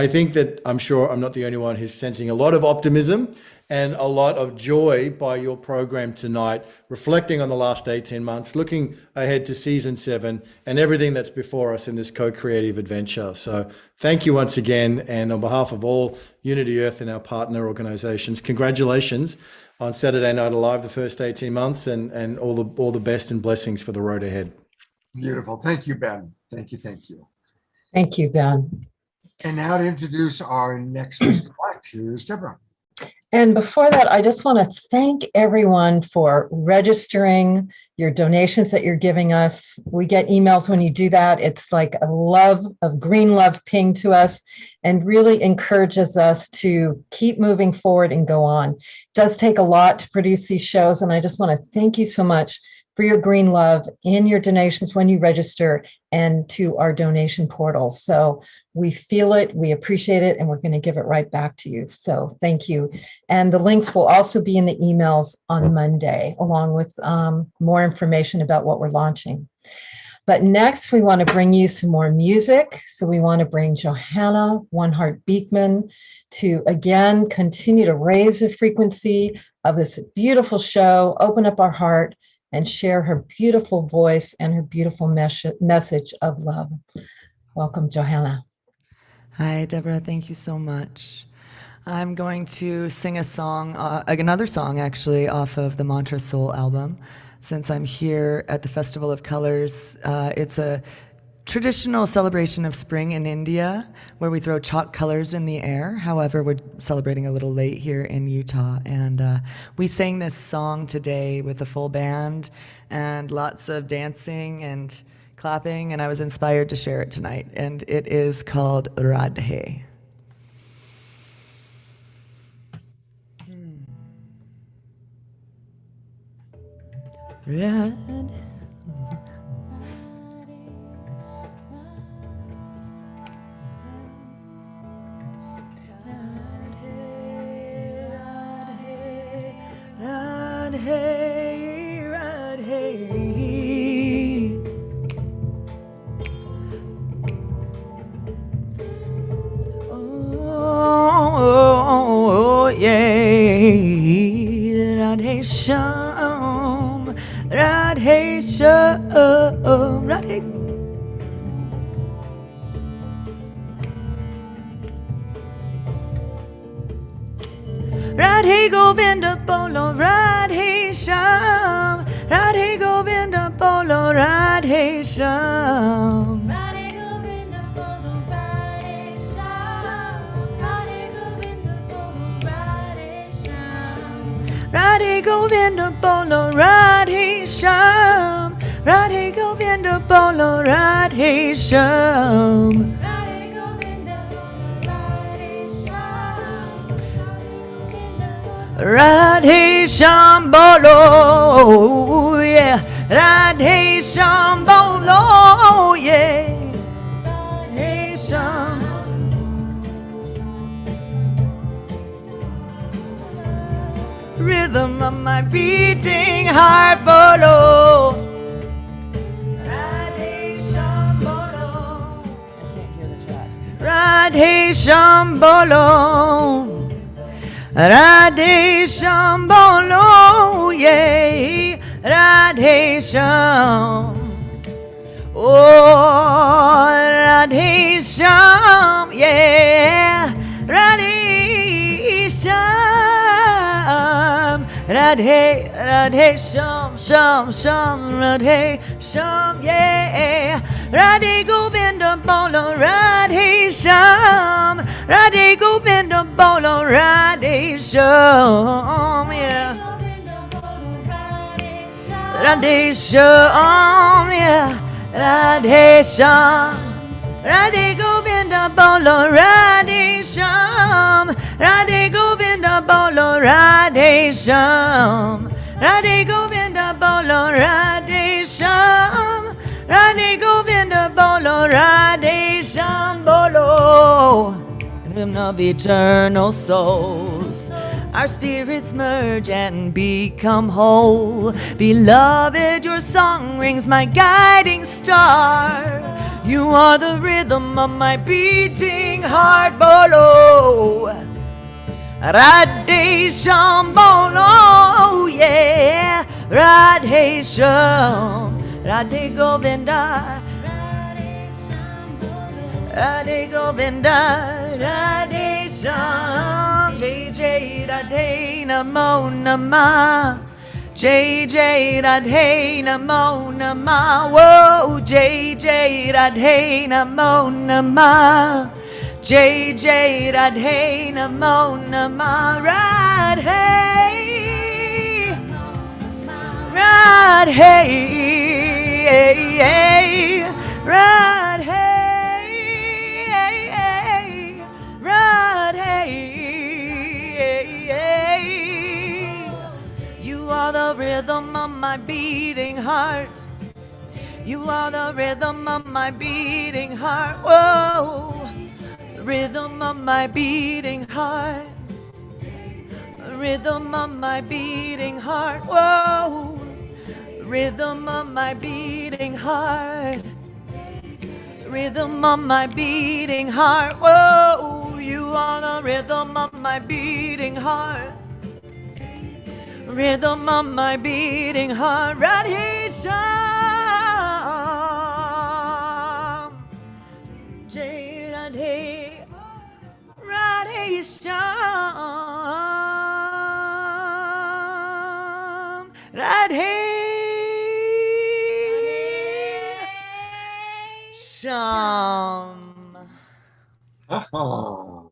think that I'm sure I'm not the only one who's sensing a lot of optimism and a lot of joy by your program tonight, reflecting on the last 18 months, looking ahead to season 7 and everything that's before us in this co-creative adventure. So thank you once again. And on behalf of all Unity Earth and our partner organizations, congratulations on Saturday Night Alive, the first 18 months, and all the best and blessings for the road ahead. Beautiful. Thank you, Ben. Thank you. Thank you. Thank you, Ben. And now to introduce our next speaker, here's Debra. And before that, I just want to thank everyone for registering your donations that you're giving us. We get emails when you do that. It's like a green love ping to us and really encourages us to keep moving forward and go on. It does take a lot to produce these shows. And I just want to thank you so much for your green love in your donations when you register and to our donation portal. So we feel it, we appreciate it, and we're going to give it right back to you. So thank you. And the links will also be in the emails on Monday, along with more information about what we're launching. But next, we want to bring you some more music. So we want to bring Johanna One Heart Beekman to, again, continue to raise the frequency of this beautiful show, open up our heart, and share her beautiful voice and her beautiful message of love. Welcome, Johanna. Hi, Debra. Thank you so much. I'm going to sing a song, another song actually, off of the Mantra Soul album. Since I'm here at the Festival of Colors, it's a traditional celebration of spring in India where we throw chalk colors in the air. However, we're celebrating a little late here in Utah. And we sang this song today with a full band and lots of dancing and clapping, and I was inspired to share it tonight. And it is called Radhe. Radhe. Radhe, Radhe. Oh, yeah. Radhe Sham, Radhe Sham, Radhe. Radhe Govinda Bolo Radhe Sham. Radhe Govinda Bolo Radhe Sham. Radhe Govinda Bolo Radhe Sham. Radhe Govinda Bolo Radhe Sham. Radhe Govinda Bolo Radhe Sham. Radhe Govinda Bolo Radhe Sham. Radhe Sham Bolo, yeah. Radhe Sham Bolo, yeah. Radhe Sham. Rhythm of my beating heart, Bolo. Radhe Sham Bolo. I can't hear the track. Radhe Sham Bolo. Radhe Sham Bolo, yeah, Radhe Sham. Oh, Radhe Sham, yeah, Radhe Sham. Radhe Sham, Sham, Sham, Radhe Sham, yeah. Radhe Govinda Bolo Radhe Sham. Radhe Govinda Bolo Radhe Sham, yeah. Radhe Sham, yeah. Radhe Sham. Radhe Govinda Bolo Radhe Sham. Radhe Govinda Bolo Radhe Sham. Radhe Govinda Bolo Radhe Sham. Radhe Govinda Bolo Radhe Sham Bolo. Rhythm of eternal souls, our spirits merge and become whole. Beloved, your song rings my guiding star. You are the rhythm of my beating heart, Bolo. Radhe Sham Bolo, yeah. Radhe Sham. Radhe Govinda. Radhe Govinda, Radhe Sham, Jai Jai Radhe Namo Namah, Jai Jai Radhe Namo Namah, whoa, Jai Jai Radhe Namo Namah, Jai Jai Radhe Namo Namah, Radhe, Radhe, Radhe. You are the rhythm of my beating heart. You are the rhythm of my beating heart. Whoa, rhythm of my beating heart. Rhythm of my beating heart. Whoa, rhythm of my beating heart. Rhythm of my beating heart. Whoa, you are the rhythm of my beating heart. Rhythm of my beating heart. Radhe Sham. Jai Radhe. Radhe Sham. Radhe Sham. Oh,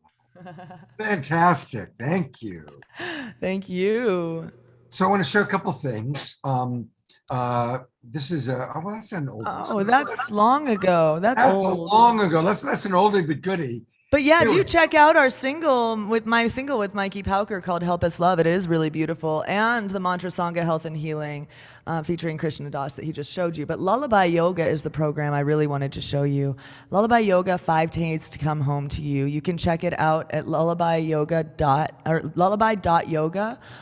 fantastic. Thank you. Thank you. So I want to share a couple things. This is oh, well, that's an old one. Oh, that's long ago. That's old. Long ago. That's an oldie but goodie. But yeah, Really? do check out our single with Mikey Pauker called Help Us Love. It is really beautiful. And the Mantra Sangha Health and Healing featuring Krishna Das that he just showed you. But Lullaby Yoga is the program I really wanted to show you. Lullaby Yoga, 5 days to come home to you. You can check it out at lullaby.yoga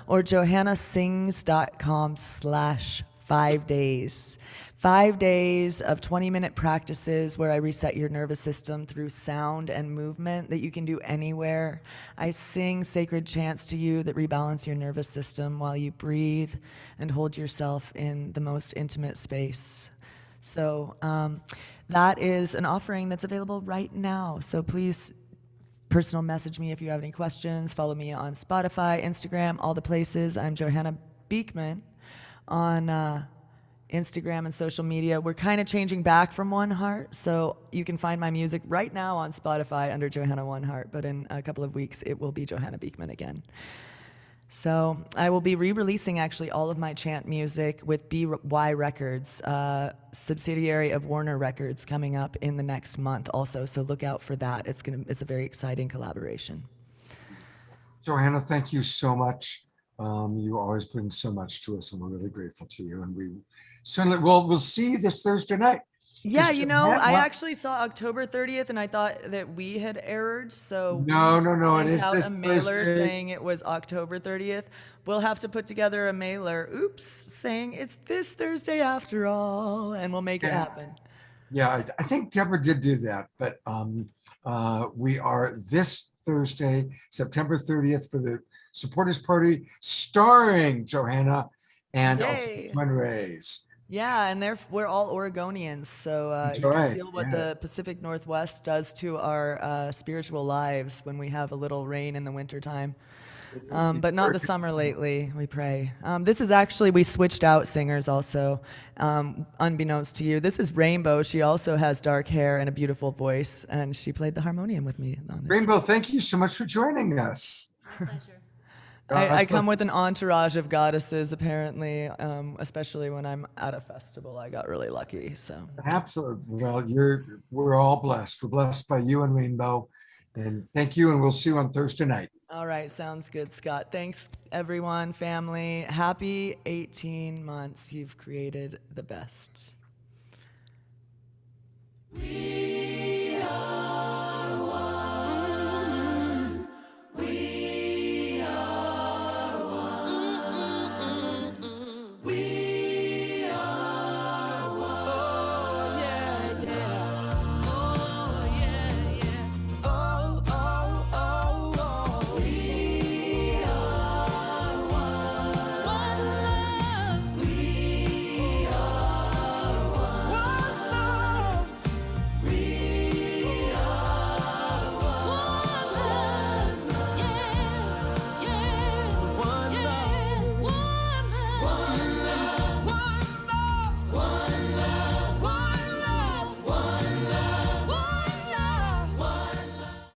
or johannasings.com/5 days. 5 days of 20-minute practices where I reset your nervous system through sound and movement that you can do anywhere. I sing sacred chants to you that rebalance your nervous system while you breathe and hold yourself in the most intimate space. So that is an offering that's available right now. So please personal message me if you have any questions. Follow me on Spotify, Instagram, all the places. I'm Johanna Beekman on Instagram and social media. We're kind of changing back from One Heart, so you can find my music right now on Spotify under Johanna One Heart, but in a couple of weeks it will be Johanna Beekman again. So I will be re-releasing actually all of my chant music with BY Records, subsidiary of Warner Records, coming up in the next month also. So look out for that. It's a very exciting collaboration. Johanna, thank you so much. You always bring so much to us, and we're really grateful to you. And we certainly we'll see you this Thursday night. Yeah, you know, I Johanna- actually saw October 30th and I thought that we had errored. So No, we no, it sent is out this a mailer Thursday. saying it was October 30th. We'll have to put together a mailer, saying it's this Thursday after all, and we'll make it happen. Yeah, I think Debra did do that, but we are this Thursday, September 30th, for the supporters party starring Johanna and also Yay. fundraise. Yeah, and we're all Oregonians, so you That's can right, feel what yeah. the Pacific Northwest does to our spiritual lives when we have a little rain in the wintertime. But not the summer lately, we pray. This is actually, we switched out singers also, unbeknownst to you. This is Rainbow. She also has dark hair and a beautiful voice, and she played the harmonium with me on this. Rainbow, thank you so much for joining us. I come with an entourage of goddesses, apparently, especially when I'm at a festival. I got really lucky, so. Absolutely. Well, we're all blessed. We're blessed by you and Rainbow. And thank you, and we'll see you on Thursday night. All right, sounds good, Scott. Thanks, everyone, family. Happy 18 months. You've created the best. We are one. We are one. We are one. Oh, yeah, yeah. Oh, yeah, yeah. Oh, oh, oh, oh. We are one. One love. We are one. One love. We are one love, yeah, yeah, one love, one love, one love, one love, one love, one love, one love, one love.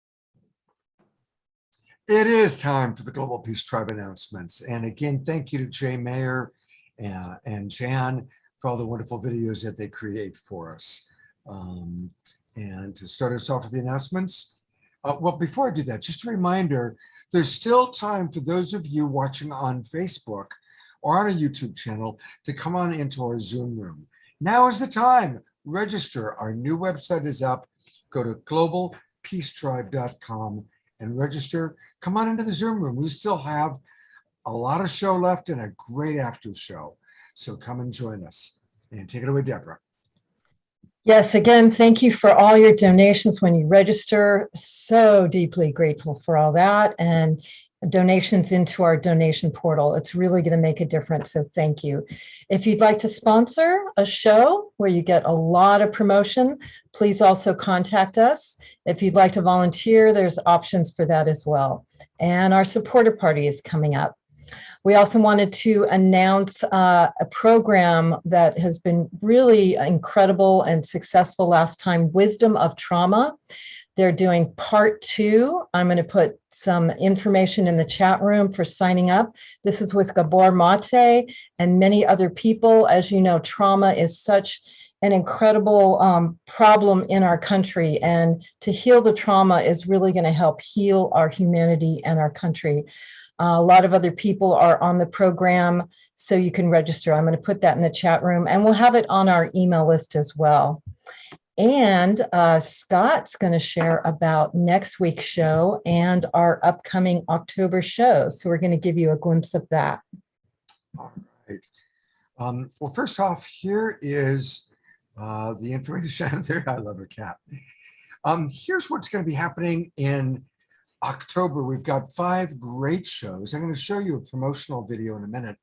It is time for the Global Peace Tribe announcements. And again, thank you to Jay Mayer and Jan for all the wonderful videos that they create for us. And to start us off with the announcements, well, before I do that, just a reminder, there's still time for those of you watching on Facebook or on a YouTube channel to come on into our Zoom room. Now is the time. Register. Our new website is up. Go to globalpeacetribe.com and register. Come on into the Zoom room. We still have a lot of show left and a great after show. So come and join us. And take it away, Debra. Yes, again, thank you for all your donations when you register. So deeply grateful for all that, and donations into our donation portal. It's really going to make a difference, so thank you. If you'd like to sponsor a show where you get a lot of promotion, please also contact us. If you'd like to volunteer, there's options for that as well. And our supporter party is coming up. We also wanted to announce a program that has been really incredible and successful last time, Wisdom of Trauma. They're doing part 2. I'm going to put some information in the chat room for signing up. This is with Gabor Mate and many other people. As you know, trauma is such an incredible problem in our country, and to heal the trauma is really going to help heal our humanity and our country. A lot of other people are on the program, so you can register. I'm going to put that in the chat room, and we'll have it on our email list as well. And Scott's going to share about next week's show and our upcoming October shows. So we're going to give you a glimpse of that. All right. Well, first off, here is the information there. I love a cat. Here's what's going to be happening in October. We've got 5 great shows. I'm going to show you a promotional video in a minute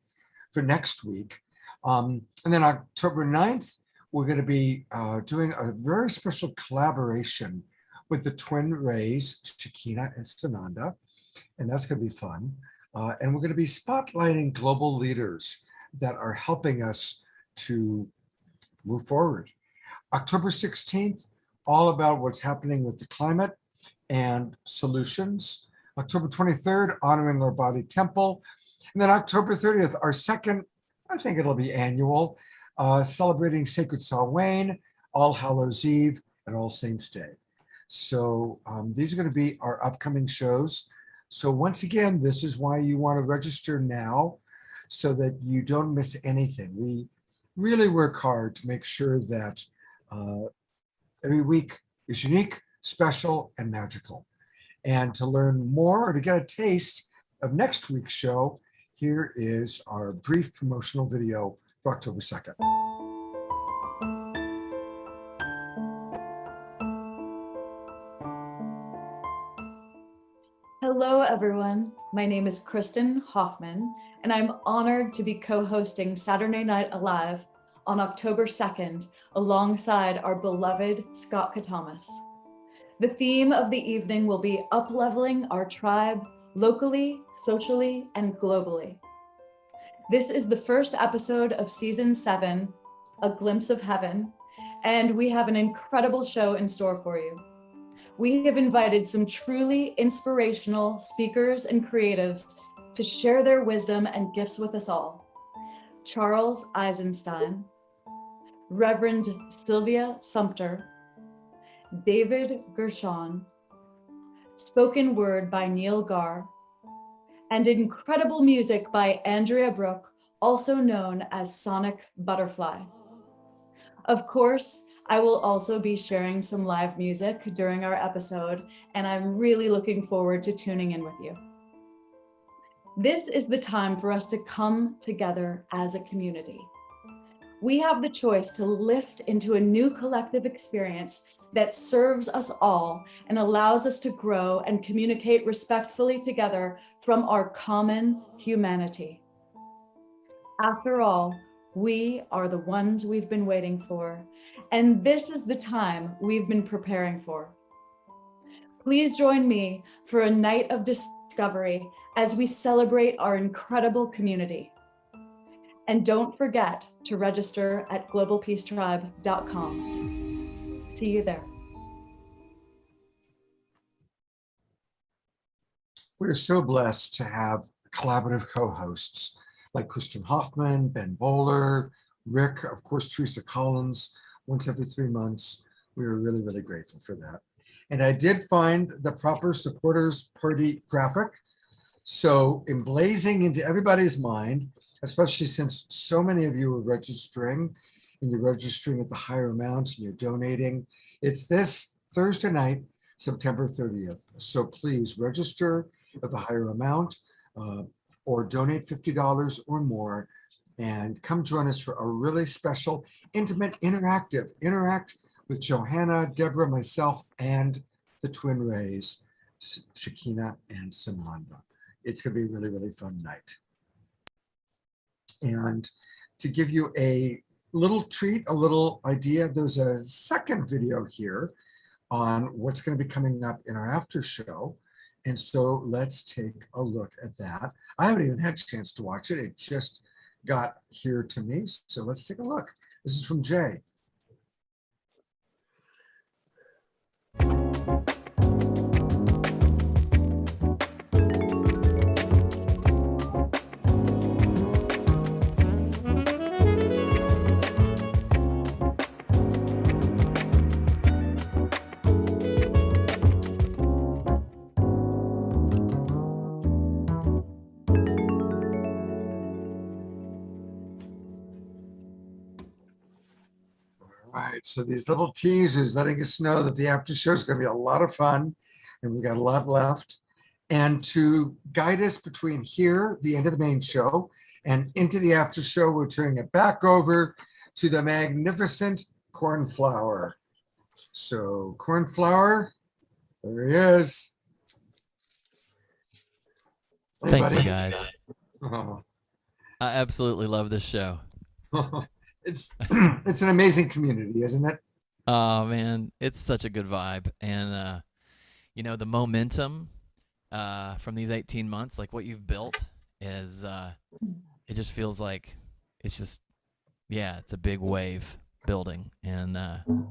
for next week. And then October 9th, we're going to be doing a very special collaboration with the twin rays, Shakina and Sananda, and that's going to be fun. And we're going to be spotlighting global leaders that are helping us to move forward. October 16th, all about what's happening with the climate and solutions. October 23rd, honoring our body temple. And then October 30th, our second, I think it'll be annual, celebrating Sacred Samhain, All Hallows Eve, and All Saints Day. So these are going to be our upcoming shows. So once again, this is why you want to register now so that you don't miss anything. We really work hard to make sure that every week is unique, special, and magical. And to learn more or to get a taste of next week's show, here is our brief promotional video for October 2nd. Hello, everyone. My name is Kristen Hoffman, and I'm honored to be co-hosting Saturday Night Alive on October 2nd, alongside our beloved Scott Catamas. The theme of the evening will be up-leveling our tribe locally, socially, and globally. This is the first episode of season 7, A Glimpse of Heaven, and we have an incredible show in store for you. We have invited some truly inspirational speakers and creatives to share their wisdom and gifts with us all. Charles Eisenstein, Reverend Sylvia Sumter, David Gershon, spoken word by Neil Gar, and incredible music by Andrea Brooke, also known as Sonic Butterfly. Of course, I will also be sharing some live music during our episode, and I'm really looking forward to tuning in with you. This is the time for us to come together as a community. We have the choice to lift into a new collective experience that serves us all and allows us to grow and communicate respectfully together from our common humanity. After all, we are the ones we've been waiting for, and this is the time we've been preparing for. Please join me for a night of discovery as we celebrate our incredible community. And don't forget to register at globalpeacetribe.com. See you there. We're so blessed to have collaborative co-hosts like Christian Hoffman, Ben Bowler, Rick, of course, Teresa Collins, once every 3 months. We were really, really grateful for that. And I did find the proper supporters party graphic. So emblazing into everybody's mind, especially since so many of you are registering and you're registering at the higher amounts and you're donating. It's this Thursday night, September 30th. So please register at the higher amount or donate $50 or more and come join us for a really special, intimate, interact with Johanna, Debra, myself, and the twin rays, Shakina and Samanda. It's gonna be a really, really fun night. And to give you a little treat, a little idea, there's a second video here on what's going to be coming up in our after show. And so let's take a look at that. I haven't even had a chance to watch it. It just got here to me. So let's take a look. This is from Jay. Right, so these little teasers letting us know that the after show is going to be a lot of fun, and we've got a lot left. And to guide us between here, the end of the main show, and into the after show, we're turning it back over to the magnificent Cornflower. So Cornflower, there he is. Hey, Thank buddy. you, guys. Oh. I absolutely love this show. It's an amazing community, isn't it? Oh man, it's such a good vibe, and you know, the momentum from these 18 months, like what you've built, is it just feels like it's just, yeah, it's a big wave building, and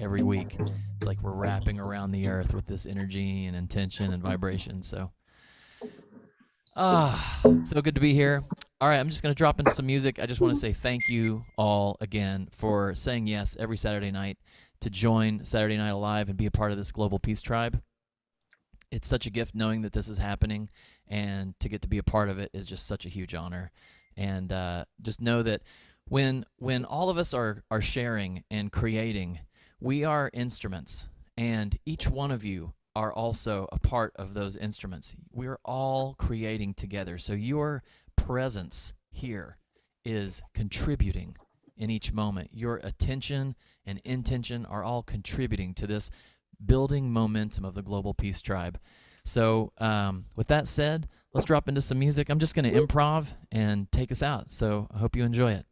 every week it's like we're wrapping around the earth with this energy and intention and vibration. So so good to be here. All right, I'm just going to drop in some music. I just want to say thank you all again for saying yes every Saturday night to join Saturday Night Alive and be a part of this global peace tribe. It's such a gift knowing that this is happening, and to get to be a part of it is just such a huge honor. And just know that when all of us are sharing and creating, we are instruments, and each one of you are also a part of those instruments. We're all creating together. So your presence here is contributing in each moment. Your attention and intention are all contributing to this building momentum of the Global Peace Tribe. So with that said, let's drop into some music. I'm just going to improv and take us out. So I hope you enjoy it.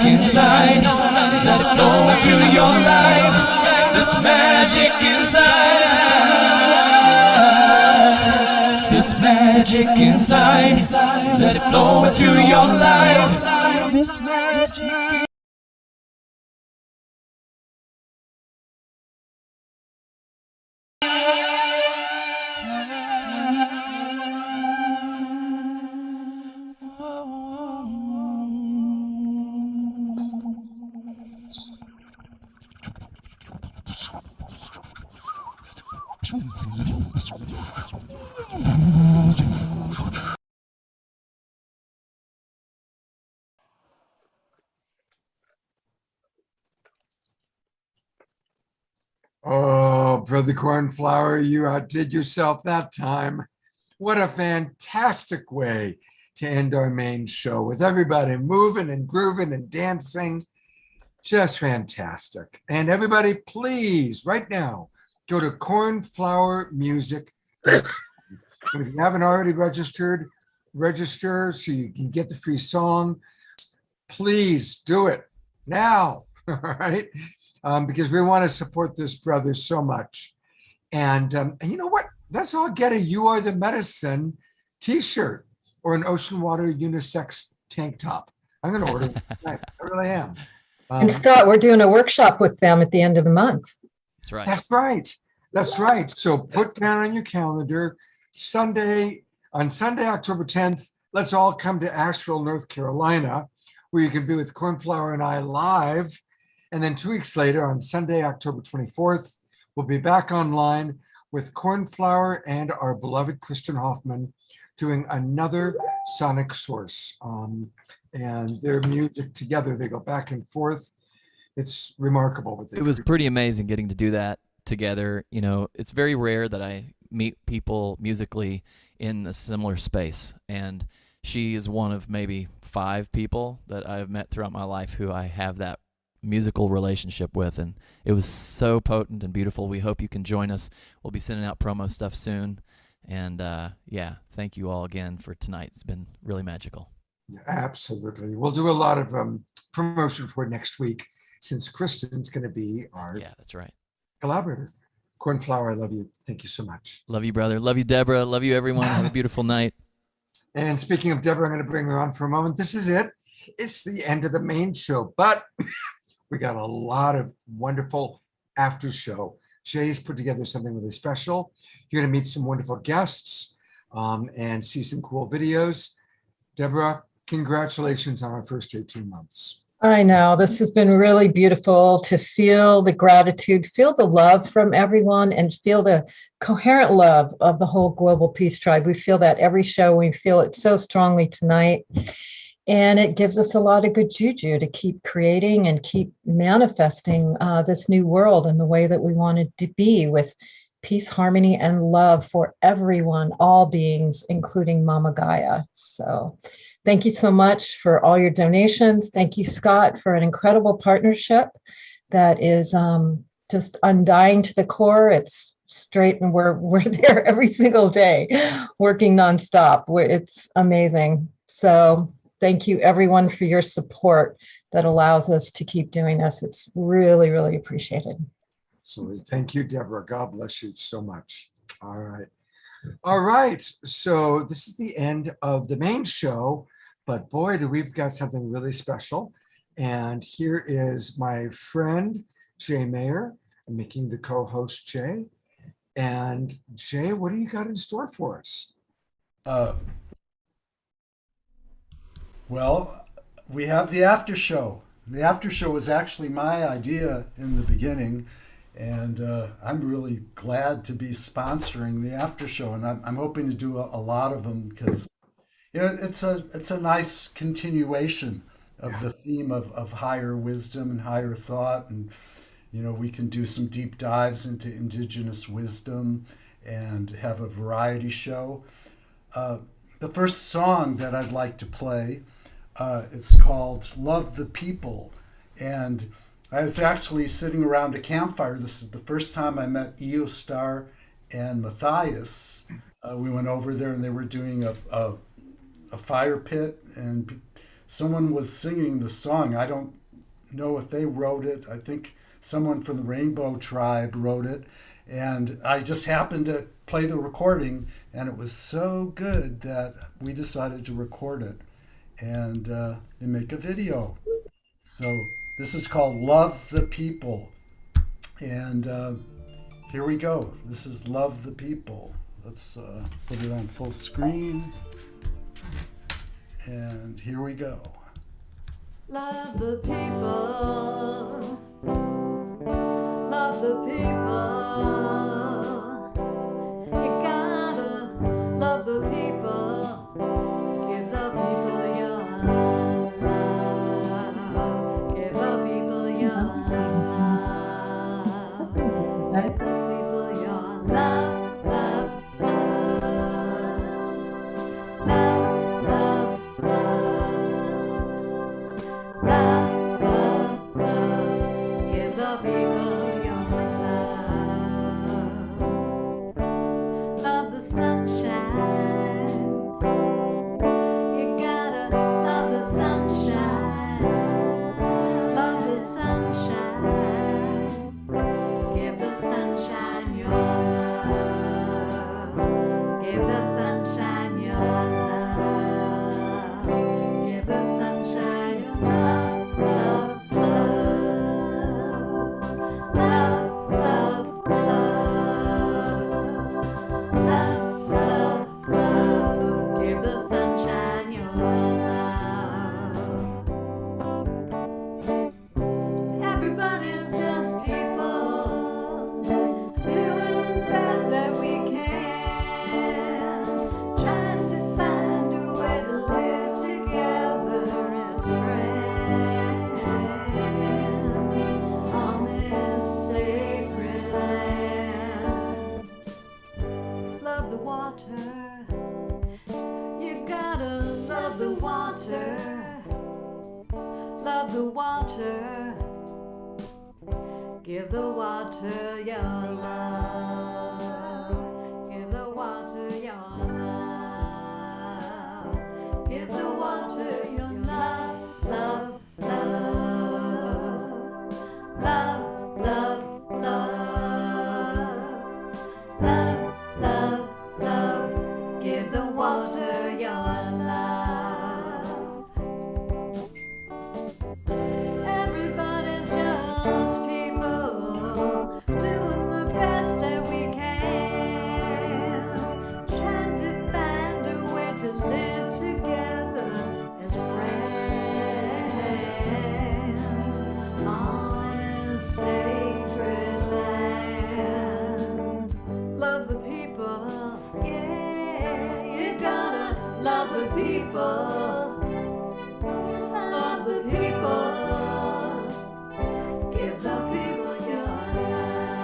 Inside, let it flow into your life. This magic inside, this magic inside, let it flow into your life. This magic. Oh, Brother Cornflower, you outdid yourself that time. What a fantastic way to end our main show with everybody moving and grooving and dancing. Just fantastic. And everybody, please, right now, go to cornflowermusic.com. And if you haven't already registered, register so you can get the free song. Please do it now, all right? Because we want to support this brother so much. And you know what? Let's all get a You Are the Medicine t-shirt or an ocean water unisex tank top. I'm going to order it tonight. I really am. And Scott, we're doing a workshop with them at the end of the month. That's right. That's right. That's right. So put down on your calendar, on Sunday, October 10th, let's all come to Asheville, North Carolina, where you can be with Cornflower and I live. And then 2 weeks later, on Sunday, October 24th, we'll be back online with Cornflower and our beloved Kristen Hoffman doing another Sonic Source. And their music together, they go back and forth. It's remarkable. It was pretty amazing getting to do that together. You know, it's very rare that I meet people musically in a similar space. And she is one of maybe 5 people that I've met throughout my life who I have that musical relationship with, and it was so potent and beautiful. We hope you can join us. We'll be sending out promo stuff soon, and yeah, thank you all again for tonight. It's been really magical. Yeah, absolutely. We'll do a lot of promotion for next week, since Kristen's going to be our that's right collaborator. Cornflower, I love you. Thank you so much. Love you, brother. Love you, Debra. Love you, everyone. Have a beautiful night. And speaking of Debra, I'm going to bring her on for a moment. This is it. It's the end of the main show, but we got a lot of wonderful after show. Jay's put together something really special. You're going to meet some wonderful guests and see some cool videos. Debra, congratulations on our first 18 months. I know this has been really beautiful to feel the gratitude, feel the love from everyone, and feel the coherent love of the whole Global Peace Tribe. We feel that every show. We feel it so strongly tonight. And it gives us a lot of good juju to keep creating and keep manifesting this new world in the way that we wanted to be, with peace, harmony, and love for everyone, all beings, including Mama Gaia. So thank you so much for all your donations. Thank you, Scott, for an incredible partnership that is just undying to the core. It's straight, and we're there every single day, working nonstop. It's amazing. So thank you, everyone, for your support that allows us to keep doing this. It's really, really appreciated. So thank you, Deborah. God bless you so much. All right. All right. So this is the end of the main show, but boy, do we've got something really special. And here is my friend, Jay Mayer, making the co-host Jay. And Jay, what do you got in store for us? Well, we have the after show. The after show was actually my idea in the beginning, and I'm really glad to be sponsoring the after show. And I'm hoping to do a lot of them because, you know, it's a nice continuation of the theme of higher wisdom and higher thought. And, you know, we can do some deep dives into indigenous wisdom and have a variety show. The first song that I'd like to play, it's called Love the People. And I was actually sitting around a campfire. This is the first time I met Eostar and Matthias. We went over there and they were doing a fire pit, and someone was singing the song. I don't know if they wrote it. I think someone from the Rainbow Tribe wrote it. And I just happened to play the recording, and it was so good that we decided to record it and make a video. So this is called Love the People. And here we go. This is Love the People. Let's put it on full screen. And here we go. Love the people. Love the people. You gotta love the people. Give the people your love. Give the people your love. Give the people your love. Love, love. Love, love, love. Love, love, love. Give the people your love. Love the sunshine. You gotta love the sunshine. Love the sunshine. Give the sunshine your love. Give the sunshine your love. Give the sunshine your love, love, love. Love, love, love. Love, love, love. Give the sunshine your love. Everybody's just people doing the best that we can, trying to find a way to live together as friends on this sacred land. Love the water. You gotta love the water. Love the water. Give the water your love. Give the water your love. Give the water your love, love, love. Love, love, love. Love, love, love. Give the water your love. Everybody's just people doing the best that we can, trying to find a way to live together as friends on this sacred land. Love the people, yeah, you gotta love the people. Love the people. Give the people your love.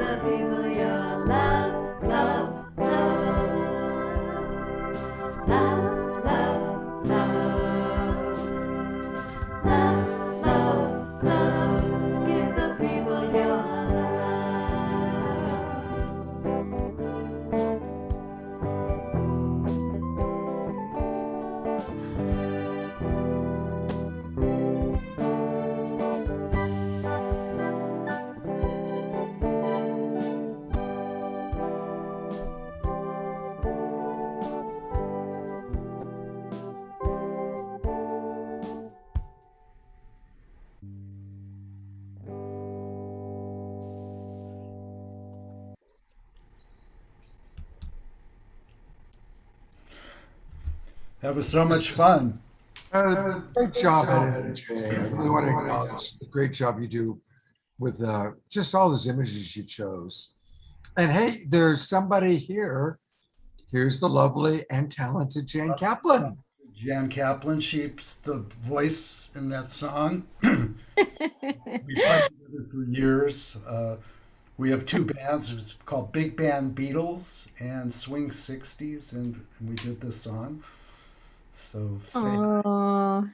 the people your love, love, love. Love, love, love. Love, love, love. Give the people your love. That was so much fun. Great job, editor Jay. I really want to acknowledge the great job you do with just all those images you chose. And hey, there's somebody here. Here's the lovely and talented Jan Kaplan. Jan Kaplan, she's the voice in that song. We've worked together for years. We have two bands. It's called Big Band Beatles and Swing 60s, and we did this song. So Oh,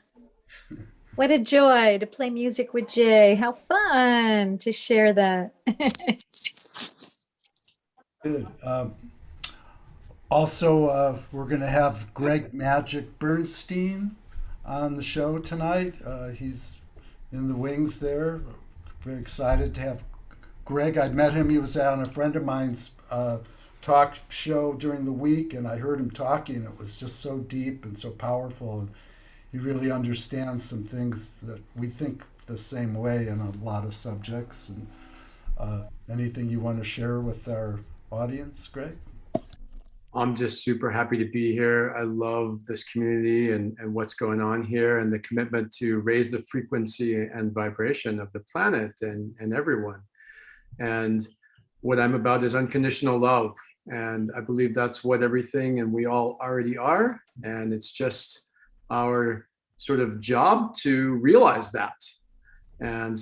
what a joy to play music with Jay. How fun to share that. good. Also, we're going to have Greg Magic Bernstein on the show tonight. He's in the wings there. Very excited to have Greg. I'd met him. He was on a friend of mine's talk show during the week, and I heard him talking. It was just so deep and so powerful. And he really understands some things that we think the same way in a lot of subjects. And anything you want to share with our audience, Greg? I'm just super happy to be here. I love this community and what's going on here, and the commitment to raise the frequency and vibration of the planet and everyone. And what I'm about is unconditional love. And I believe that's what everything and we all already are. And it's just our sort of job to realize that. And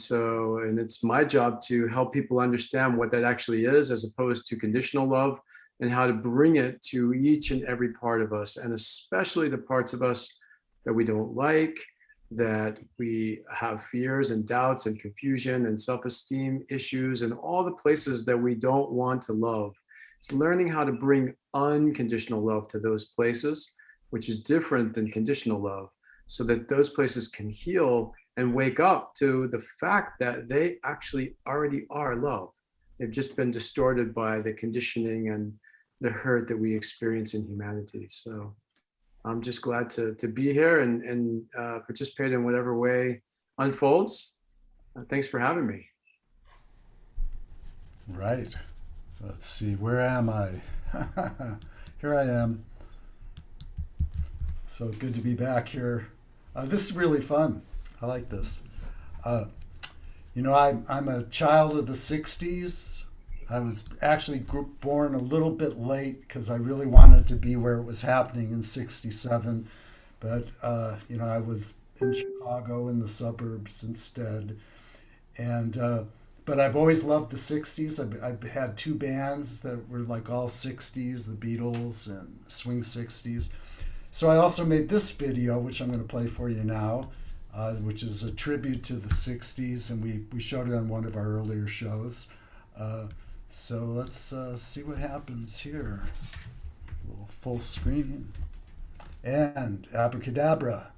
it's my job to help people understand what that actually is, as opposed to conditional love, and how to bring it to each and every part of us, and especially the parts of us that we don't like, that we have fears and doubts and confusion and self-esteem issues, and all the places that we don't want to love. It's learning how to bring unconditional love to those places, which is different than conditional love, so that those places can heal and wake up to the fact that they actually already are love. They've just been distorted by the conditioning and the hurt that we experience in humanity. So I'm just glad to be here and participate in whatever way unfolds. Thanks for having me. Right. Let's see, where am I? Here I am. So good to be back here. This is really fun. I like this. I'm a child of the 60s. I was actually born a little bit late because I really wanted to be where it was happening in 67. But, I was in Chicago in the suburbs instead. And, but I've always loved the 60s. I've had two bands that were like all 60s, the Beatles and Swing 60s. So I also made this video, which I'm going to play for you now, which is a tribute to the 60s. And we showed it on one of our earlier shows. So let's see what happens here. A little full screen. And abracadabra.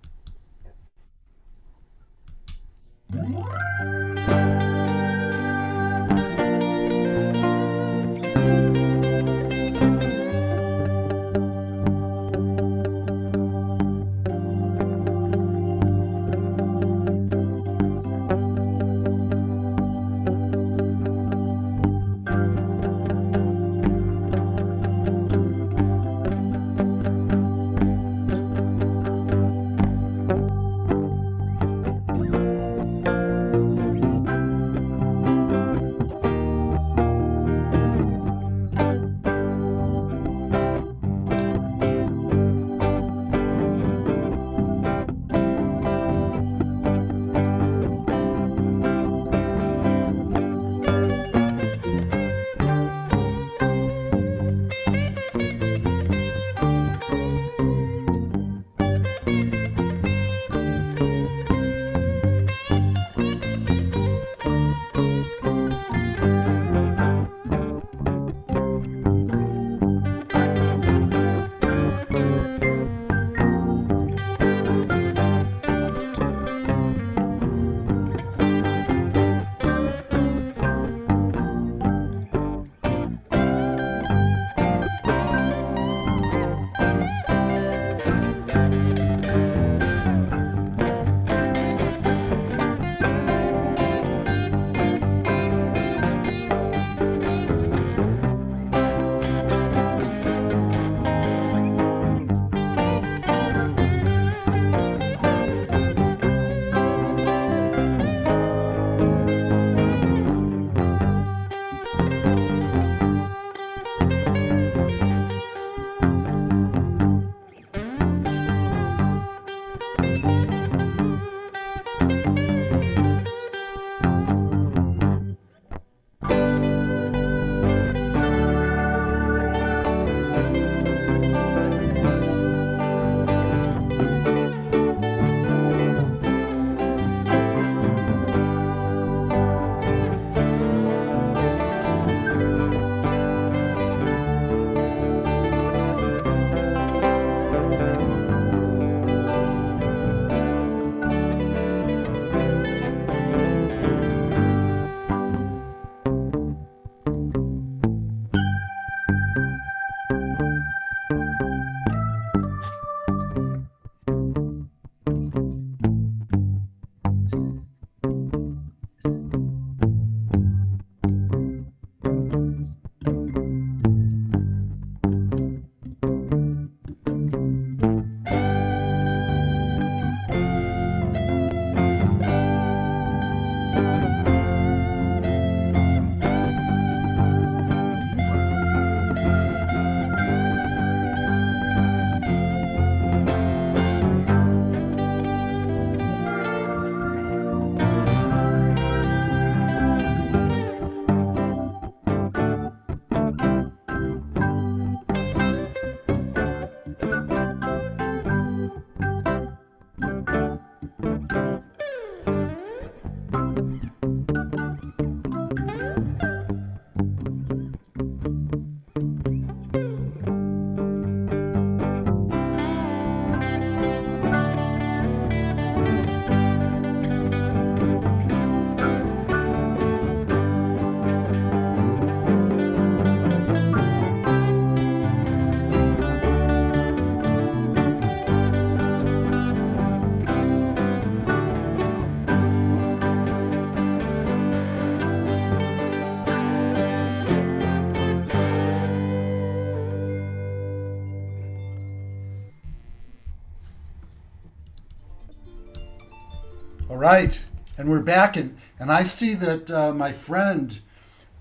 All right, and we're back, and I see that my friend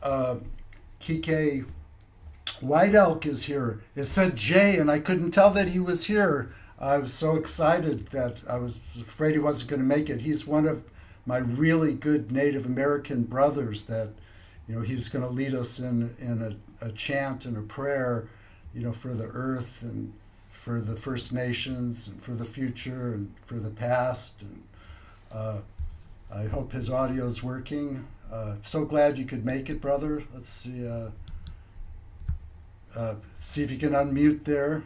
Kike White Elk is here. It said Jay, and I couldn't tell that he was here. I was so excited that I was afraid he wasn't going to make it. He's one of my really good Native American brothers that, you know, he's going to lead us in a chant and a prayer, you know, for the earth and for the First Nations and for the future and for the past. And I hope his audio is working. So glad you could make it, brother. Let's see. See if you can unmute there.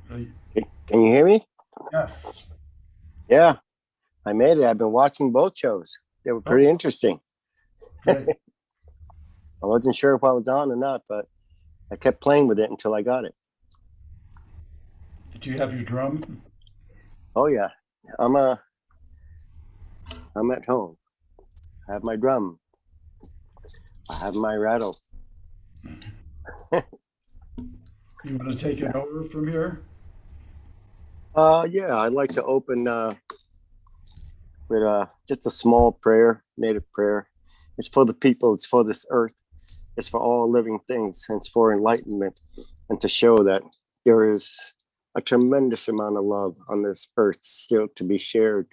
Can you hear me? Yes. Yeah, I made it. I've been watching both shows. They were pretty interesting. Great. I wasn't sure if I was on or not, but I kept playing with it until I got it. Did you have your drum? Oh yeah, I'm at home. I have my drum. I have my rattle. You want to take it over from here? Yeah, I'd like to open with just a small prayer, native prayer. It's for the people. It's for this earth. It's for all living things. And it's for enlightenment and to show that there is a tremendous amount of love on this earth still to be shared.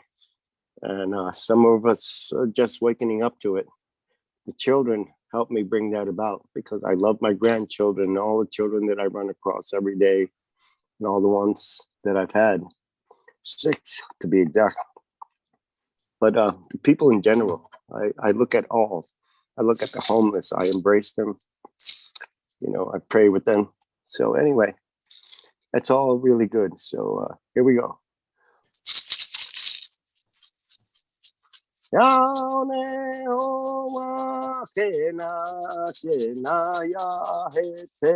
And some of us are just waking up to it. The children help me bring that about because I love my grandchildren and all the children that I run across every day and all the ones that I've had, 6 to be exact. But the people in general, I look at all. I look at the homeless. I embrace them. You know, I pray with them. So anyway, that's all really good. So here we go. Yane oma kena ya hete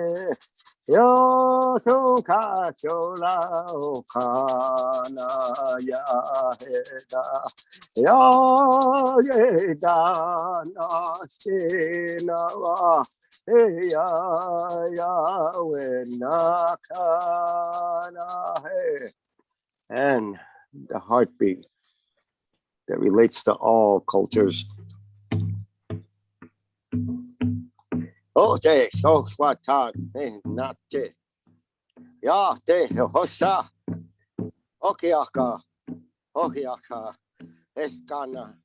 yo suka chola okana ya heda yo yeda na shina wa ya wena kana he. And the heartbeat that relates to all cultures. Oh, te so swatan not te ya te hosa okiaka eskana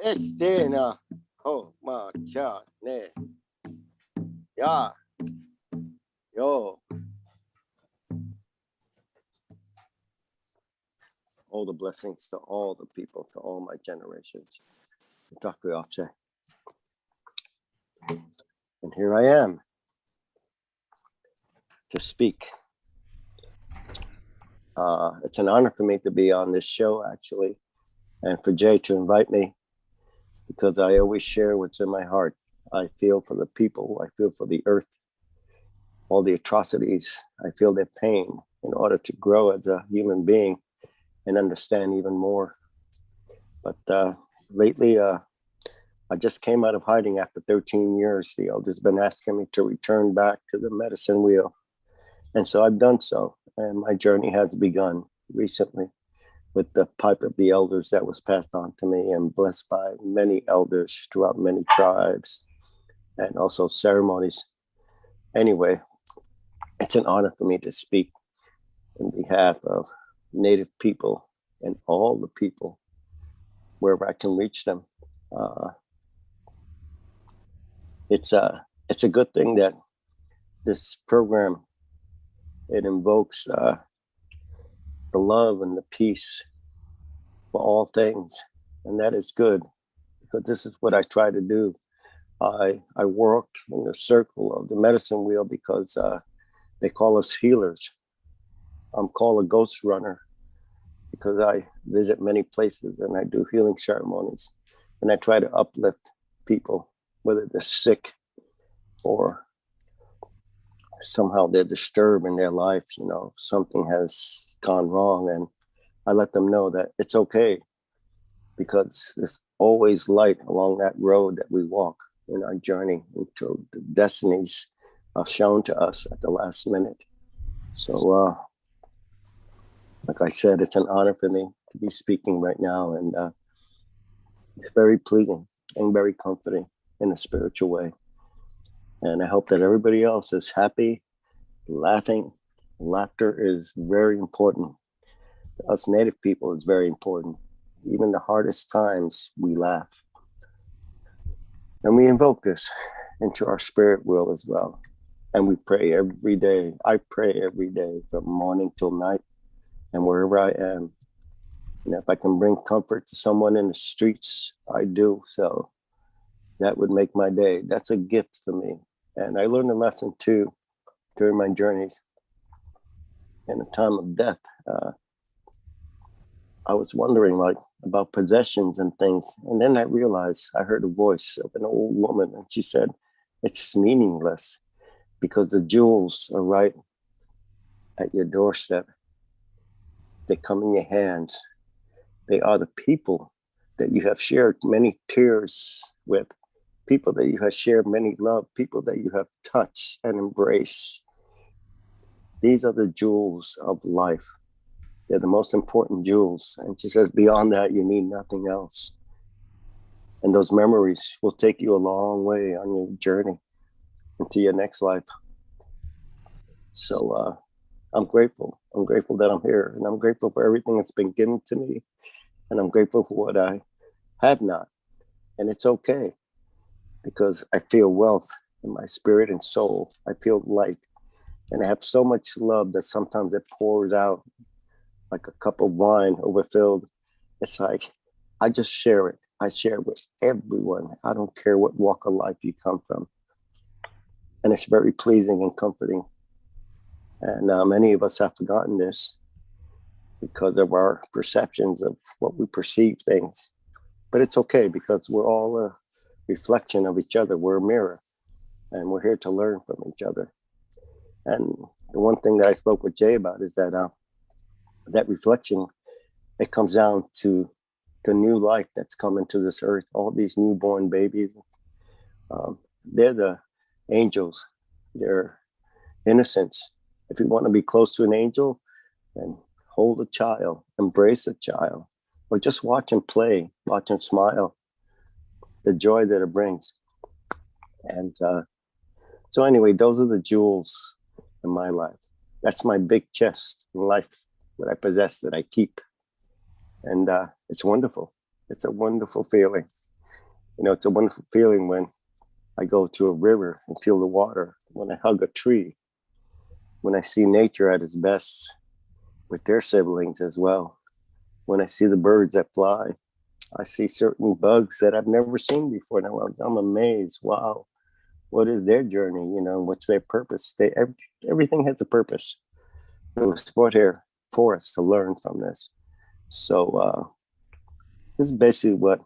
estena oh ma cha ne ya yo. All the blessings to all the people, to all my generations. Takuyache. And here I am to speak. It's an honor for me to be on this show, actually, and for Jay to invite me, because I always share what's in my heart. I feel for the people. I feel for the earth, all the atrocities. I feel their pain in order to grow as a human being and understand even more. But lately, I just came out of hiding after 13 years. The elders been asking me to return back to the medicine wheel. And so I've done so. And my journey has begun recently with the pipe of the elders that was passed on to me and blessed by many elders throughout many tribes and also ceremonies. Anyway, it's an honor for me to speak in behalf of Native people and all the people wherever I can reach them. It's a good thing that this program, it invokes the love and the peace for all things, and that is good because this is what I try to do. I work in the circle of the medicine wheel because they call us healers. I'm called a ghost runner because I visit many places and I do healing ceremonies and I try to uplift people, whether they're sick or somehow they're disturbed in their life, you know, something has gone wrong, and I let them know that it's okay because there's always light along that road that we walk in our journey until the destinies are shown to us at the last minute. So, like I said, it's an honor for me to be speaking right now, and it's very pleasing and very comforting in a spiritual way. And I hope that everybody else is happy, laughing. Laughter is very important. To us Native people, it's very important. Even the hardest times, we laugh. And we invoke this into our spirit world as well. And we pray every day. I pray every day from morning till night and wherever I am. And if I can bring comfort to someone in the streets, I do. So that would make my day. That's a gift for me. And I learned a lesson too during my journeys. In the time of death, I was wondering like about possessions and things. And then I realized I heard a voice of an old woman, and she said, it's meaningless because the jewels are right at your doorstep. They come in your hands. They are the people that you have shared many tears with, people that you have shared many love, people that you have touched and embraced. These are the jewels of life. They're the most important jewels. And she says, beyond that, you need nothing else. And those memories will take you a long way on your journey into your next life. So I'm grateful. I'm grateful that I'm here. And I'm grateful for everything that's been given to me. And I'm grateful for what I have not. And it's okay, because I feel wealth in my spirit and soul. I feel light. And I have so much love that sometimes it pours out like a cup of wine overfilled. It's like, I just share it. I share it with everyone. I don't care what walk of life you come from. And it's very pleasing and comforting. And many of us have forgotten this because of our perceptions of what we perceive things. But it's okay, because we're all a reflection of each other. We're a mirror, and we're here to learn from each other. And the one thing that I spoke with Jay about is that that reflection, it comes down to the new life that's coming to this earth. All these newborn babies, they're the angels. They're innocence. If you want to be close to an angel, then hold a child, embrace a child, or just watch him play, watch him smile, the joy that it brings. And so anyway, those are the jewels in my life. That's my big chest in life that I possess, that I keep. And it's wonderful. It's a wonderful feeling. You know, it's a wonderful feeling when I go to a river and feel the water, when I hug a tree, when I see nature at its best with their siblings as well. When I see the birds that fly, I see certain bugs that I've never seen before. And I'm amazed. Wow, what is their journey? You know, what's their purpose? Everything has a purpose. It was brought here for us to learn from this. So this is basically what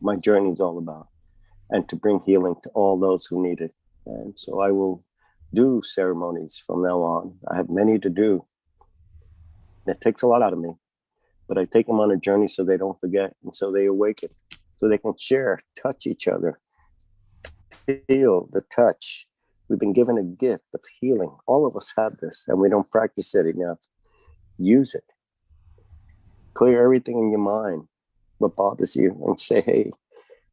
my journey is all about, and to bring healing to all those who need it. And so I will do ceremonies from now on. I have many to do. It takes a lot out of me, but I take them on a journey so they don't forget, and so they awaken, so they can share, touch each other, feel the touch. We've been given a gift of healing. All of us have this, and we don't practice it enough. Use it. Clear everything in your mind, what bothers you, and say, hey,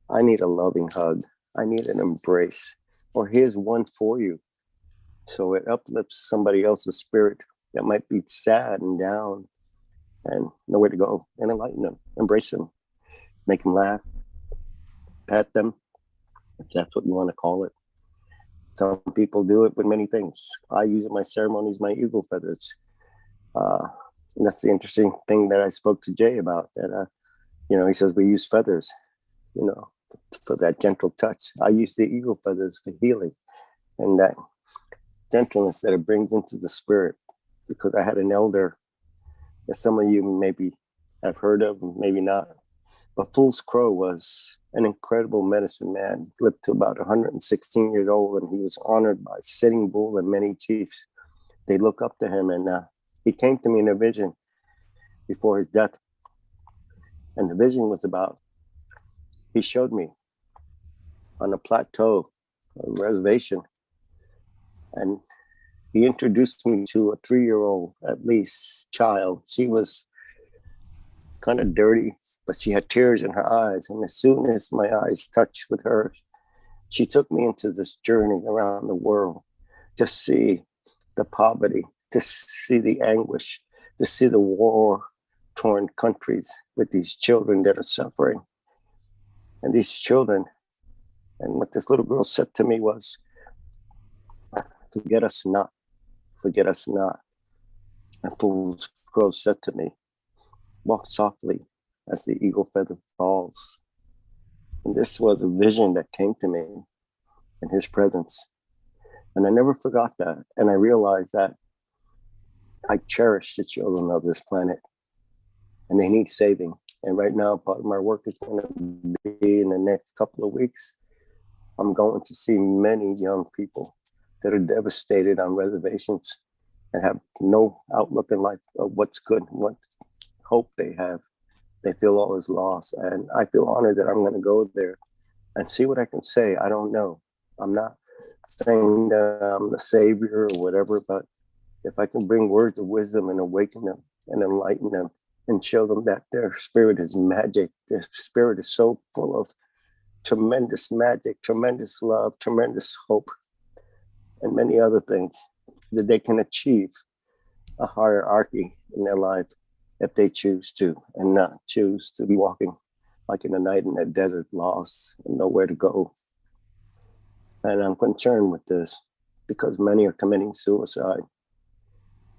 I need a loving hug. I need an embrace. Or here's one for you. So it uplifts somebody else's spirit that might be sad and down and nowhere to go, and enlighten them, embrace them, make them laugh, pat them, if that's what you want to call it. Some people do it with many things. I use in my ceremonies my eagle feathers. And that's the interesting thing that I spoke to Jay about, that, you know, he says we use feathers, you know, for that gentle touch. I use the eagle feathers for healing and that gentleness that it brings into the spirit, because I had an elder that some of you maybe have heard of, maybe not. But Fool's Crow was an incredible medicine man, lived to about 116 years old, and he was honored by Sitting Bull and many chiefs. They look up to him, and he came to me in a vision before his death. And the vision was about, he showed me on a plateau, a reservation, and he introduced me to a 3-year-old, at least, child. She was kind of dirty, but she had tears in her eyes. And as soon as my eyes touched with her, she took me into this journey around the world to see the poverty, to see the anguish, to see the war-torn countries with these children that are suffering. And these children, and what this little girl said to me was, forget us not, forget us not. And fool's girl said to me, walk softly as the eagle feather falls. And this was a vision that came to me in his presence. And I never forgot that. And I realized that I cherish the children of this planet and they need saving. And right now, part of my work is going to be in the next couple of weeks. I'm going to see many young people that are devastated on reservations and have no outlook in life of what's good and what hope they have. They feel all is lost. And I feel honored that I'm going to go there and see what I can say. I don't know. I'm not saying that I'm the savior or whatever, but if I can bring words of wisdom and awaken them and enlighten them and show them that their spirit is magic, their spirit is so full of tremendous magic, tremendous love, tremendous hope, and many other things, that they can achieve a hierarchy in their life if they choose to, and not choose to be walking like in the night in a desert, lost and nowhere to go. And I'm concerned with this because many are committing suicide.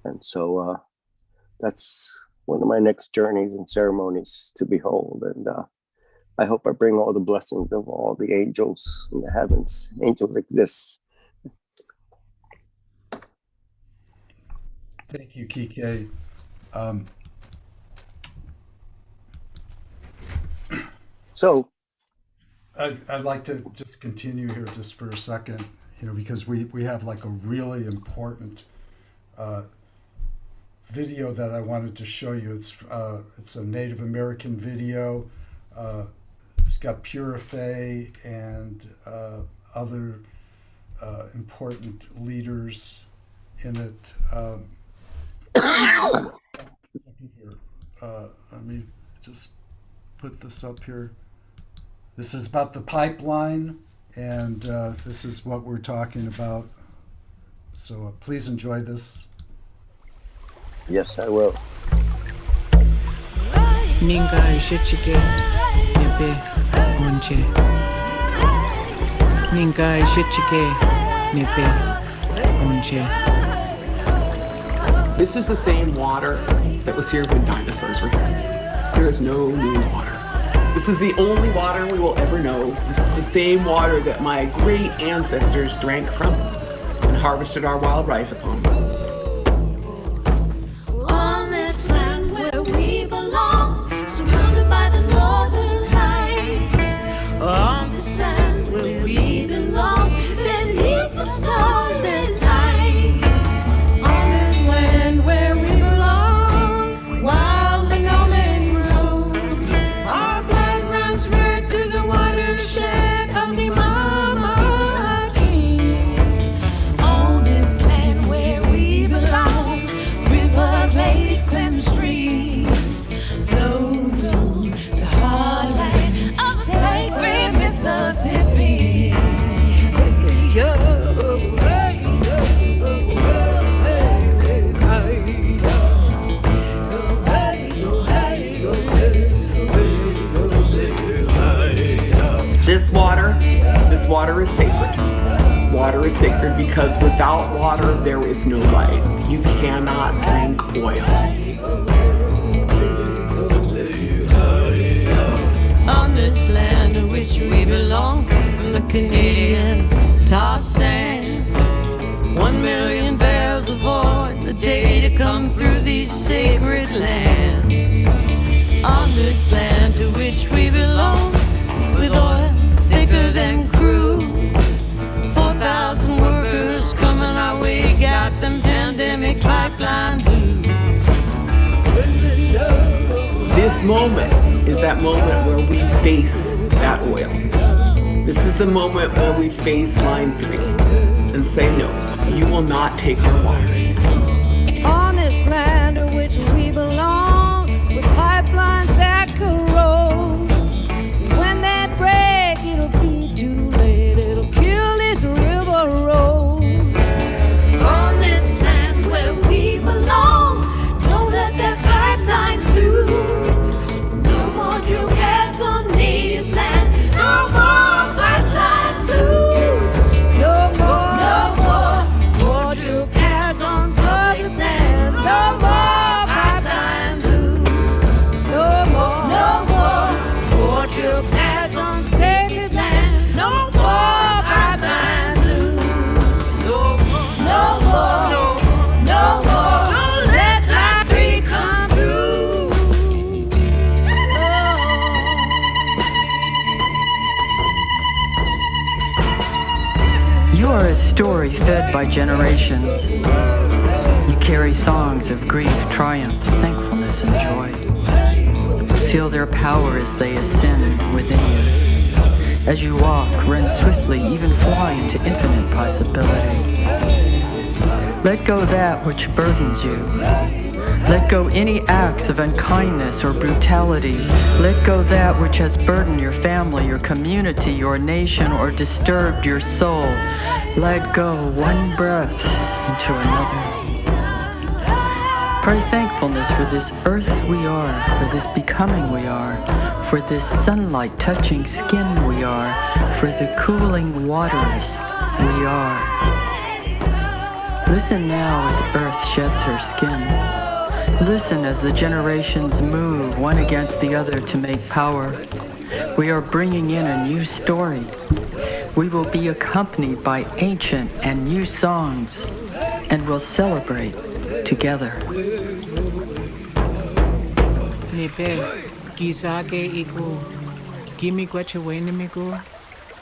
And so that's one of my next journeys and ceremonies to behold. And I hope I bring all the blessings of all the angels in the heavens. Angels exist. Thank you, Kike. So I'd like to just continue here just for a second, because we have like a really important video that I wanted to show you. It's a Native American video. It's got Purify and other important leaders in it. Let me just put this up here. This is about the pipeline, and this is what we're talking about. So please enjoy this. Yes, I will. Ninga Shichike Nebe Onche. Ninga Shichike Nebe Onche. This is the same water that was here when dinosaurs were here. There is no new water. This is the only water we will ever know. This is the same water that my great ancestors drank from and harvested our wild rice upon. On this land where we belong, surrounded by the northern lights. On this land where we belong, beneath the starlit night. On this land where we belong, wild Monoman grows. Our blood runs red through the watershed of Nimama King. On this land where we belong, rivers, lakes, and streams flow through the heartland of the sacred Mississippi. This water is sacred. Water is sacred because without water, there is no life. You cannot drink oil. On this land to which we belong, from the Canadian tar sand, 1 million barrels of oil a day to come through these sacred lands. On this land to which we belong, with oil thicker than crude, 4,000 workers coming our way, got them pandemic pipeline blues. This moment is that moment where we face that oil. This is the moment where we face line 3. and say no. You will not take our water. On this land to which we belong, with pipelines that corrode. When they break, it'll be too late. It'll kill this river road. On this land where we belong, don't let that pipeline through. No more drill pads on native land. No more pipeline blues. No more drill pads on public land. No more pipeline blues. No more drill pads on sacred land. No more pipeline blues. No more. Don't let that tree come through. You are a story fed by generations. You carry songs of grief, triumph, thankfulness, and joy. Feel their power as they ascend within you. As you walk, run swiftly, even fly into infinite possibility. Let go that which burdens you. Let go any acts of unkindness or brutality. Let go that which has burdened your family, your community, your nation, or disturbed your soul. Let go one breath into another. Pray thankfulness for this earth we are, for this becoming we are, for this sunlight touching skin we are, for the cooling waters we are. Listen now as earth sheds her skin. Listen as the generations move one against the other to make power. We are bringing in a new story. We will be accompanied by ancient and new songs, and will celebrate together. Nipe, gizake iku, gimi guachawenemiku,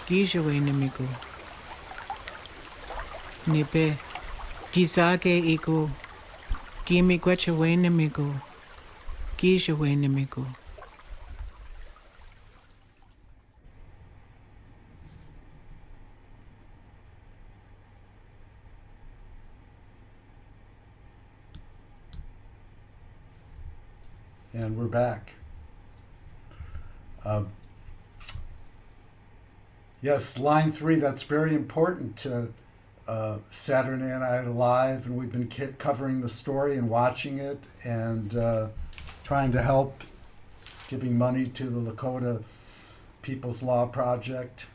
gijawenemiku. Nipe, gizake iku, gimi guachawenemiku, gijawenemiku. And we're back. Yes, line 3, that's very important to Saturday Night Live, and we've been covering the story and watching it and trying to help, giving money to the Lakota People's Law Project.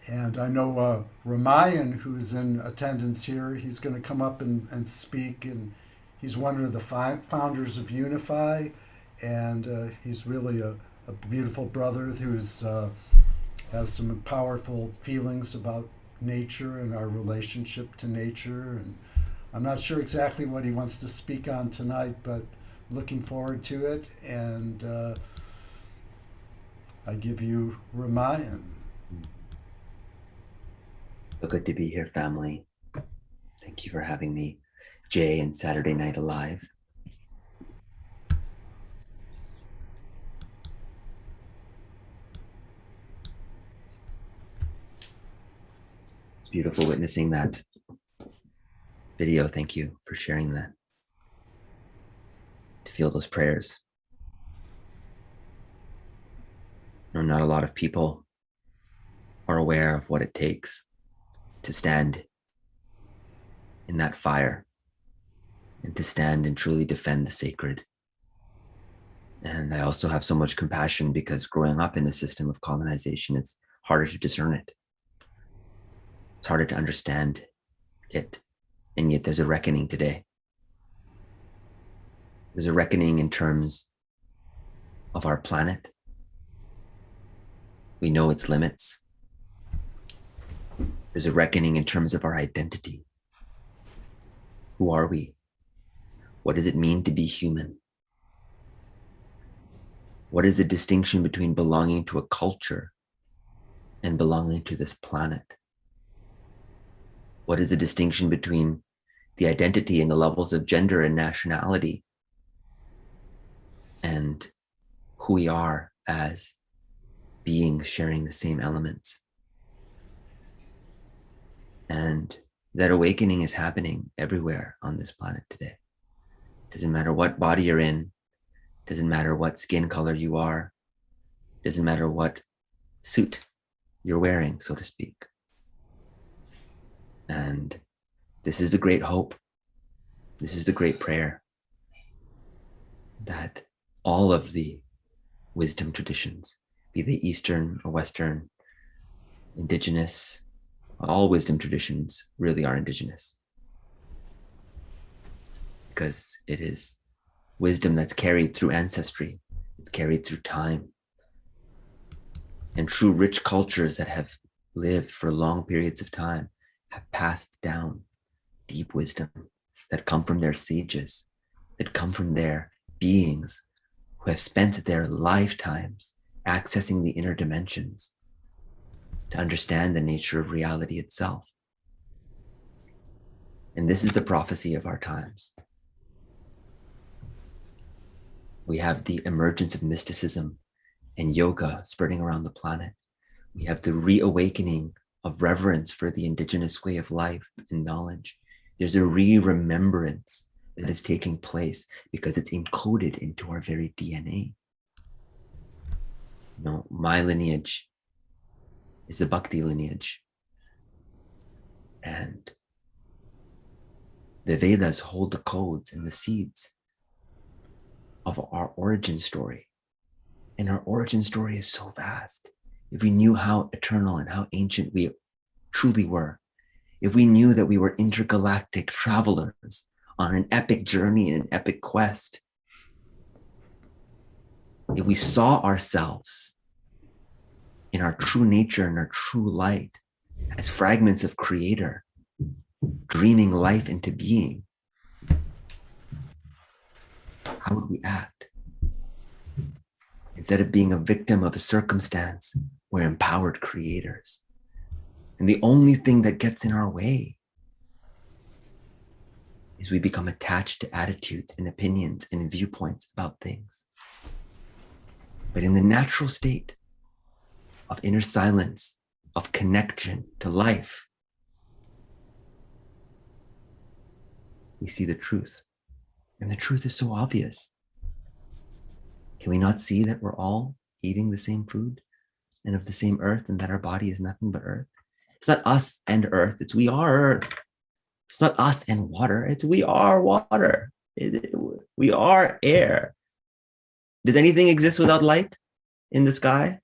And I know Ramayan, who's in attendance here, he's going to come up and speak, and he's one of the founders of Unify, and he's really a beautiful brother who's has some powerful feelings about nature and our relationship to nature. And I'm not sure exactly what he wants to speak on tonight, but looking forward to it. And I give you Ramayan. So good to be here, family. Thank you for having me. Jay and Saturday Night Alive. It's beautiful witnessing that video. Thank you for sharing that. To feel those prayers. Not a lot of people are aware of what it takes to stand in that fire and to stand and truly defend the sacred. And I also have so much compassion because growing up in a system of colonization, it's harder to discern it. It's harder to understand it. And yet there's a reckoning today. There's a reckoning in terms of our planet. We know its limits. There's a reckoning in terms of our identity. Who are we? What does it mean to be human? What is the distinction between belonging to a culture and belonging to this planet? What is the distinction between the identity and the levels of gender and nationality and who we are as beings sharing the same elements? And that awakening is happening everywhere on this planet today. Doesn't matter what body you're in, doesn't matter what skin color you are, doesn't matter what suit you're wearing, so to speak. And this is the great hope. This is the great prayer that all of the wisdom traditions, be they Eastern or Western, indigenous, all wisdom traditions really are indigenous. Because it is wisdom that's carried through ancestry, it's carried through time. And true rich cultures that have lived for long periods of time have passed down deep wisdom that come from their sages, that come from their beings who have spent their lifetimes accessing the inner dimensions to understand the nature of reality itself. And this is the prophecy of our times. We have the emergence of mysticism and yoga spreading around the planet. We have the reawakening of reverence for the indigenous way of life and knowledge. There's a re-remembrance that is taking place because it's encoded into our very DNA. You know, my lineage is the Bhakti lineage. And the Vedas hold the codes and the seeds of our origin story. And our origin story is so vast. If we knew how eternal and how ancient we truly were, if we knew that we were intergalactic travelers on an epic journey and an epic quest, if we saw ourselves in our true nature and our true light as fragments of Creator, dreaming life into being, how would we act? Instead of being a victim of a circumstance, we're empowered creators. And the only thing that gets in our way is we become attached to attitudes and opinions and viewpoints about things. But in the natural state of inner silence, of connection to life, we see the truth. And the truth is so obvious. Can we not see that we're all eating the same food and of the same earth, and that our body is nothing but earth? It's not us and earth, it's we are earth. It's not us and water, it's we are water. We are air. Does anything exist without light in the sky?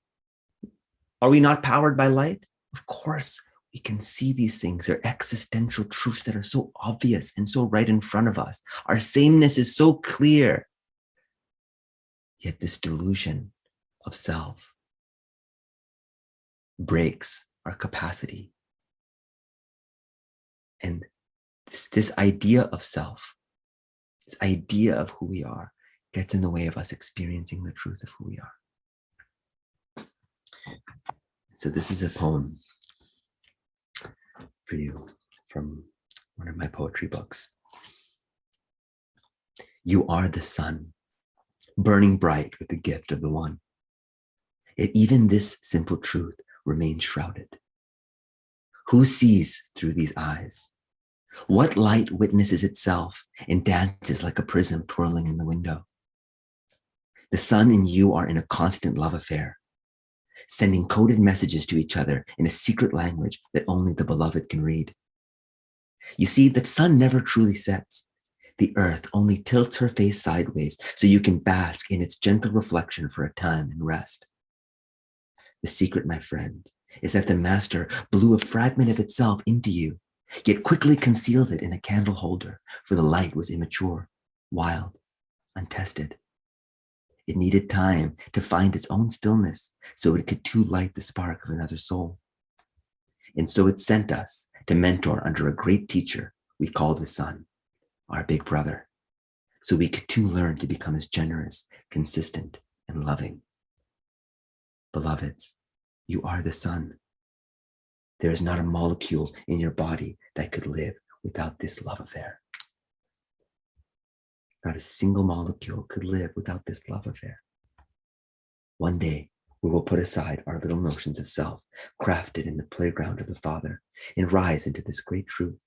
Are we not powered by light? Of course, we can see these things. They're existential truths that are so obvious and so right in front of us. Our sameness is so clear. Yet this delusion of self breaks our capacity. And this idea of self, this idea of who we are, gets in the way of us experiencing the truth of who we are. So this is a poem for you from one of my poetry books. You are the sun, burning bright with the gift of the one. Yet even this simple truth remains shrouded. Who sees through these eyes? What light witnesses itself and dances like a prism twirling in the window? The sun and you are in a constant love affair, sending coded messages to each other in a secret language that only the beloved can read. You see, the sun never truly sets. The earth only tilts her face sideways so you can bask in its gentle reflection for a time and rest. The secret, my friend, is that the master blew a fragment of itself into you, yet quickly concealed it in a candle holder, for the light was immature, wild, untested. It needed time to find its own stillness so it could too light the spark of another soul. And so it sent us to mentor under a great teacher we call the sun, our big brother, so we could too learn to become as generous, consistent, and loving. Beloveds, you are the sun. There is not a molecule in your body that could live without this love affair. Not a single molecule could live without this love affair. One day, We will put aside our little notions of self, crafted in the playground of the Father, and rise into this great truth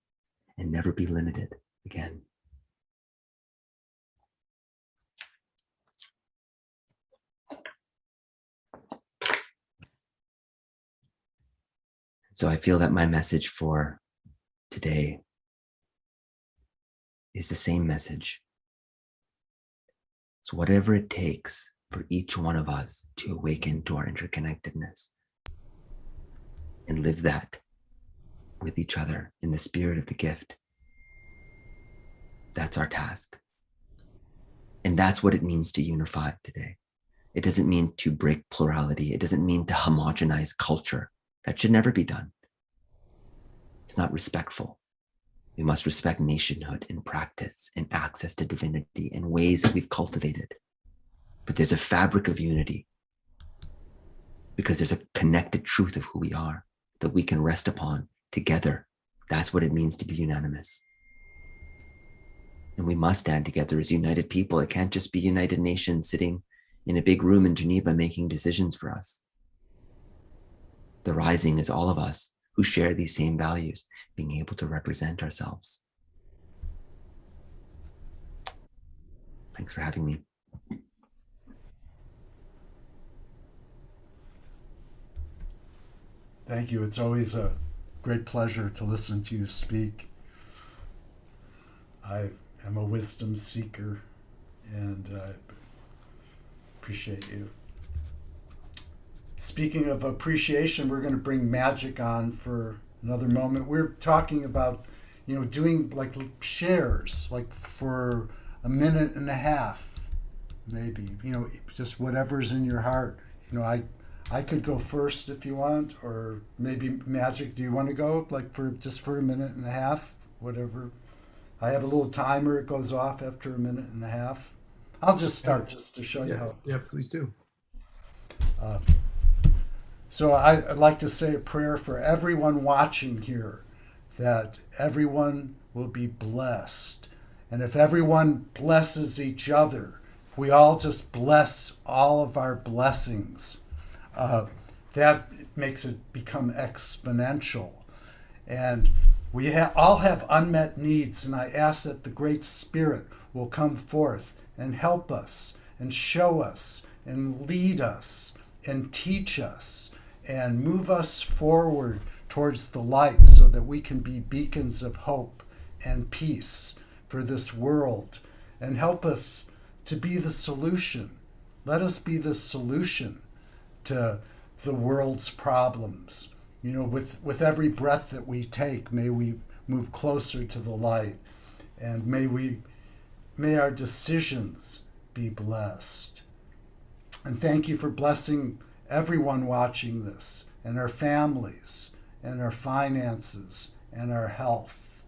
and never be limited again. So I feel that my message for today is the same message. It's whatever it takes for each one of us to awaken to our interconnectedness and live that with each other in the spirit of the gift. That's our task. And that's what it means to unify today. It doesn't mean to break plurality. It doesn't mean to homogenize culture. That should never be done. It's not respectful. We must respect nationhood and practice and access to divinity in ways that we've cultivated. But there's a fabric of unity because there's a connected truth of who we are that we can rest upon together. That's what it means to be unanimous. And we must stand together as united people. It can't just be United Nations sitting in a big room in Geneva making decisions for us. The rising is all of us who share these same values, being able to represent ourselves. Thanks for having me. Thank you. It's always a great pleasure to listen to you speak. I am a wisdom seeker, and I appreciate you. Speaking of appreciation, we're going to bring Magic on for another moment. We're talking about, doing like shares, like for a minute and a half, maybe, just whatever's in your heart. I could go first if you want, or maybe Magic, do you want to go like for a minute and a half, whatever. I have a little timer. It goes off after a minute and a half. I'll just start just to show you how. Yeah, please do. So I'd like to say a prayer for everyone watching here, that everyone will be blessed. And if everyone blesses each other, if we all just bless all of our blessings, that makes it become exponential. And we all have unmet needs, and I ask that the Great Spirit will come forth and help us and show us and lead us and teach us and move us forward towards the light so that we can be beacons of hope and peace for this world, and help us to be the solution. Let us be the solution to the world's problems. With every breath that we take, may we move closer to the light, and may our decisions be blessed. And thank you for blessing everyone watching this, and our families, and our finances, and our health.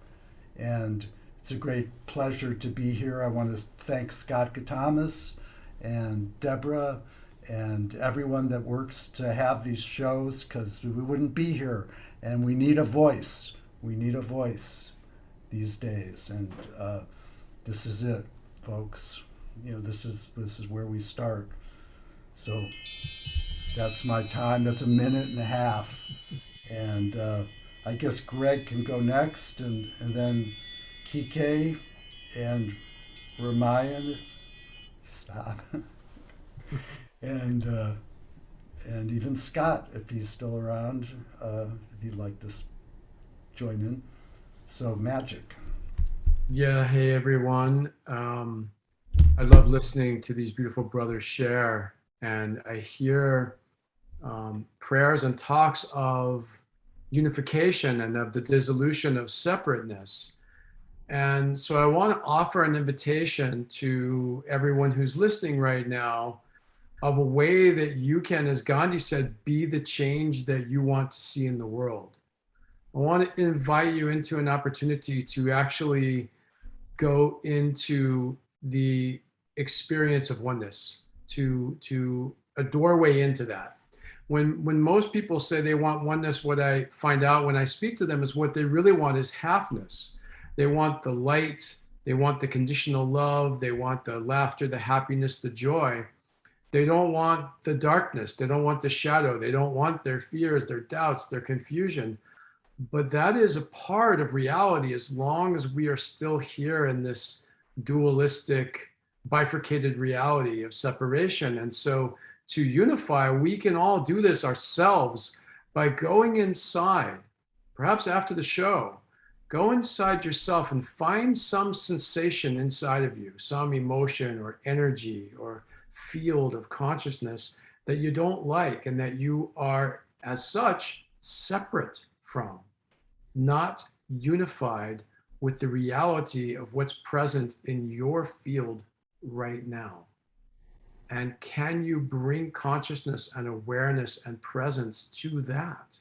And it's a great pleasure to be here. I want to thank Scott Catamas and Debra and everyone that works to have these shows, because we wouldn't be here. And we need a voice. We need a voice these days. And this is it, folks. This is where we start. So that's my time. That's a minute and a half. And I guess Gregg can go next, and then Kike and Ramayan. Stop. And even Scott, if he's still around, if he'd like to join in. So Magic. Yeah, hey everyone. I love listening to these beautiful brothers share, and I hear prayers and talks of unification and of the dissolution of separateness. And so I want to offer an invitation to everyone who's listening right now of a way that you can, as Gandhi said, be the change that you want to see in the world. I want to invite you into an opportunity to actually go into the experience of oneness, to a doorway into that. When most people say they want oneness, what I find out when I speak to them is what they really want is halfness. They want the light, they want the conditional love, they want the laughter, the happiness, the joy. They don't want the darkness. They don't want the shadow. They don't want their fears, their doubts, their confusion. But that is a part of reality as long as we are still here in this dualistic, bifurcated reality of separation. And so to unify, we can all do this ourselves by going inside, perhaps after the show. Go inside yourself and find some sensation inside of you, some emotion or energy or field of consciousness that you don't like and that you are, as such, separate from, not unified with the reality of what's present in your field right now. And can you bring consciousness and awareness and presence to that?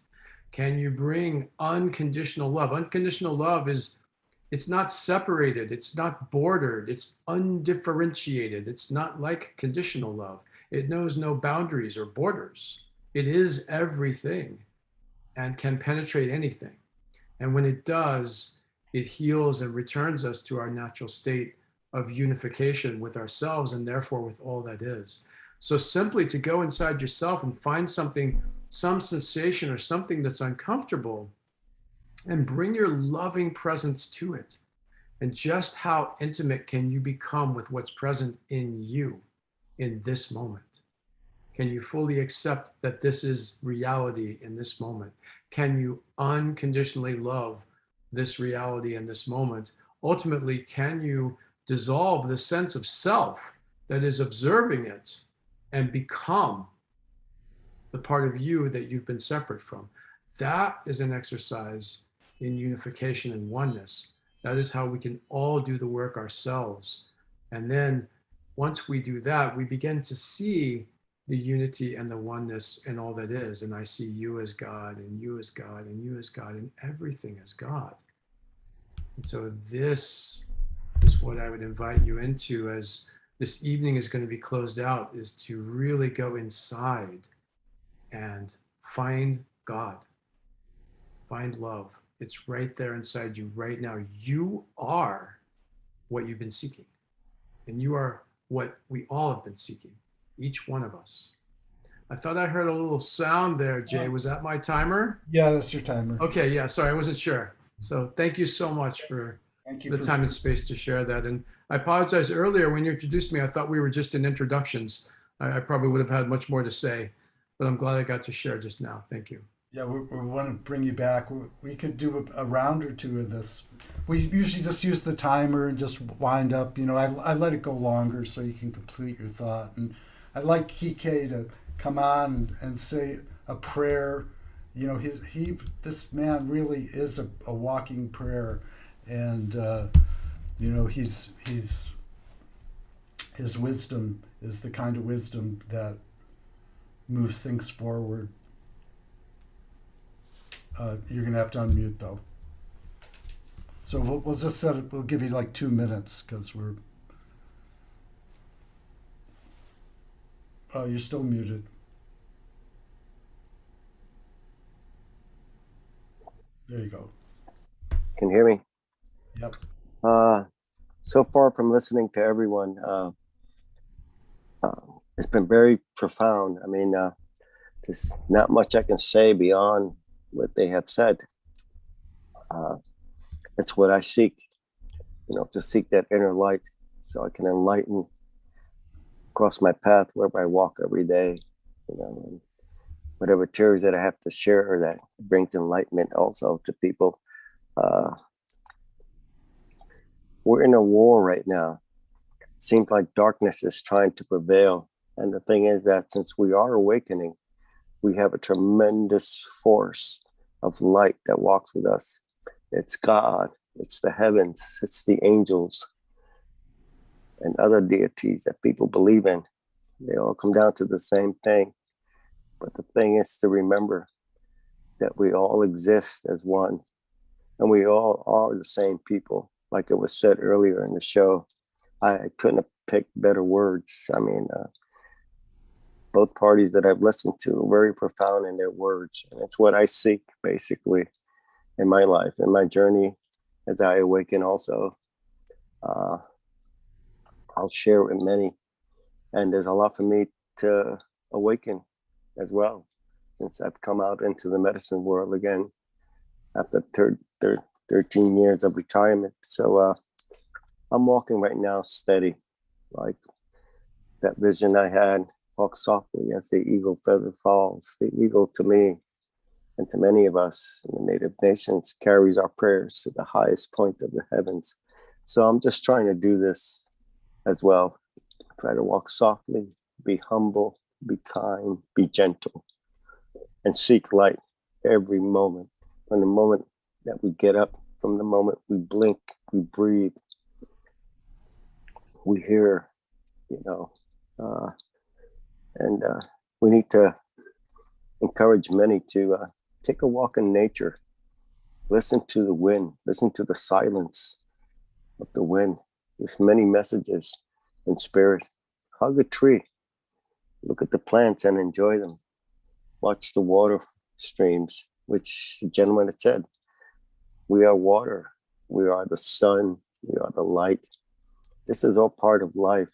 Can you bring unconditional love? Unconditional love is, it's not separated, it's not bordered, it's undifferentiated. It's not like conditional love. It knows no boundaries or borders. It is everything and can penetrate anything. And when it does, it heals and returns us to our natural state of unification with ourselves and therefore with all that is. So simply to go inside yourself and find something, some sensation or something that's uncomfortable, and bring your loving presence to it. And just how intimate can you become with what's present in you in this moment? Can you fully accept that this is reality in this moment? Can you unconditionally love this reality in this moment? Ultimately, can you dissolve the sense of self that is observing it and become the part of you that you've been separate from? That is an exercise in unification and oneness. That is how we can all do the work ourselves. And then once we do that, we begin to see the unity and the oneness in all that is. And I see you as God, and you as God, and you as God, and everything as God. And so this is what I would invite you into as this evening is going to be closed out, is to really go inside and find God, find love. It's right there inside you right now. You are what you've been seeking, and you are what we all have been seeking, each one of us. I thought I heard a little sound there, Jay. Was that my timer? Yeah, that's your timer. Okay, yeah, sorry, I wasn't sure. So thank you so much for the time and space to share that. And I apologize earlier when you introduced me, I thought we were just in introductions. I probably would have had much more to say, but I'm glad I got to share just now. Thank you. Yeah, we want to bring you back. We could do a round or two of this. We usually just use the timer and just wind up. You know, I let it go longer so you can complete your thought. And I'd like Kike to come on and say a prayer. You know, this man really is a walking prayer, and you know, his wisdom is the kind of wisdom that moves things forward. You're gonna have to unmute though. So we'll just set it. We'll give you like 2 minutes because we're. Oh, you're still muted. There you go. Can you hear me? Yep. So far from listening to everyone, it's been very profound. I mean, there's not much I can say beyond what they have said. It's what I seek, you know, to seek that inner light so I can enlighten, cross my path wherever I walk every day, you know, and whatever tears that I have to share that brings enlightenment also to people. We're in a war right now. It seems like darkness is trying to prevail. And the thing is that since we are awakening, we have a tremendous force of light that walks with us. It's God, it's the heavens, it's the angels, and other deities that people believe in. They all come down to the same thing. But the thing is to remember that we all exist as one, and we all are the same people. Like it was said earlier in the show, I couldn't have picked better words. I mean, both parties that I've listened to are very profound in their words. And it's what I seek basically in my life, in my journey as I awaken also. I'll share with many. And there's a lot for me to awaken as well, since I've come out into the medicine world again after 13 years of retirement. So I'm walking right now steady, like that vision I had, walk softly as the eagle feather falls. The eagle to me and to many of us in the Native nations carries our prayers to the highest point of the heavens. So I'm just trying to do this as well. Try to walk softly, be humble, be kind, be gentle, and seek light every moment. From the moment that we get up, from the moment we blink, we breathe, we hear, and we need to encourage many to take a walk in nature, listen to the wind, listen to the silence of the wind. There's many messages in spirit. Hug a tree, look at the plants and enjoy them. Watch the water streams, which the gentleman had said, we are water, we are the sun, we are the light. This is all part of life.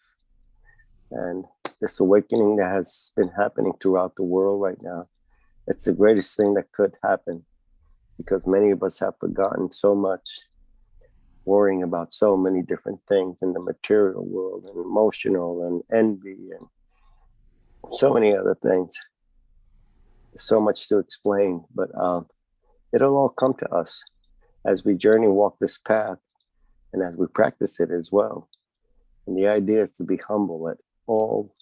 And this awakening that has been happening throughout the world right now, it's the greatest thing that could happen, because many of us have forgotten so much, worrying about so many different things in the material world and emotional and envy and so many other things. There's so much to explain, but it'll all come to us as we journey, walk this path, and as we practice it as well. And the idea is to be humble at all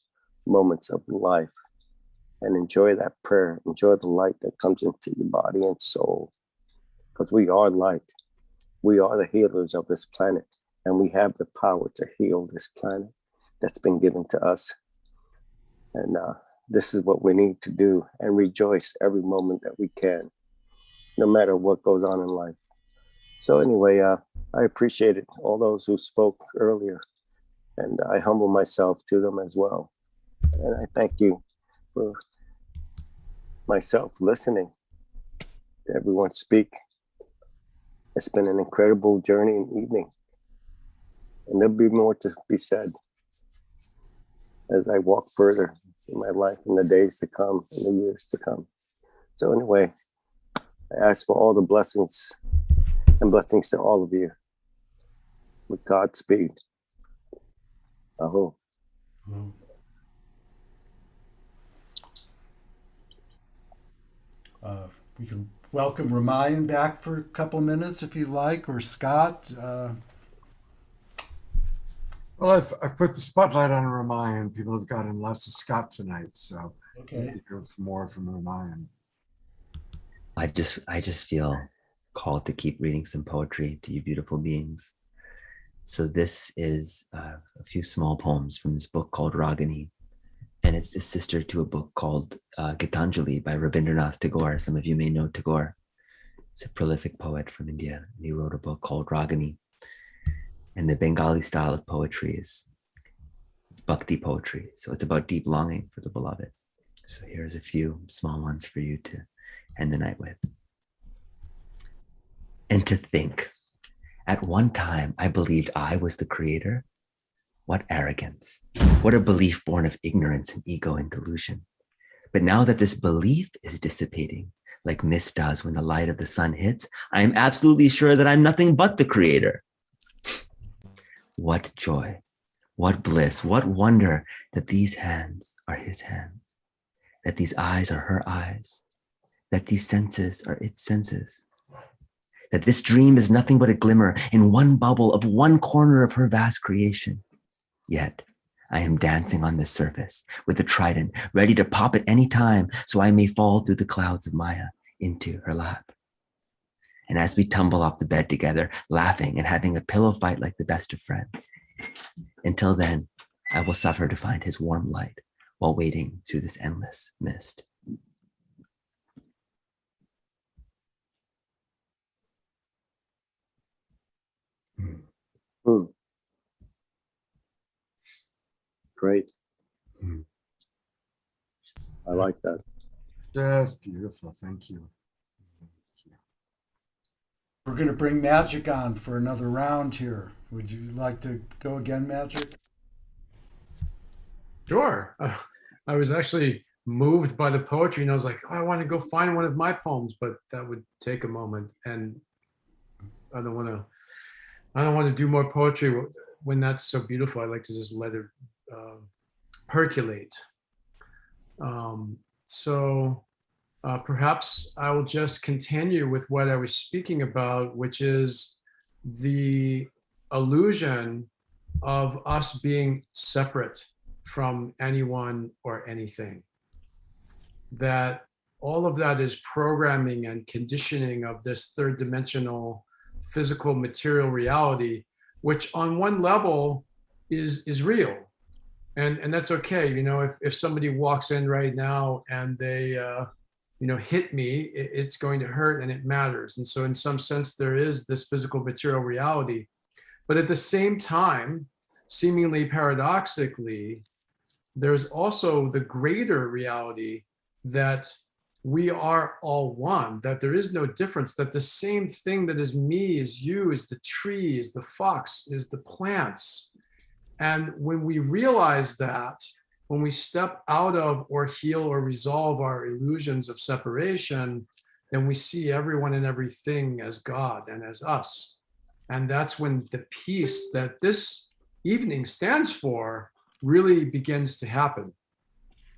moments of life and enjoy that prayer, enjoy the light that comes into your body and soul, because we are light. We are the healers of this planet, and we have the power to heal this planet that's been given to us. And this is what we need to do, and rejoice every moment that we can, no matter what goes on in life. So anyway, I appreciated all those who spoke earlier, and I humble myself to them as well. And I thank you for myself listening to everyone speak. It's been an incredible journey and evening, and there'll be more to be said as I walk further in my life in the days to come, in the years to come. So anyway, I ask for all the blessings and blessings to all of you. With Godspeed. Aho. We can welcome Ramayan back for a couple minutes if you like, or Scott. Well, I've put the spotlight on Ramayan. People have gotten lots of Scott tonight, so okay, there's more from Ramayan. I just feel called to keep reading some poetry to you beautiful beings. So this is a few small poems from this book called Ragini, and it's the sister to a book called Gitanjali by Rabindranath Tagore. Some of you may know Tagore. He's a prolific poet from India, and he wrote a book called Ragini. And the Bengali style of poetry it's bhakti poetry, so it's about deep longing for the beloved. So here's a few small ones for you to end the night with. And to think, at one time I believed I was the creator. What arrogance, what a belief born of ignorance and ego and delusion. But now that this belief is dissipating, like mist does when the light of the sun hits, I am absolutely sure that I'm nothing but the creator. What joy, what bliss, what wonder that these hands are his hands, that these eyes are her eyes, that these senses are its senses, that this dream is nothing but a glimmer in one bubble of one corner of her vast creation. Yet I am dancing on the surface with a trident, ready to pop at any time so I may fall through the clouds of Maya into her lap. And as we tumble off the bed together, laughing and having a pillow fight like the best of friends. Until then, I will suffer to find his warm light while wading through this endless mist. Great. I like that. Just beautiful. Thank you. We're going to bring Magic on for another round here. Would you like to go again, Magic? Sure. I was actually moved by the poetry, and I was like, oh, I want to go find one of my poems, but that would take a moment, and I don't want to do more poetry when that's so beautiful. I like to just let it percolate. So perhaps I will just continue with what I was speaking about, which is the illusion of us being separate from anyone or anything. That all of that is programming and conditioning of this third dimensional physical material reality, which on one level is real. And that's okay. You know, if somebody walks in right now and they, hit me, it's going to hurt and it matters. And so in some sense, there is this physical material reality. But at the same time, seemingly paradoxically, there's also the greater reality that we are all one, that there is no difference, that the same thing that is me, is you, is the tree, is the fox, is the plants. And when we realize that, when we step out of or heal or resolve our illusions of separation, then we see everyone and everything as God and as us. And that's when the peace that this evening stands for really begins to happen.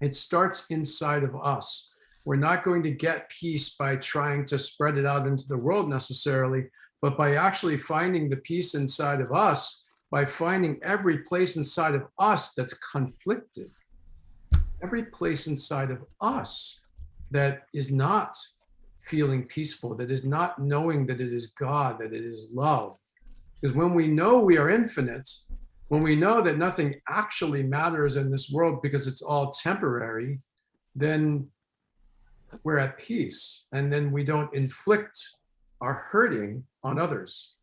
It starts inside of us. We're not going to get peace by trying to spread it out into the world necessarily, but by actually finding the peace inside of us, by finding every place inside of us that's conflicted, every place inside of us that is not feeling peaceful, that is not knowing that it is God, that it is love. Because when we know we are infinite, when we know that nothing actually matters in this world because it's all temporary, then we're at peace. And then we don't inflict our hurting on others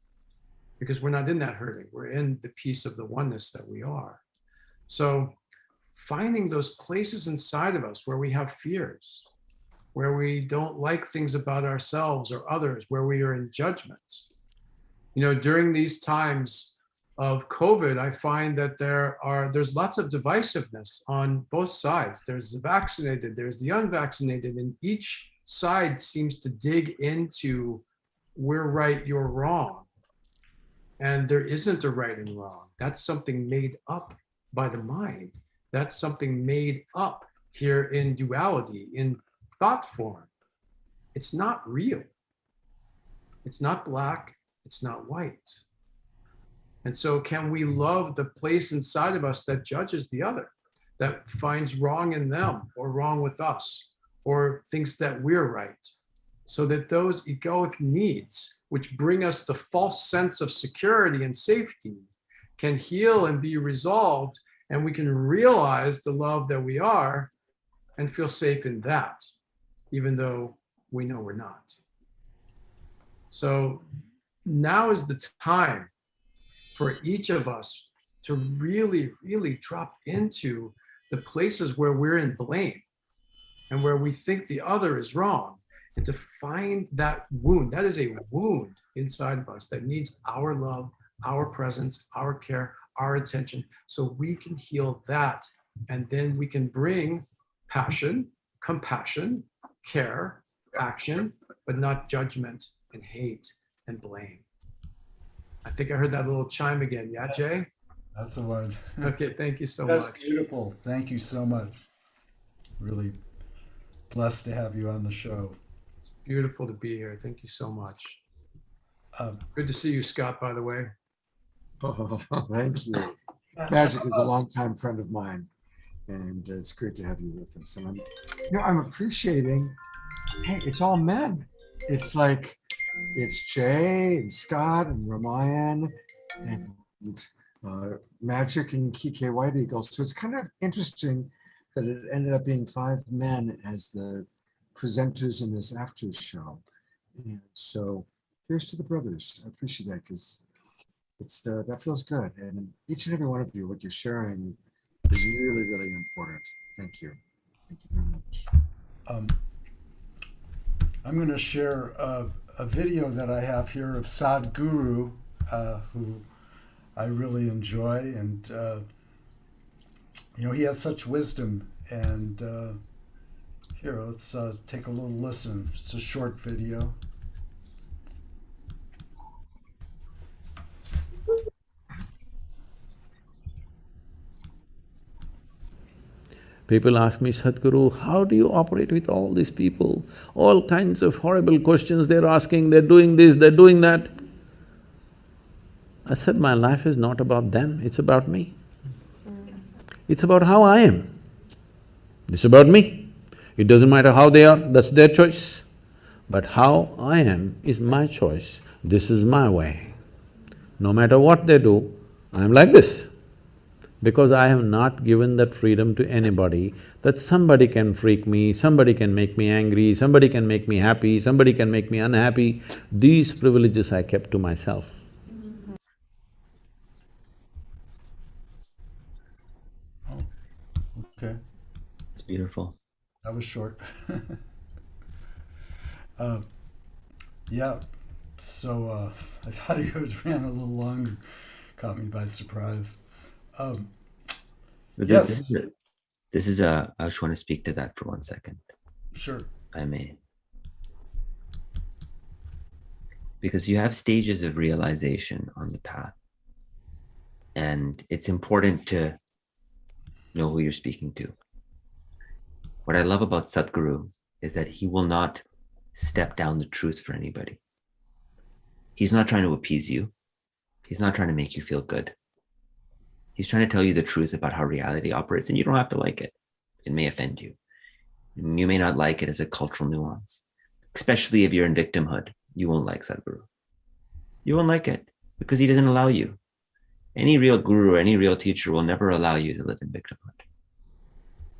because we're not in that hurting. We're in the peace of the oneness that we are. So finding those places inside of us where we have fears, where we don't like things about ourselves or others, where we are in judgment. You know, during these times of COVID, I find that there's lots of divisiveness on both sides. There's the vaccinated, there's the unvaccinated, and each side seems to dig into we're right, you're wrong. And there isn't a right and wrong. That's something made up by the mind. That's something made up here in duality, in thought form. It's not real. It's not black, it's not white. And so can we love the place inside of us that judges the other, that finds wrong in them or wrong with us, or thinks that we're right? So that those egoic needs, which bring us the false sense of security and safety, can heal and be resolved, and we can realize the love that we are and feel safe in that, even though we know we're not. So now is the time for each of us to really, really drop into the places where we're in blame and where we think the other is wrong, and to find that wound. That is a wound inside of us that needs our love, our presence, our care, our attention, so we can heal that. And then we can bring passion, compassion, care, action, but not judgment and hate and blame. I think I heard that little chime again. Yeah, Jay? That's the one. Okay, thank you so That's much. beautiful. Thank you so much. Really blessed to have you on the show. It's beautiful to be here. Thank you so much. Good to see you, Scott, by the way. Oh, thank you. Magic is a longtime friend of mine, and it's great to have you with us. And I'm appreciating, hey, it's all men. It's like, it's Jay and Scott and Ramayan and Magic and Kike White Eagle. So it's kind of interesting that it ended up being 5 men as the presenters in this after show. And so here's to the brothers. I appreciate that, because it's that feels good. And each and every one of you, what you're sharing is really, really important. Thank you. Thank you very much. I'm going to share a video that I have here of Sadhguru, who I really enjoy. And, he has such wisdom And here, let's take a little listen. It's a short video. People ask me, Sadhguru, how do you operate with all these people? All kinds of horrible questions they're asking, they're doing this, they're doing that. I said, my life is not about them, it's about me. It's about how I am. It's about me. It doesn't matter how they are, that's their choice. But how I am is my choice. This is my way. No matter what they do, I'm like this. Because I have not given that freedom to anybody, that somebody can freak me, somebody can make me angry, somebody can make me happy, somebody can make me unhappy. These privileges I kept to myself. Oh, okay. It's beautiful. That was short. Yeah, so I thought yours ran a little longer, caught me by surprise. But Yes, this is a, I just want to speak to that for 1 second. sure. If I may. Because you have stages of realization on the path. And it's important to know who you're speaking to. What I love about Sadhguru is that he will not step down the truth for anybody. He's not trying to appease you. He's not trying to make you feel good. He's trying to tell you the truth about how reality operates, and you don't have to like it. It may offend you. You may not like it as a cultural nuance, especially if you're in victimhood. You won't like Sadhguru. You won't like it because he doesn't allow you. Any real guru or any real teacher will never allow you to live in victimhood.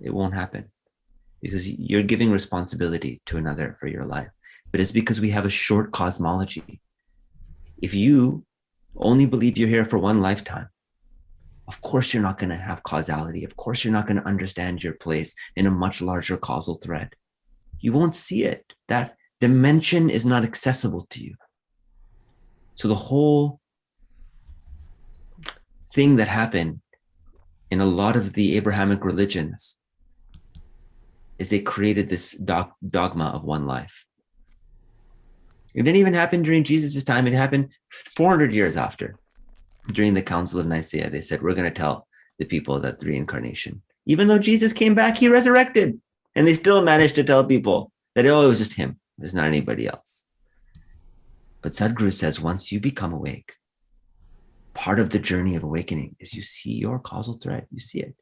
It won't happen because you're giving responsibility to another for your life. But it's because we have a short cosmology. If you only believe you're here for one lifetime, of course you're not going to have causality. Of course you're not going to understand your place in a much larger causal thread. You won't see it. That dimension is not accessible to you. So the whole thing that happened in a lot of the Abrahamic religions is they created this dogma of one life. It didn't even happen during Jesus' time. It happened 400 years after. During the Council of Nicaea, they said, we're going to tell the people that the reincarnation, even though Jesus came back, he resurrected. And they still managed to tell people that, oh, it was just him. There's not anybody else. But Sadhguru says, once you become awake, part of the journey of awakening is you see your causal thread. You see it.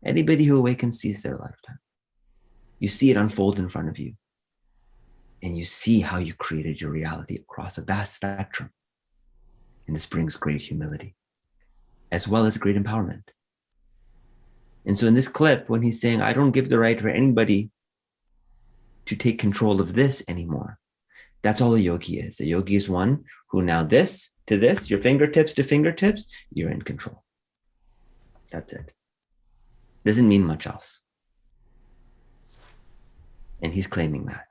Anybody who awakens sees their lifetime. You see it unfold in front of you. And you see how you created your reality across a vast spectrum. And this brings great humility, as well as great empowerment. And so in this clip, when he's saying, I don't give the right for anybody to take control of this anymore, that's all a yogi is. A yogi is one who now this to this, your fingertips to fingertips, you're in control. That's it. Doesn't mean much else. And he's claiming that.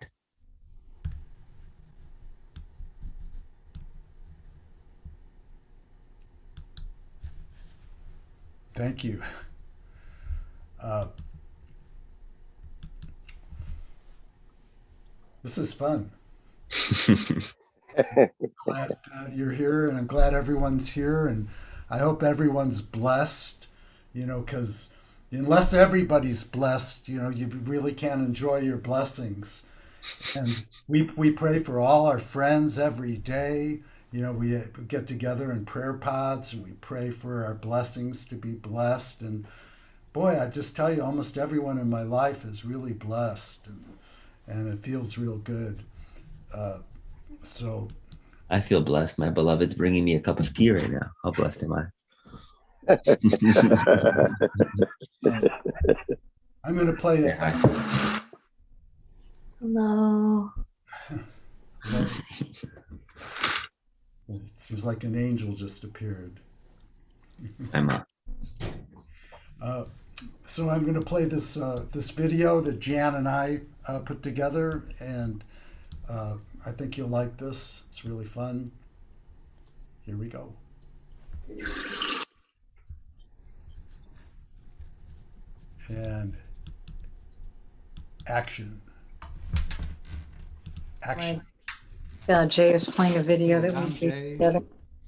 Thank you. This is fun. Glad you're here, and I'm glad everyone's here, and I hope everyone's blessed, because unless everybody's blessed, you really can't enjoy your blessings. And we pray for all our friends every day. We get together in prayer pods and we pray for our blessings to be blessed. And boy, I just tell you, almost everyone in my life is really blessed, and it feels real good. So I feel blessed. My beloved's bringing me a cup of tea right now. How blessed am I? I'm going to play it. Hello. It seems like an angel just appeared. I'm up. So I'm going to play this this video that Jan and I put together, and I think you'll like this. It's really fun. Here we go. And Action. Action. Jay is playing a video that we I'm do Jay. together.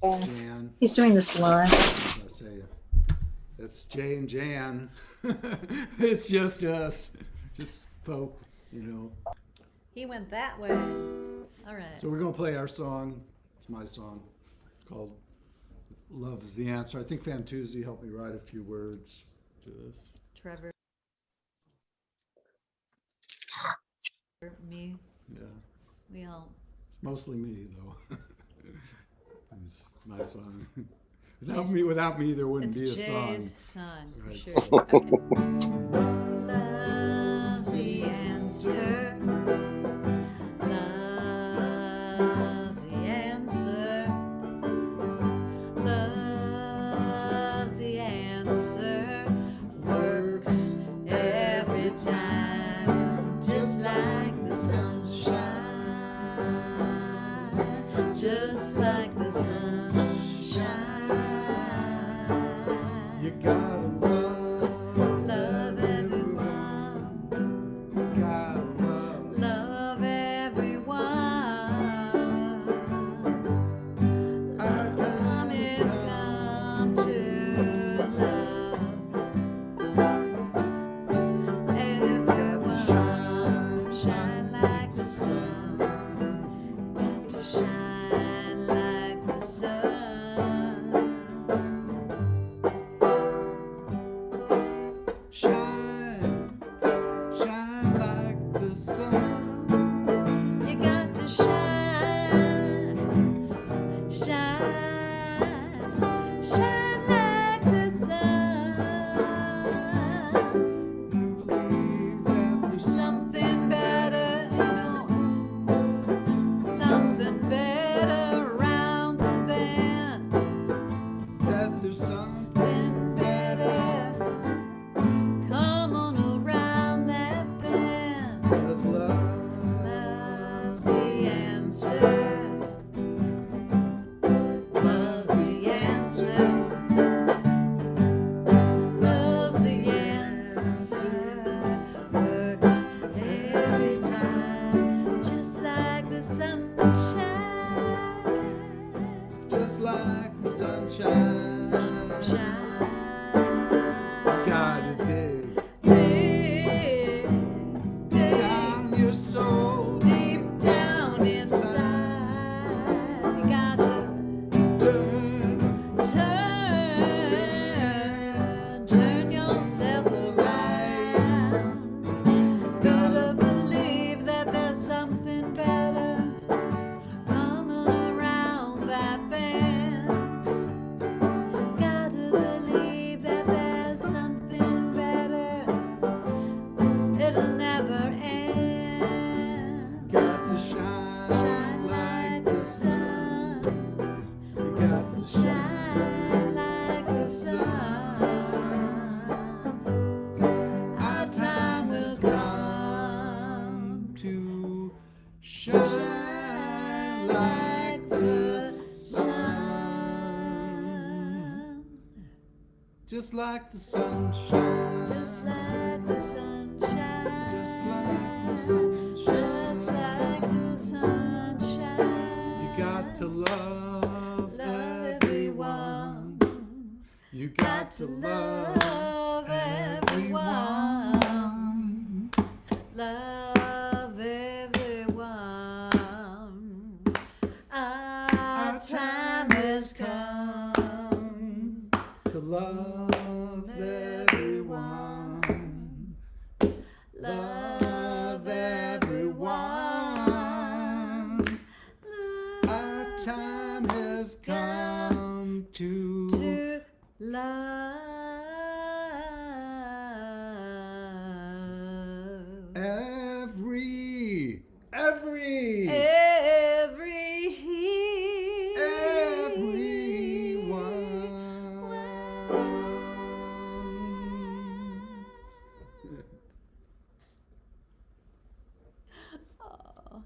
Jan. He's doing this live. I'll say that's Jay and Jan. It's just us, just folk, you know. He went that way. All right. So we're gonna play our song. It's my song. It's called "Love Is the Answer." I think Fantuzzi helped me write a few words to this. Trevor. Me. Yeah. We all. Mostly me, though. It's my song. Without me, there wouldn't be a song. It's Jay's song, for Right. sure. Okay. Love's the answer. Love's the answer. Love's the answer. Works every time, just like the sunshine. Just like the sunshine. You gotta love everyone. gotta Love everyone. Our time has come to love everyone. Shine like the sun. Got to shine like the sun. shine, shine like the sun. You got to shine, shine, shine like the sun. There's something better, something better around the bend. That there's something better. Come on around that bend. that's love. Love's the answer. Love's the answer. Love's the answer. Works every time, just like the sunshine. Just like the sunshine. Sunshine. Gotta dig Dig, dig down your soul. deep down inside. You got to Turn, turn yourself around. Gotta believe that there's something better coming around that bend. Gotta believe that there's something better. It'll never end. got to shine like the sun. You got to Shine like the sun. Our time has come to shine like the sun. Just like the sunshine. just like the sunshine. Just like the sunshine. Just like the sunshine. You got to love everyone. You got to love everyone. Love everyone. Our time has come to love everyone. Love everyone. Our time has come to love everyone. Oh.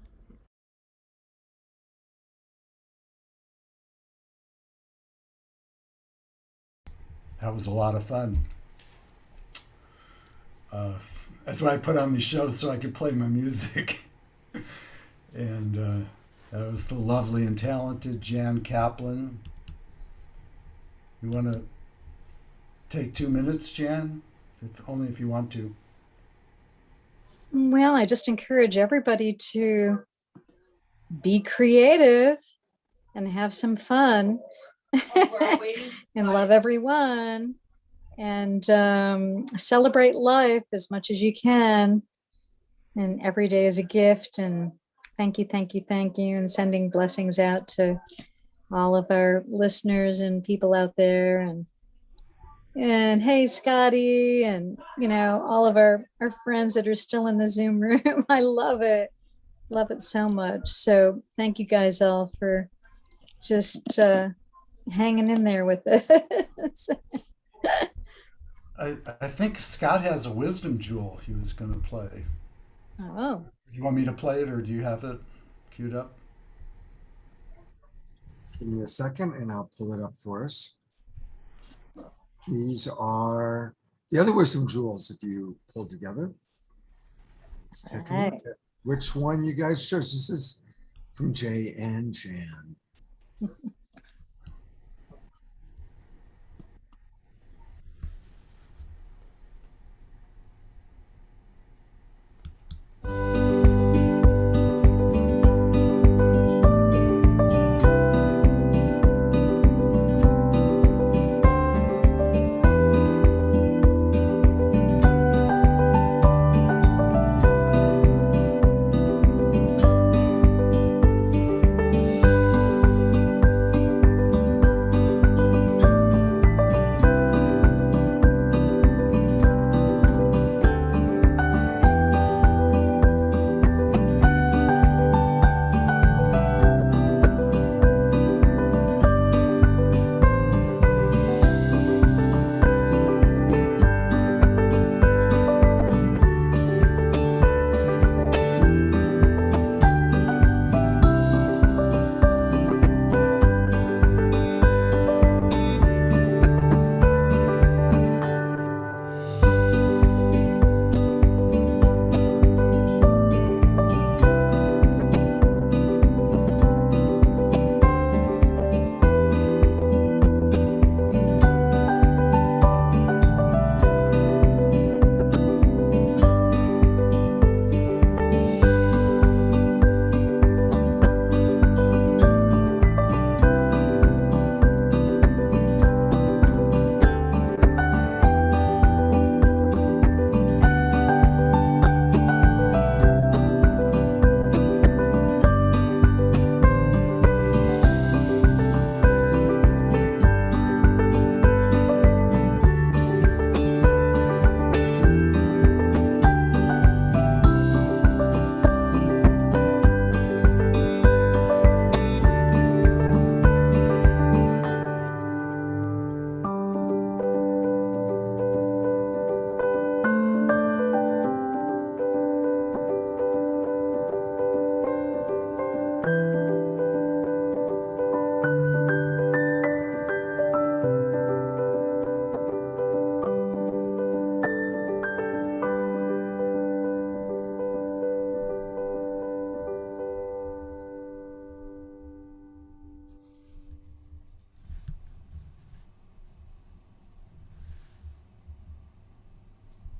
That was a lot of fun. that's why I put on these shows so I could play my music. And that was the lovely and talented Jan Kaplan. You want to take 2 minutes, Jan? Only if you want to. Well, I just encourage everybody to be creative and have some fun and love everyone and celebrate life as much as you can. And every day is a gift. And thank you, thank you, thank you. And sending blessings out to all of our listeners and people out there. And hey, Scotty, and all of our friends that are still in the Zoom room. I love it so much. So thank you guys all for just hanging in there with it. I think Scott has a wisdom jewel he was going to play. Oh. You want me to play it, or do you have it queued up? Give me a second and I'll pull it up for us. These are the other wisdom jewels that you pulled together. Let's take a look at which one you guys chose. This is from Jay and Jan.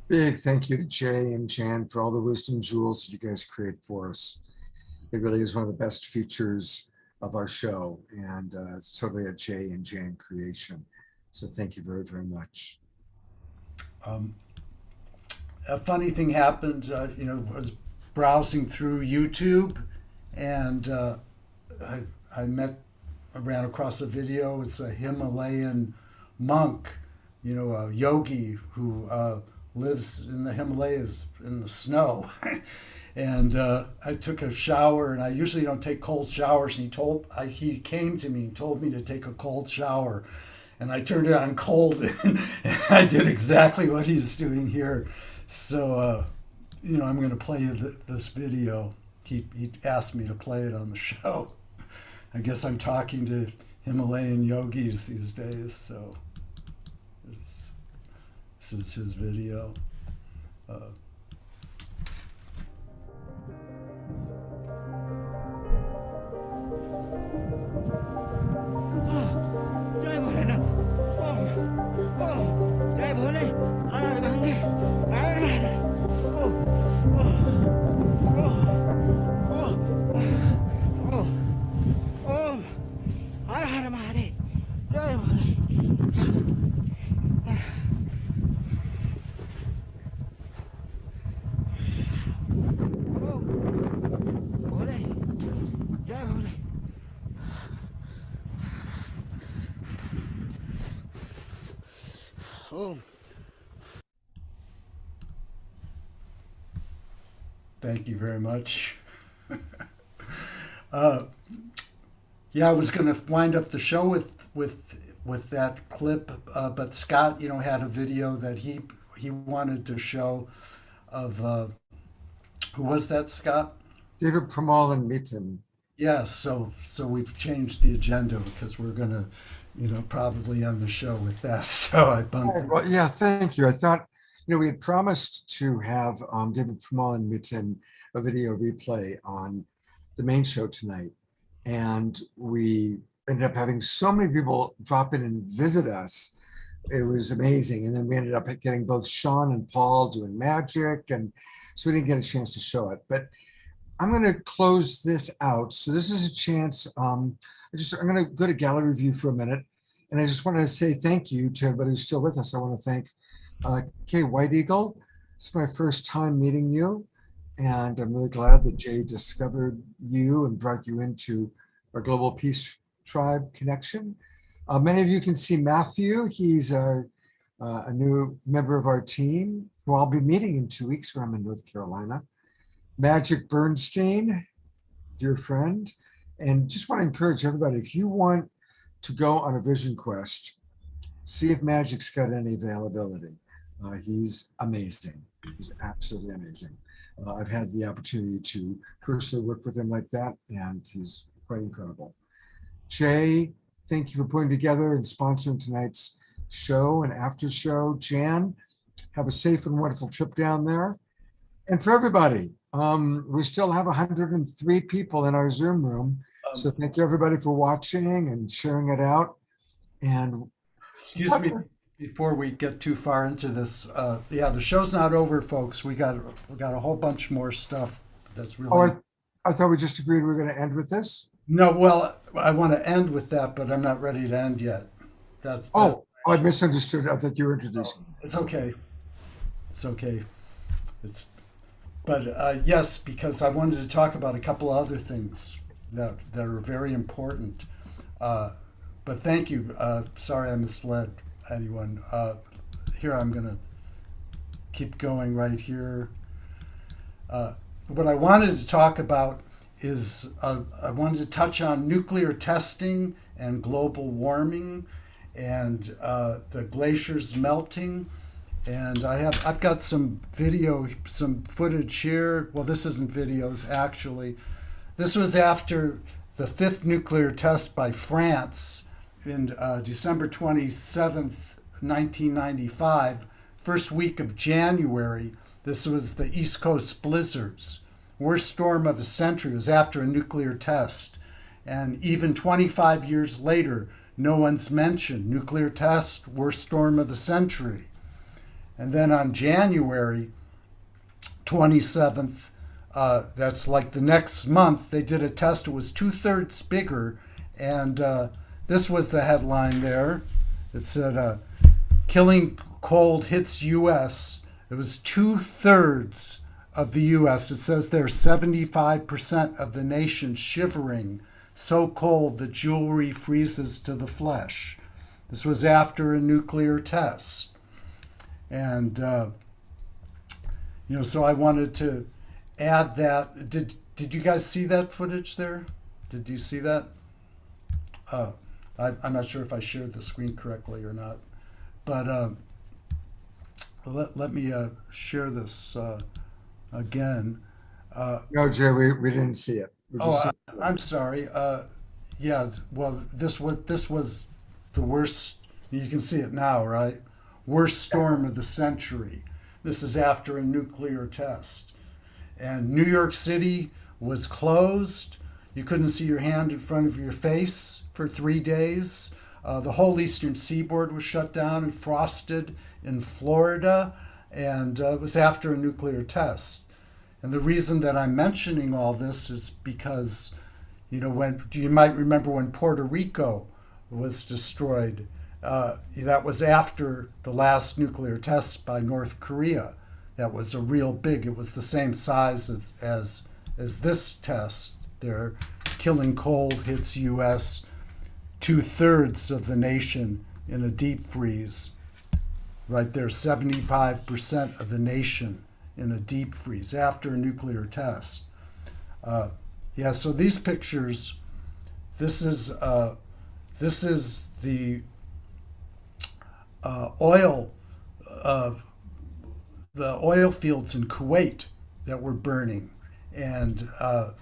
Big thank you to Jay and Jan for all the wisdom jewels that you guys create for us. It really is one of the best features of our show, and it's totally a Jay and Jan creation. So thank you very, very much. A funny thing happened, I was browsing through YouTube, and I ran across a video. It's a Himalayan monk, a yogi who lives in the Himalayas in the snow. And I took a shower, and I usually don't take cold showers. And he came to me and told me to take a cold shower, and I turned it on cold, and I did exactly what he's doing here. So, I'm going to play you this video. He asked me to play it on the show. I guess I'm talking to Himalayan yogis these days, so this is his video. Boom. Thank you very much. Yeah, I was going to wind up the show with that clip, but Scott, had a video that he wanted to show of who was that, Scott? David Pramal and Mitten. Yes, so we've changed the agenda because we're going to, probably end the show with that. So I bumped it. Well, yeah, thank you. I thought, we had promised to have David Pramal and Mitten a video replay on the main show tonight. And we ended up having so many people drop in and visit us. It was amazing. And then we ended up getting both Sean and Paul doing magic. And so we didn't get a chance to show it. But I'm going to close this out. So this is a chance. I'm going to go to gallery view for a minute. And I just want to say thank you to everybody who's still with us. I want to thank Kay White Eagle. It's my first time meeting you. And I'm really glad that Jay discovered you and brought you into our Global Peace Tribe connection. Many of you can see Matthew. He's a new member of our team who I'll be meeting in 2 weeks when I'm in North Carolina. Magic Bernstein, dear friend. And just want to encourage everybody, if you want to go on a vision quest, see if Magic's got any availability. He's amazing. He's absolutely amazing. I've had the opportunity to personally work with him like that, and he's quite incredible. Jay, thank you for putting together and sponsoring tonight's show and after show. Jan, have a safe and wonderful trip down there. And for everybody, we still have 103 people in our Zoom room. So thank you everybody for watching and sharing it out. And excuse me, before we get too far into this, yeah, the show's not over, folks. We got a whole bunch more stuff that's really. Oh, I thought we just agreed we were going to end with this. No, well, I want to end with that, but I'm not ready to end yet. That's I misunderstood. I thought you were introducing. It's okay. It's okay. But yes, because I wanted to talk about a couple of other things that are very important. But thank you. Sorry I misled anyone. Here, I'm going to keep going right here. What I wanted to talk about is I wanted to touch on nuclear testing and global warming and the glaciers melting. And I've got some footage here. Well, this isn't videos, actually. This was after the 5th nuclear test by France in December 27th, 1995, first week of January. This was the East Coast blizzards. Worst storm of the century. It was after a nuclear test. And even 25 years later, no one's mentioned nuclear test, worst storm of the century. And then on January 27th, that's like the next month, they did a test. It was 2/3 bigger. And this was the headline there. It said, killing cold hits U.S. It was 2/3 of the U.S. It says there 75% of the nation shivering, so cold that jewelry freezes to the flesh. This was after a nuclear test. And, so I wanted to add that. Did you guys see that footage there? Did you see that? I'm not sure if I shared the screen correctly or not. But let me share this again. No, Jay, we didn't see it. I'm sorry. Yeah, well, this was the worst. You can see it now, right? Worst storm of the century. This is after a nuclear test. And New York City was closed. You couldn't see your hand in front of your face for 3 days. The whole eastern seaboard was shut down and frosted in Florida. And it was after a nuclear test. And the reason that I'm mentioning all this is because, you might remember when Puerto Rico was destroyed. That was after the last nuclear test by North Korea. That was a real big, it was the same size as this test. They're killing cold hits U.S., 2/3 of the nation in a deep freeze. right there, 75% of the nation in a deep freeze after a nuclear test. Yeah, so these pictures, this is the oil fields in Kuwait that were burning, and I'm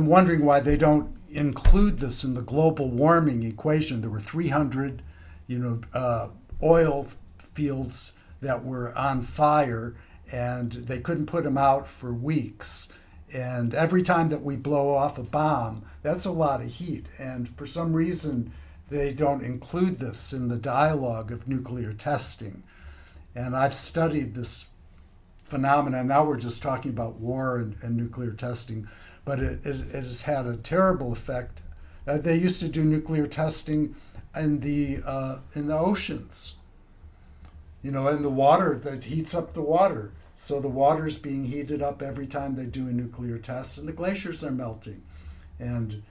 wondering why they don't include this in the global warming equation. There were 300, oil fields that were on fire, and they couldn't put them out for weeks. And every time that we blow off a bomb, that's a lot of heat. And for some reason, they don't include this in the dialogue of nuclear testing. And I've studied this phenomenon. Now we're just talking about war and nuclear testing, but it has had a terrible effect. They used to do nuclear testing in the oceans, in the water that heats up the water. So the water's being heated up every time they do a nuclear test, and the glaciers are melting. And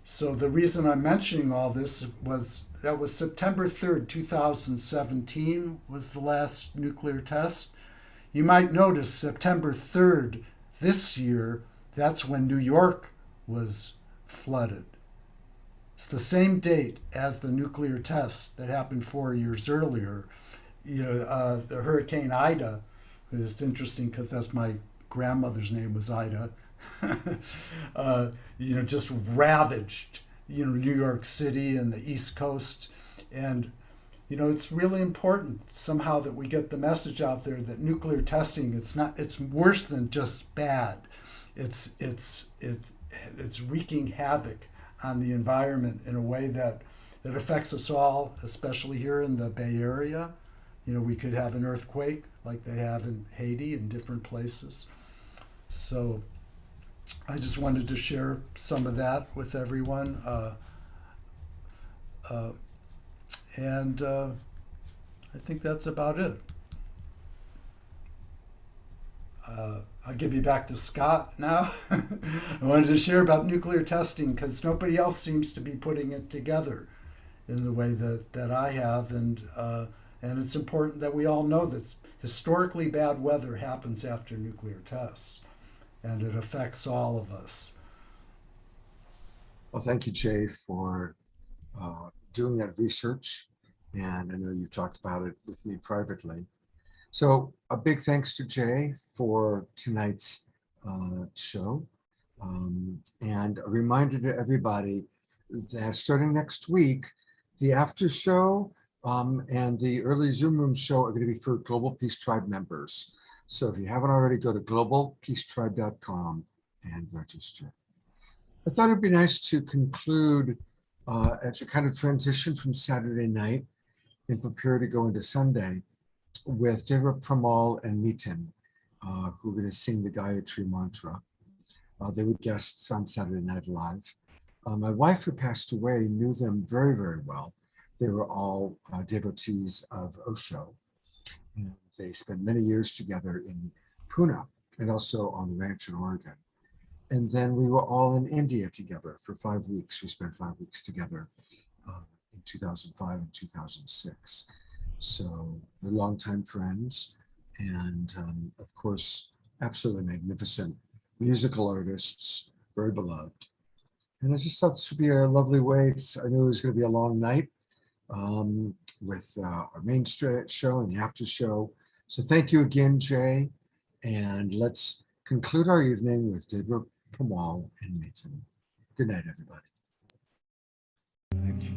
so the reason I'm mentioning all this was September 3rd, 2017 was the last nuclear test. You might notice September 3rd this year, that's when New York was flooded. It's the same date as the nuclear test that happened 4 years earlier. The Hurricane Ida, it's interesting because that's my grandmother's name was Ida, just ravaged, New York City and the East Coast. And, it's really important somehow that we get the message out there that nuclear testing, it's worse than just bad. It's wreaking havoc on the environment in a way that affects us all, especially here in the Bay Area. We could have an earthquake like they have in Haiti and different places. So I just wanted to share some of that with everyone. And I think that's about it. I'll give you back to Scott now. I wanted to share about nuclear testing because nobody else seems to be putting it together in the way that I have. And it's important that we all know that historically bad weather happens after nuclear tests, and it affects all of us. Well, thank you, Jay, for doing that research. And I know you've talked about it with me privately. So a big thanks to Jay for tonight's show. And a reminder to everybody that starting next week, the after show and the early Zoom room show are going to be for Global Peace Tribe members. So if you haven't already, go to globalpeacetribe.com and register. I thought it'd be nice to conclude as a kind of transition from Saturday night and prepare to go into Sunday with Debra and Nitin, who are going to sing the Gayatri Mantra. They were guests on Saturday Night Live. My wife, who passed away, knew them very, very well. They were all devotees of Osho. And they spent many years together in Pune and also on the ranch in Oregon. And then we were all in India together for 5 weeks. We spent 5 weeks together in 2005 and 2006. So they're longtime friends and of course, absolutely magnificent musical artists, very beloved. And I just thought this would be a lovely way. I knew it was going to be a long night with our main show and the after show. So thank you again, Jay. And let's conclude our evening with Debra and Nitin. Good night, everybody. Thank you.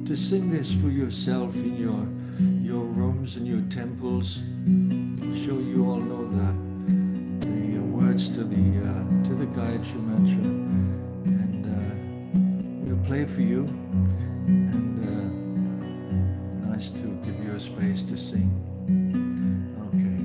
to sing this for yourself in your rooms and your temples. I'm sure you all know the words to the Gayatri Mantra, and we'll play for you. And nice to give you a space to sing. Okay.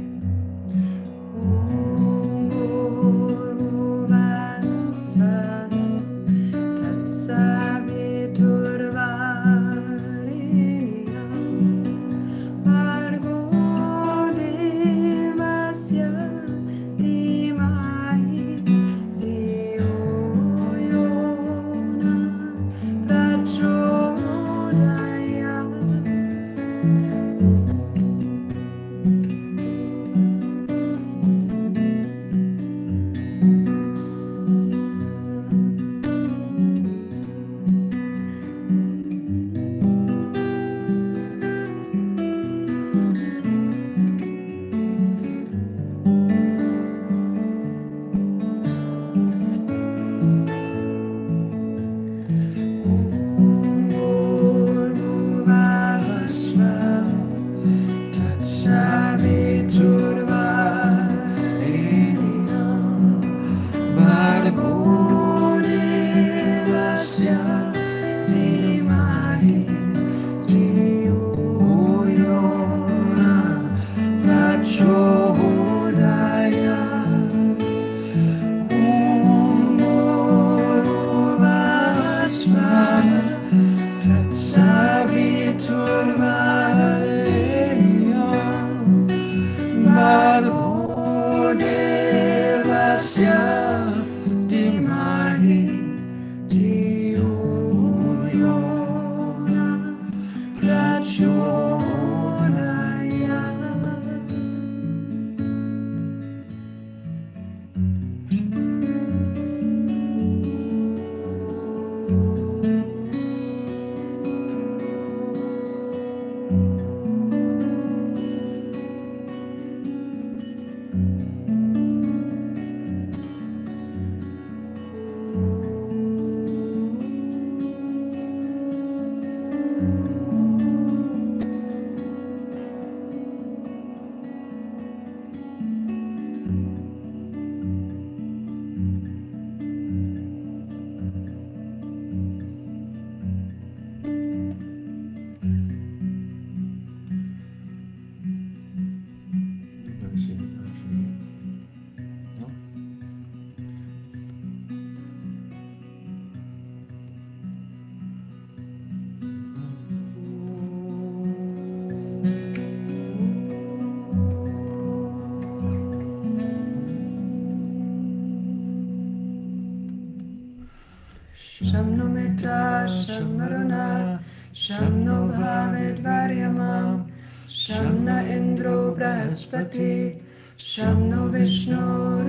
Sham no mitra, sham maruna, sham no bhavid varyamam, sham na indro brahaspati, sham no vishnu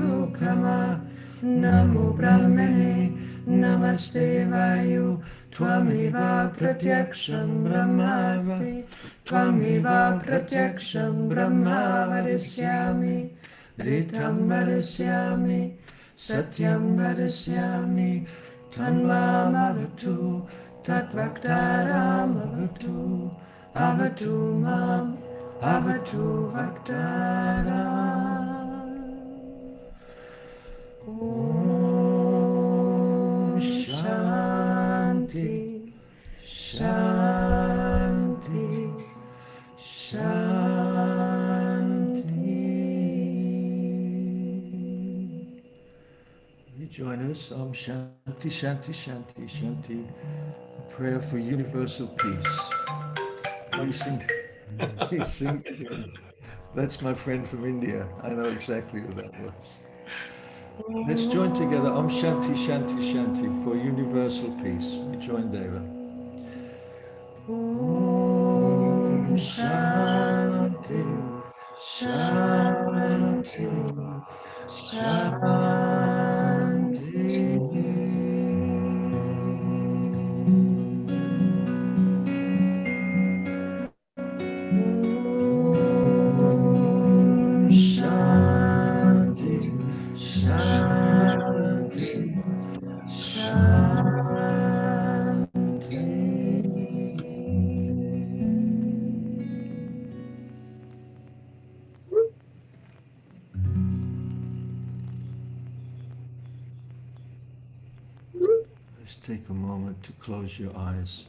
rukrama, namo brahmane, namaste vayu, tvamiva pratyaksham brahmasi, tvamiva pratyaksham brahma vadisyami, ritam vadisyami, satyam vadisyami, Tanmam avatu, tatvaktaram avatu, avatu mam, avatu vaktaram. Om Shanti, Shanti, Shanti. You join us. Om Shanti, Shanti, Shanti, Shanti. A prayer for universal peace. We sing. We sing. That's my friend from India. I know exactly who that was. Let's join together. Om Shanti, Shanti, Shanti for universal peace. We join Deva. Om Shanti, Shanti, Shanti, Shanti, Shanti. Just take a moment to close your eyes.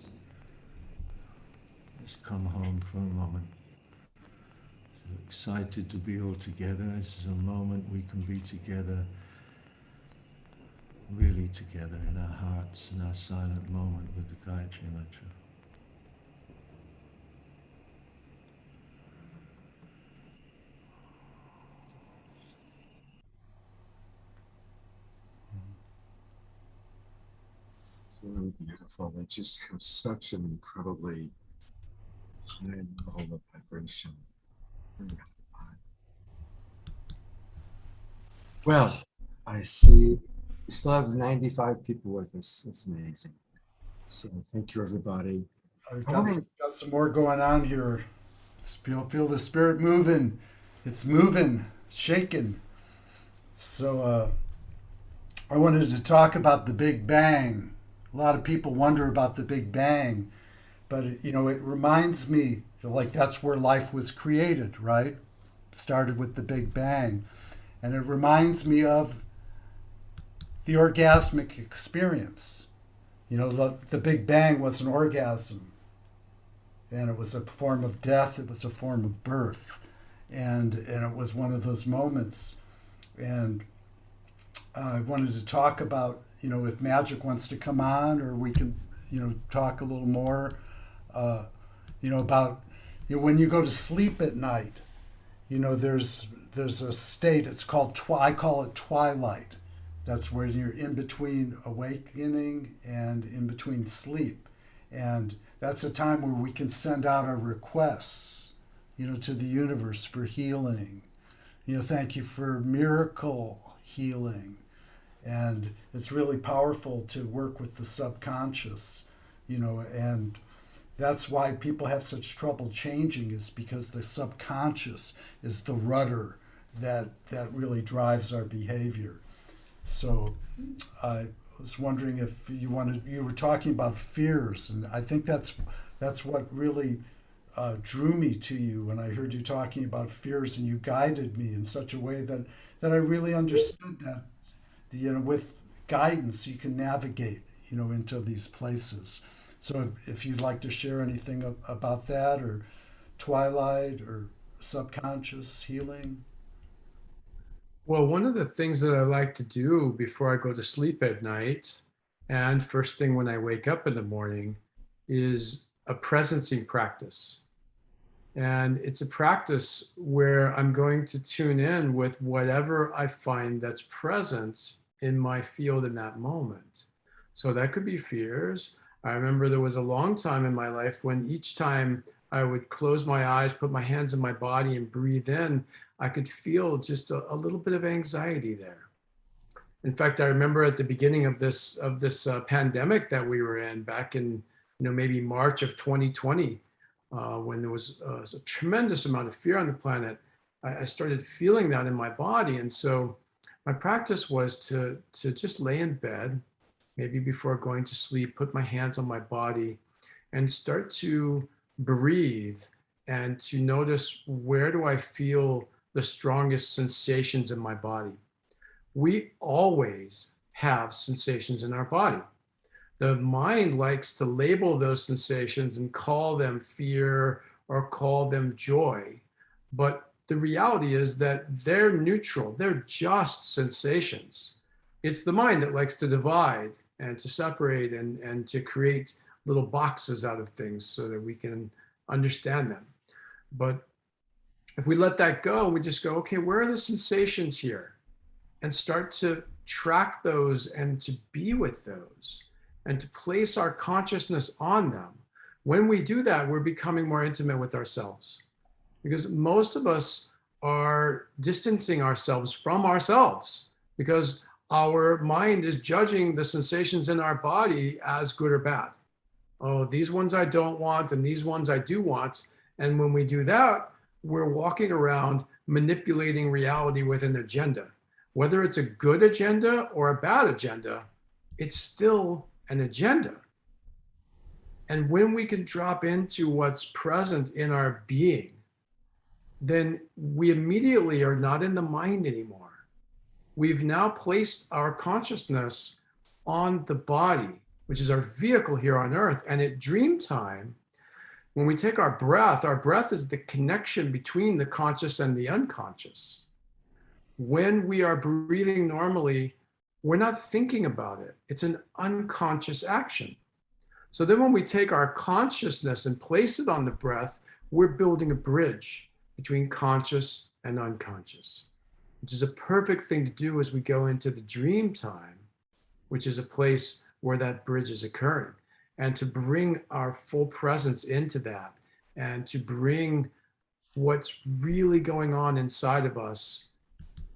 Just come home for a moment. So excited to be all together. This is a moment we can be together, really together in our hearts, in our silent moment with the Gayatri Mantra. Really beautiful. They just have such an incredibly high level of vibration. Well, I see we still have 95 people with us. That's amazing. So thank you, everybody. I've got some more going on here. Feel the spirit moving. It's moving, shaking. So I wanted to talk about the Big Bang. A lot of people wonder about the Big Bang, but it reminds me, like, that's where life was created, right? Started with the Big Bang. And it reminds me of the orgasmic experience. The Big Bang was an orgasm, and it was a form of death. It was a form of birth, and it was one of those moments. And I wanted to talk about, if Magic wants to come on, or we can, talk a little more, about, when you go to sleep at night, there's a state, it's called, I call it twilight. That's where you're in between awakening and in between sleep. And that's a time where we can send out our requests, to the universe for healing. Thank you for miracle healing. And it's really powerful to work with the subconscious, and that's why people have such trouble changing, is because the subconscious is the rudder that really drives our behavior. So I was wondering if you were talking about fears, and I think that's what really drew me to you when I heard you talking about fears, and you guided me in such a way that I really understood that, with guidance you can navigate, into these places. So if you'd like to share anything about that, or twilight, or subconscious healing. Well, one of the things that I like to do before I go to sleep at night and first thing when I wake up in the morning is a presencing practice. And it's a practice where I'm going to tune in with whatever I find that's present in my field in that moment. So that could be fears. I remember there was a long time in my life when each time I would close my eyes, put my hands in my body and breathe in, I could feel just a little bit of anxiety there. In fact, I remember at the beginning of this pandemic that we were in back in maybe March of 2020, when there was a tremendous amount of fear on the planet, I started feeling that in my body. And so my practice was to just lay in bed, maybe before going to sleep, put my hands on my body and start to breathe and to notice, where do I feel the strongest sensations in my body? We always have sensations in our body. The mind likes to label those sensations and call them fear or call them joy. But the reality is that they're neutral. They're just sensations. It's the mind that likes to divide and to separate and to create little boxes out of things so that we can understand them. But if we let that go, we just go, okay, where are the sensations here? And start to track those and to be with those and to place our consciousness on them. When we do that, we're becoming more intimate with ourselves, because most of us are distancing ourselves from ourselves because our mind is judging the sensations in our body as good or bad. Oh, these ones I don't want and these ones I do want. And when we do that, we're walking around manipulating reality with an agenda. Whether it's a good agenda or a bad agenda, it's still an agenda. And when we can drop into what's present in our being, then we immediately are not in the mind anymore. We've now placed our consciousness on the body. which is our vehicle here on earth. And at dream time, when we take our breath is the connection between the conscious and the unconscious. When we are breathing normally, we're not thinking about it. It's an unconscious action. So then when we take our consciousness and place it on the breath, we're building a bridge between conscious and unconscious, which is a perfect thing to do as we go into the dream time, which is a place where that bridge is occurring. And to bring our full presence into that, and to bring what's really going on inside of us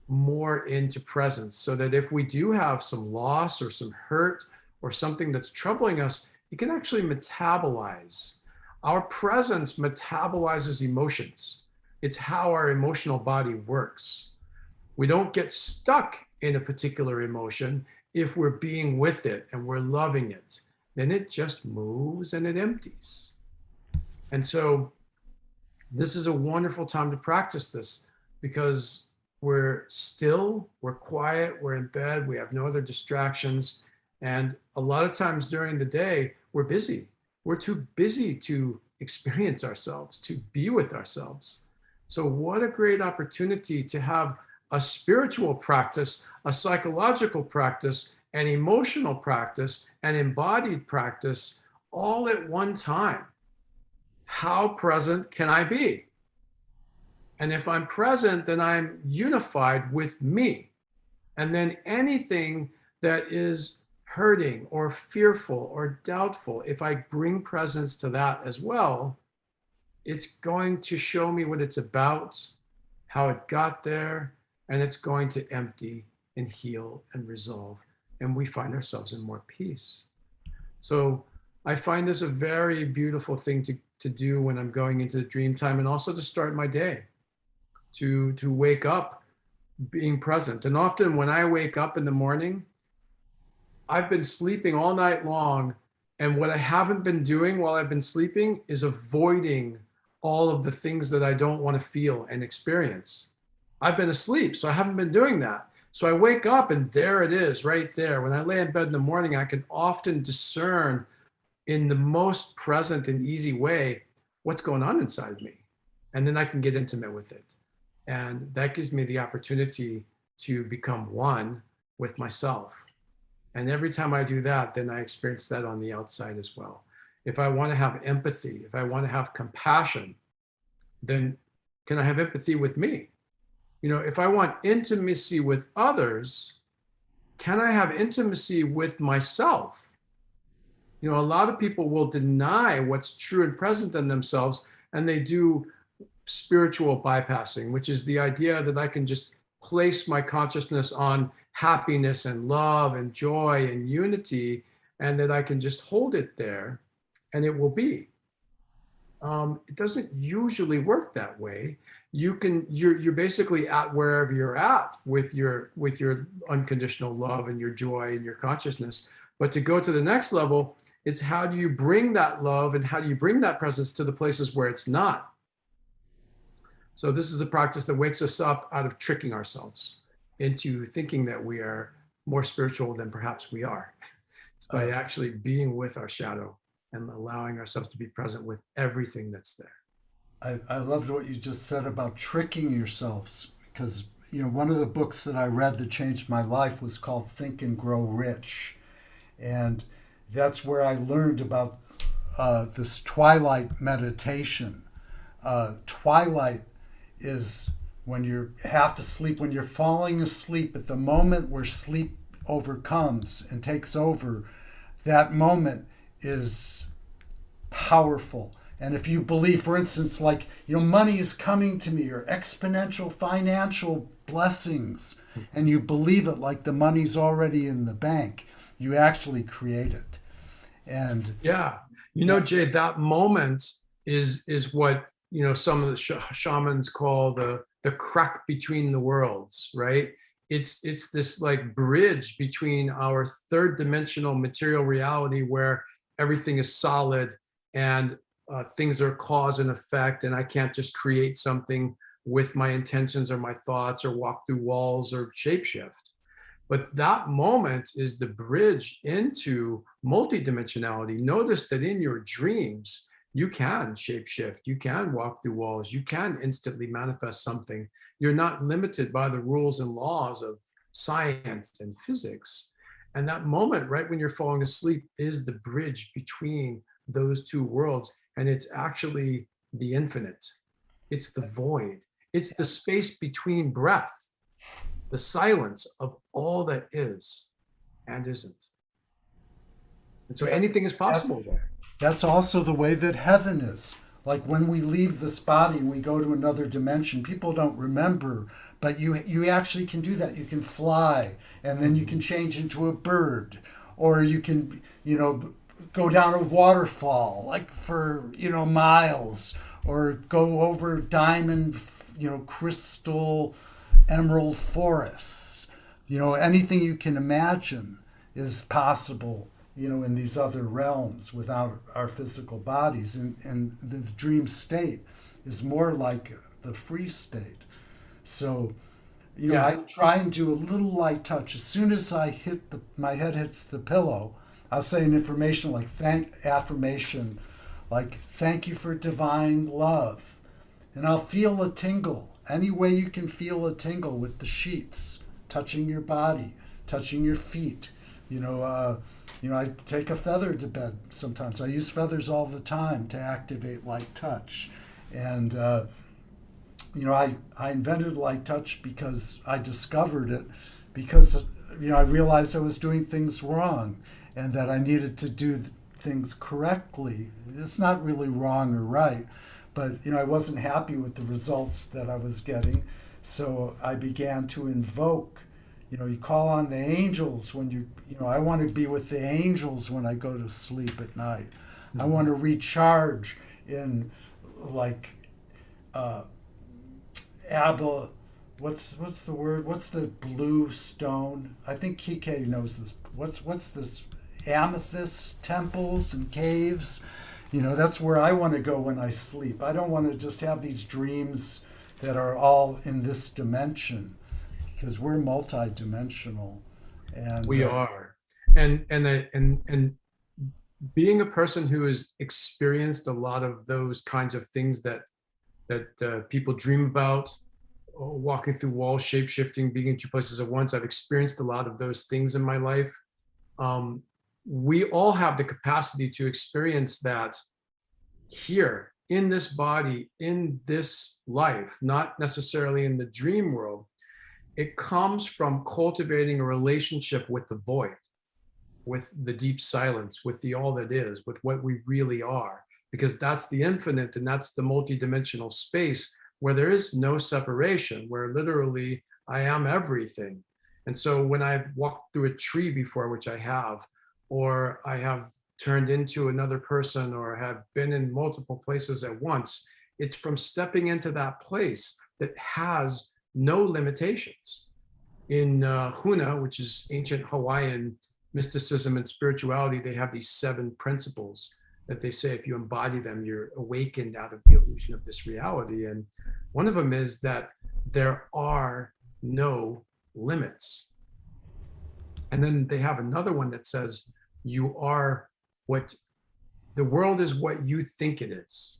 more into presence, so that if we do have some loss or some hurt or something that's troubling us, it can actually metabolize. Our presence metabolizes emotions. It's how our emotional body works. We don't get stuck in a particular emotion if we're being with it and we're loving it. Then it just moves and it empties. And so this is a wonderful time to practice this, because we're still, we're quiet, we're in bed, we have no other distractions. And a lot of times during the day, we're busy. We're too busy to experience ourselves, to be with ourselves. So what a great opportunity to have a spiritual practice, a psychological practice, an emotional practice, an embodied practice, all at one time. How present can I be? And if I'm present, then I'm unified with me. And then anything that is hurting or fearful or doubtful, if I bring presence to that as well, it's going to show me what it's about, how it got there, and it's going to empty and heal and resolve. And we find ourselves in more peace. So I find this a very beautiful thing to do when I'm going into the dream time, and also to start my day, to wake up being present. And often when I wake up in the morning, I've been sleeping all night long, and what I haven't been doing while I've been sleeping is avoiding all of the things that I don't want to feel and experience. I've been asleep, so I haven't been doing that. So I wake up and there it is right there. When I lay in bed in the morning, I can often discern in the most present and easy way what's going on inside of me. And then I can get intimate with it. And that gives me the opportunity to become one with myself. And every time I do that, then I experience that on the outside as well. If I want to have empathy, if I want to have compassion, then can I have empathy with me? You know, if I want intimacy with others, can I have intimacy with myself? You know, a lot of people will deny what's true and present in themselves, and they do spiritual bypassing, which is the idea that I can just place my consciousness on happiness and love and joy and unity, and that I can just hold it there and it will be. It doesn't usually work that way. You're basically at wherever you're at with your unconditional love and your joy and your consciousness. But to go to the next level, it's how do you bring that love and how do you bring that presence to the places where it's not? So this is a practice that wakes us up out of tricking ourselves into thinking that we are more spiritual than perhaps we are. It's by actually being with our shadow and allowing ourselves to be present with everything that's there. I loved what you just said about tricking yourselves, because you know, one of the books that I read that changed my life was called Think and Grow Rich. And that's where I learned about this twilight meditation. Twilight is when you're half asleep, when you're falling asleep, at the moment where sleep overcomes and takes over, that moment is powerful. And if you believe, for instance, like, you know, money is coming to me, or exponential financial blessings, and you believe it like the money's already in the bank, you actually create it. And yeah, you know, Jay, that moment is what, you know, some of the shamans call the crack between the worlds, right? It's this like bridge between our third dimensional material reality where everything is solid and things are cause and effect, and I can't just create something with my intentions or my thoughts or walk through walls or shapeshift. But that moment is the bridge into multidimensionality. Notice that in your dreams, you can shapeshift, you can walk through walls, you can instantly manifest something. You're not limited by the rules and laws of science and physics. And that moment, right when you're falling asleep, is the bridge between those two worlds. And it's actually the infinite. It's the void. It's the space between breath, the silence of all that is and isn't. And so anything is possible there. That's also the way that heaven is. Like when we leave this body and we go to another dimension, people don't remember, but you actually can do that. You can fly, and then you can change into a bird, or you can, go down a waterfall, like for, miles, or go over diamond, crystal, emerald forests. Anything you can imagine is possible, in these other realms without our physical bodies. And the dream state is more like the free state. So, I try and do a little light touch. As soon as my head hits the pillow, I'll say an affirmation like, thank you for divine love. And I'll feel a tingle. Any way you can feel a tingle with the sheets, touching your body, touching your feet. I take a feather to bed sometimes. I use feathers all the time to activate light touch. And, I invented light touch because I discovered it, because, I realized I was doing things wrong and that I needed to do things correctly. It's not really wrong or right, but, I wasn't happy with the results that I was getting. So I began to invoke. You call on the angels when I want to be with the angels when I go to sleep at night. I want to recharge in Abba, what's the word? What's the blue stone? I think Kike knows this. What's this? Amethyst temples and caves. That's where I want to go when I sleep. I don't want to just have these dreams that are all in this dimension, because we're multidimensional. And we are. And being a person who has experienced a lot of those kinds of things that people dream about, walking through walls, shape-shifting, being in two places at once, I've experienced a lot of those things in my life. We all have the capacity to experience that here, in this body, in this life, not necessarily in the dream world. It comes from cultivating a relationship with the void, with the deep silence, with the all that is, with what we really are, because that's the infinite and that's the multidimensional space where there is no separation, where literally I am everything. And so when I've walked through a tree before, which I have, or I have turned into another person, or have been in multiple places at once, it's from stepping into that place that has no limitations. In Huna, which is ancient Hawaiian mysticism and spirituality, they have these 7 principles that they say if you embody them, you're awakened out of the illusion of this reality. And one of them is that there are no limits. And then they have another one that says you are what the world is, what you think it is.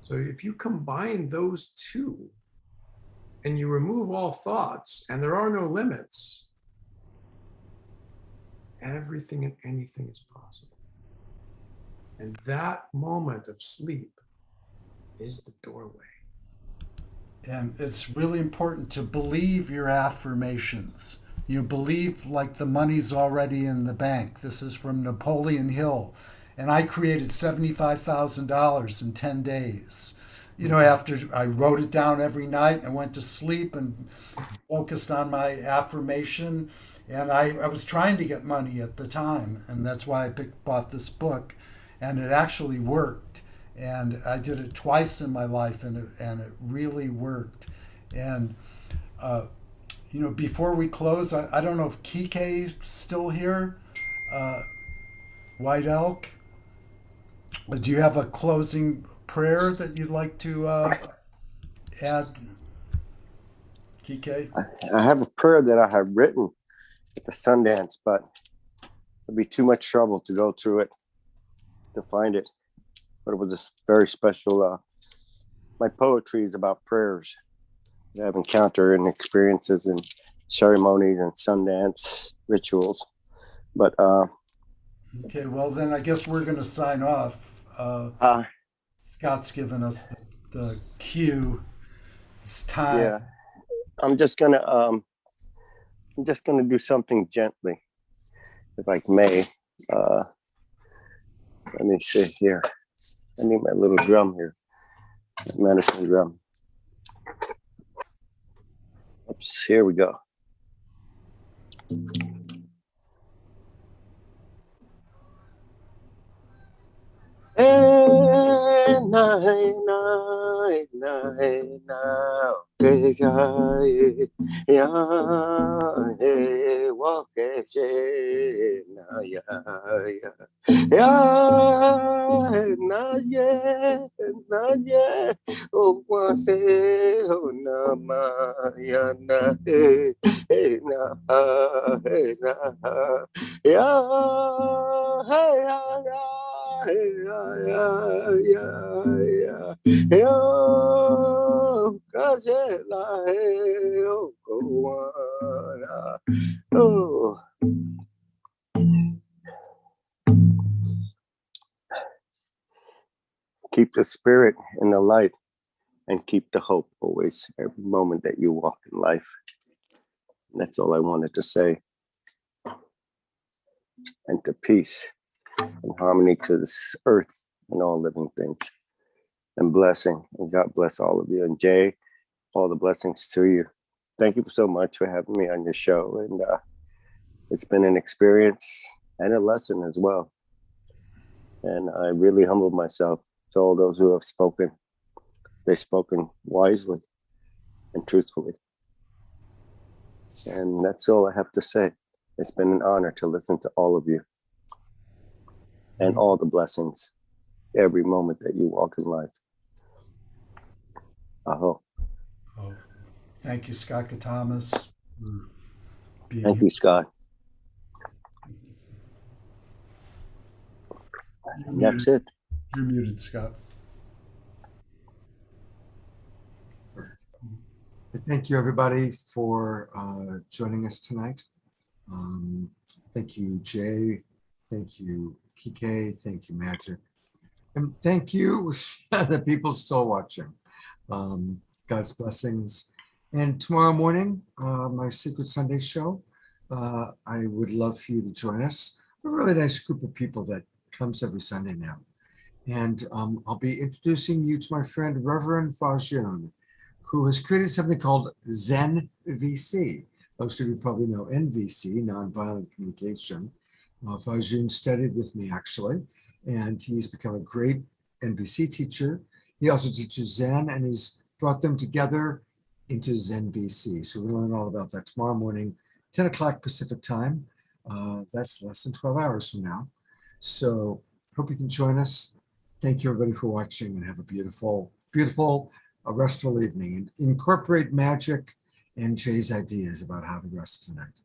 So if you combine those two and you remove all thoughts and there are no limits, everything and anything is possible. And that moment of sleep is the doorway. And it's really important to believe your affirmations. You believe like the money's already in the bank. This is from Napoleon Hill. And I created $75,000 in 10 days. After I wrote it down every night, I went to sleep and focused on my affirmation. And I was trying to get money at the time. And that's why I bought this book. And it actually worked. And I did it twice in my life, and it really worked. And, before we close, I don't know if Kike's still here, White Elk. Do you have a closing prayer that you'd like to add, Kike? I have a prayer that I have written the Sundance, but it'd be too much trouble to go through it to find it. But it was a very special. My poetry is about prayers that I've encountered and experiences and ceremonies and Sundance rituals. But okay, well then I guess we're going to sign off. Scott's given us the cue. It's time. Yeah, I'm just gonna do something gently, if I may. Let me see here. I need my little drum here, medicine drum. Oops, here we go. Oh. Keep the spirit in the light and keep the hope always, every moment that you walk in life. That's all I wanted to say. And to peace and harmony to this earth and all living things. And blessing. And God bless all of you. And Jay, all the blessings to you. Thank you so much for having me on your show. And it's been an experience and a lesson as well. And I really humbled myself to all those who have spoken. They've spoken wisely and truthfully. And that's all I have to say. It's been an honor to listen to all of you and all the blessings every moment that you walk in life. Aho. Oh, thank you, Scott Catamas. Thank you, Scott. That's it. You're muted, Scott. Thank you, everybody, for joining us tonight. Thank you, Jay. Thank you, Kike. Thank you, Magic. And thank you, the people still watching. God's blessings. And tomorrow morning, my Secret Sunday show, I would love for you to join us. A really nice group of people that comes every Sunday now. And I'll be introducing you to my friend, Reverend Fajoon, who has created something called Zen VC. Most of you probably know NVC, Nonviolent Communication. Fajoon studied with me, actually, and he's become a great NVC teacher. He also teaches Zen, and he's brought them together into Zen VC. So we'll learn all about that tomorrow morning, 10 o'clock Pacific time. That's less than 12 hours from now. So hope you can join us. Thank you, everybody, for watching, and have a beautiful, beautiful, restful evening. And incorporate Magic and Jay's ideas about how to rest tonight.